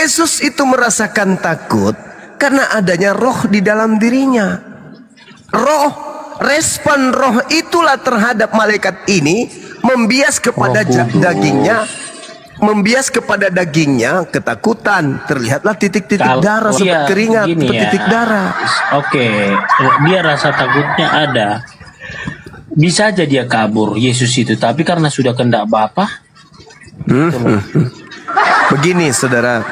Speaker 4: Yesus itu merasakan takut karena adanya roh di dalam dirinya. Roh, respon roh itulah terhadap malaikat ini membias kepada dagingnya, membias kepada dagingnya ketakutan. Terlihatlah titik-titik darah seperti keringat, seperti titik darah.
Speaker 5: Oke, dia rasa takutnya ada. Bisa aja dia kabur Yesus itu, tapi karena sudah kehendak Bapa.
Speaker 4: Begini saudara,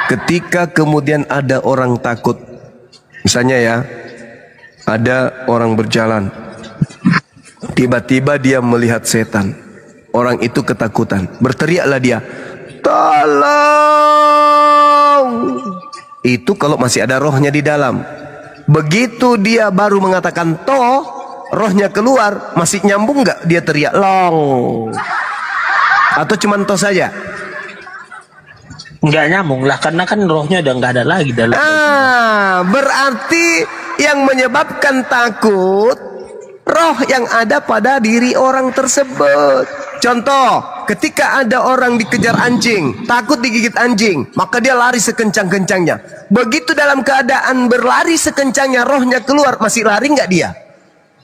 Speaker 4: ketika kemudian ada orang takut, misalnya ya, ada orang berjalan, tiba-tiba dia melihat setan, orang itu ketakutan, berteriaklah dia, tolong. Itu kalau masih ada rohnya di dalam. Begitu dia baru mengatakan rohnya keluar, masih nyambung nggak dia teriak long? Atau cuma saja?
Speaker 5: Nggak nyambung lah, karena kan rohnya udah nggak ada lagi dalam.
Speaker 4: Berarti yang menyebabkan takut roh yang ada pada diri orang tersebut. Contoh, ketika ada orang dikejar anjing, takut digigit anjing, maka dia lari sekencang-kencangnya. Begitu dalam keadaan berlari sekencangnya, rohnya keluar, masih lari nggak dia?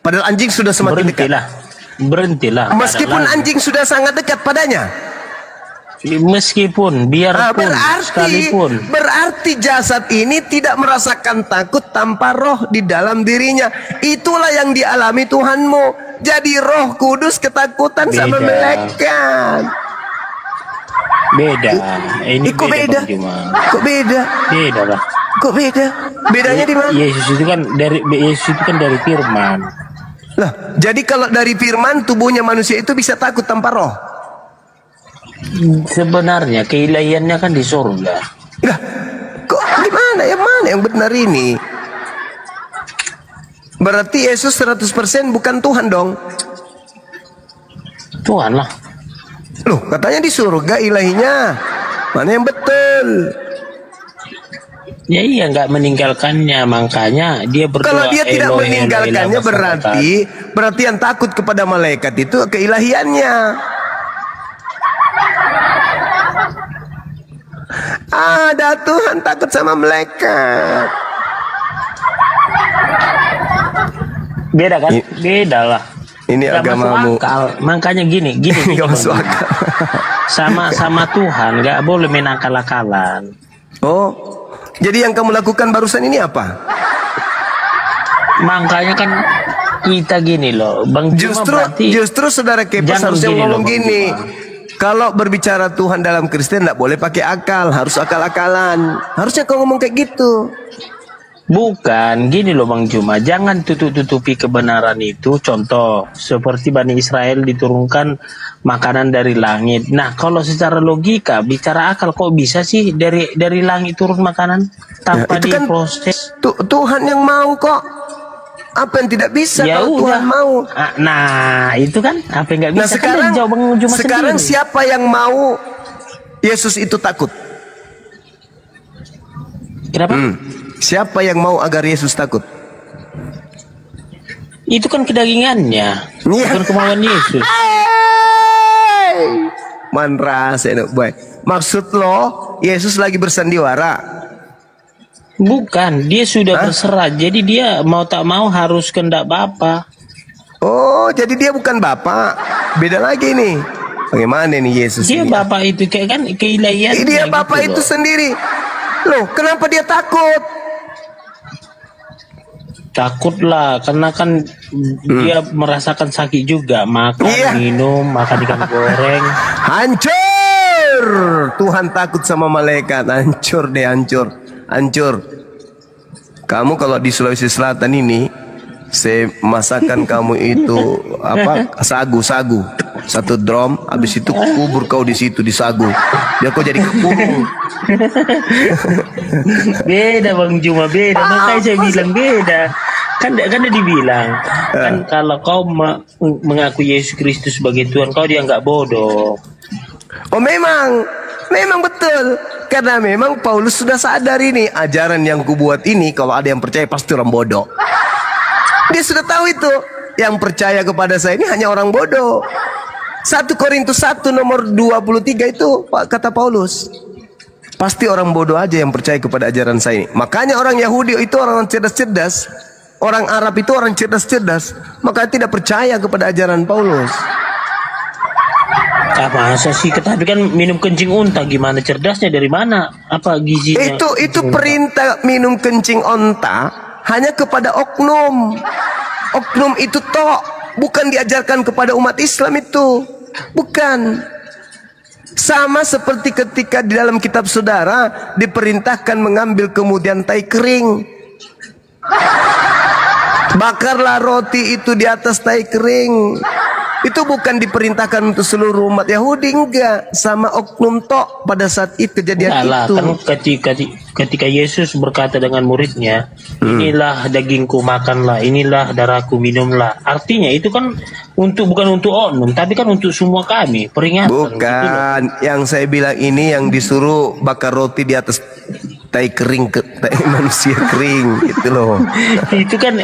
Speaker 4: Padahal anjing sudah semakin dekat.
Speaker 5: Berhentilah.
Speaker 4: Meskipun anjing sudah sangat dekat padanya.
Speaker 5: Meskipun, biarpun, sekalipun.
Speaker 4: Berarti jasad ini tidak merasakan takut tanpa roh di dalam dirinya. Itulah yang dialami Tuhanmu. Jadi Roh Kudus ketakutan sama malaikat.
Speaker 5: Beda. Ini
Speaker 4: kok beda? Kok beda?
Speaker 5: Beda lah.
Speaker 4: Kok beda? Bedanya di mana?
Speaker 5: Yesus itu kan dari firman.
Speaker 4: Lah, jadi kalau dari firman tubuhnya manusia itu bisa takut tanpa roh.
Speaker 5: Sebenarnya keilahiannya kan di surga.
Speaker 4: Lah, kok gimana? Yang mana yang benar ini? Berarti Yesus 100% bukan Tuhan dong.
Speaker 5: Tuhan lah.
Speaker 4: Loh, katanya di surga ilahinya. Mana yang betul?
Speaker 5: Ya iya, nggak meninggalkannya, makanya dia berdoa.
Speaker 4: Kalau dia tidak
Speaker 5: Elohe,
Speaker 4: meninggalkannya
Speaker 5: Elohe,
Speaker 4: berarti yang takut kepada malaikat itu keilahiannya. Ada Tuhan takut sama malaikat.
Speaker 5: Beda kan? Beda lah.
Speaker 4: Ini
Speaker 5: Gak
Speaker 4: agamamu.
Speaker 5: Makanya gini.
Speaker 4: Gak masuk akal.
Speaker 5: Sama Tuhan nggak boleh main akal-akalan.
Speaker 4: Oh, jadi yang kamu lakukan barusan ini apa?
Speaker 5: Makanya kan kita gini loh, Bang.
Speaker 4: Justru saudara Kepas harusnya ngomong gini. Kalau berbicara Tuhan dalam Kristen tidak boleh pakai akal, harus akal-akalan. Harusnya kau ngomong kayak gitu.
Speaker 5: Bukan, gini loh Bang Juma, jangan tutup-tutupi kebenaran itu. Contoh, seperti Bani Israel diturunkan makanan dari langit. Nah, kalau secara logika, bicara akal, kok bisa sih dari langit turun makanan tanpa diproses?
Speaker 4: Tuhan yang mau kok. Apa yang tidak bisa
Speaker 5: ya
Speaker 4: kalau
Speaker 5: udah.
Speaker 4: Tuhan mau?
Speaker 5: Nah, itu kan apa yang nggak bisa.
Speaker 4: Nah, sekarang,
Speaker 5: kan Bang Juma
Speaker 4: sekarang
Speaker 5: sendiri.
Speaker 4: Siapa yang mau Yesus itu takut?
Speaker 5: Kenapa?
Speaker 4: Siapa yang mau agar Yesus takut?
Speaker 5: Itu kan kedagingannya, bukan kemauan Yesus.
Speaker 4: Manras enak baik. Maksud lo Yesus lagi bersandiwara?
Speaker 5: Bukan, dia sudah berserah. Jadi dia mau tak mau harus kehendak Bapa.
Speaker 4: Oh, jadi dia bukan Bapa. Beda lagi nih. Bagaimana nih Yesus?
Speaker 5: Dia
Speaker 4: ini?
Speaker 5: Bapa itu kayak kan keilahiannya.
Speaker 4: Dia Bapa
Speaker 5: gitu
Speaker 4: itu sendiri. Loh, kenapa dia takut?
Speaker 5: Takutlah, karena kan dia merasakan sakit juga, makan, minum, makan ikan goreng.
Speaker 4: Hancur! Tuhan takut sama malaikat, hancur deh, hancur. Kamu kalau di Sulawesi Selatan ini, saya masakan kamu itu apa? Sagu. Satu drum, habis itu kubur kau di situ di sagu. Biar kau jadi kekubur.
Speaker 5: Beda Bang Juma, beda. Makanya saya bilang beda. Kan dia dibilang kan kalau kau mengaku Yesus Kristus sebagai Tuhan, kau dianggap bodoh.
Speaker 4: Oh memang betul. Karena memang Paulus sudah sadar ini ajaran yang kubuat ini, kalau ada yang percaya pasti orang bodoh. Dia sudah tahu itu. Yang percaya kepada saya ini hanya orang bodoh. 1 Korintus 1 nomor 23 itu kata Paulus. Pasti orang bodoh aja yang percaya kepada ajaran saya ini. Makanya orang Yahudi itu orang cerdas-cerdas, orang Arab itu orang cerdas-cerdas, maka tidak percaya kepada ajaran Paulus.
Speaker 5: Masa sih? Tapi kan minum kencing unta, gimana cerdasnya, dari mana? Apa gizinya?
Speaker 4: Itu perintah minum kencing onta hanya kepada oknum. Oknum itu tok, bukan diajarkan kepada umat Islam itu. Bukan. Sama seperti ketika di dalam kitab saudara diperintahkan mengambil kemudian tai kering. Bakarlah roti itu di atas tai kering. Itu bukan diperintahkan untuk seluruh umat Yahudi, enggak, sama oknum tok pada saat itu kejadian itu.
Speaker 5: Kan ketika Yesus berkata dengan muridnya, inilah dagingku makanlah, inilah darahku minumlah. Artinya itu kan bukan untuk oknum, tapi kan untuk semua kami, peringatan.
Speaker 4: Bukan, gitu, yang saya bilang ini yang disuruh bakar roti di atas tai kering, tai manusia kering, gitu loh.
Speaker 5: Itu kan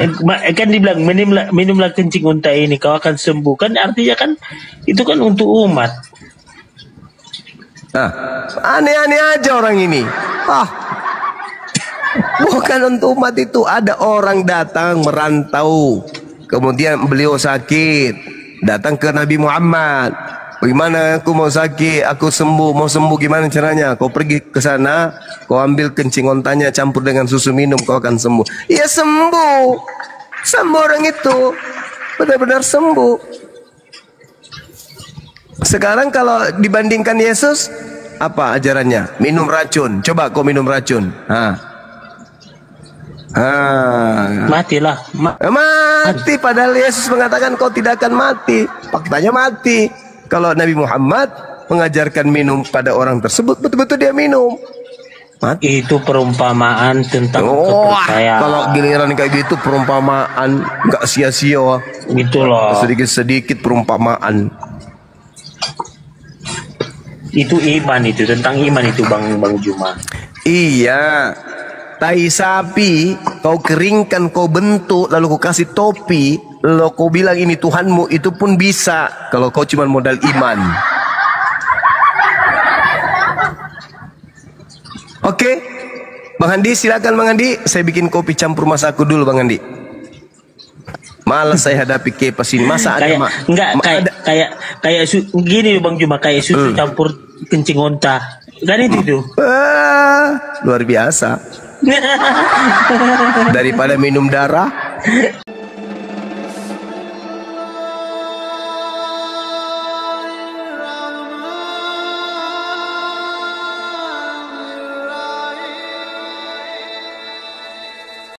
Speaker 5: dibilang minumlah kencing unta ini kau akan sembuh, kan artinya kan itu kan untuk umat.
Speaker 4: Nah, aneh-aneh aja orang ini. Bukan untuk umat itu. Ada orang datang merantau, kemudian beliau sakit, datang ke Nabi Muhammad. Bagaimana aku mau sakit, aku mau sembuh gimana caranya? Kau pergi ke sana, kau ambil kencing ontanya campur dengan susu minum, kau akan sembuh. Ya sembuh. Sembuh orang itu. Benar-benar sembuh. Sekarang kalau dibandingkan Yesus, apa ajarannya? Minum racun. Coba kau minum racun.
Speaker 5: Matilah.
Speaker 4: Mati. Padahal Yesus mengatakan kau tidak akan mati. Faktanya mati. Kalau Nabi Muhammad mengajarkan minum pada orang tersebut, betul-betul dia minum. Mati.
Speaker 5: Itu perumpamaan tentang kepercayaan.
Speaker 4: Kalau giliran kayak gitu perumpamaan, nggak sia-sia.
Speaker 5: Gitu loh.
Speaker 4: Sedikit-sedikit perumpamaan.
Speaker 5: Itu iman, itu tentang iman itu Bang Juma.
Speaker 4: Iya. Tai sapi kau keringkan, kau bentuk, lalu kau kasih topi, lalu kau bilang ini Tuhanmu, itu pun bisa kalau kau cuma modal iman. Oke, Bang Andi silakan Bang Andi, saya bikin kopi campur masaku dulu Bang Andi. Malas saya hadapi kipas ini. Masa ada
Speaker 5: kayak gini Bang Juma, kayak susu campur kencing onta. Kan itu.
Speaker 4: Luar biasa. Daripada minum darah.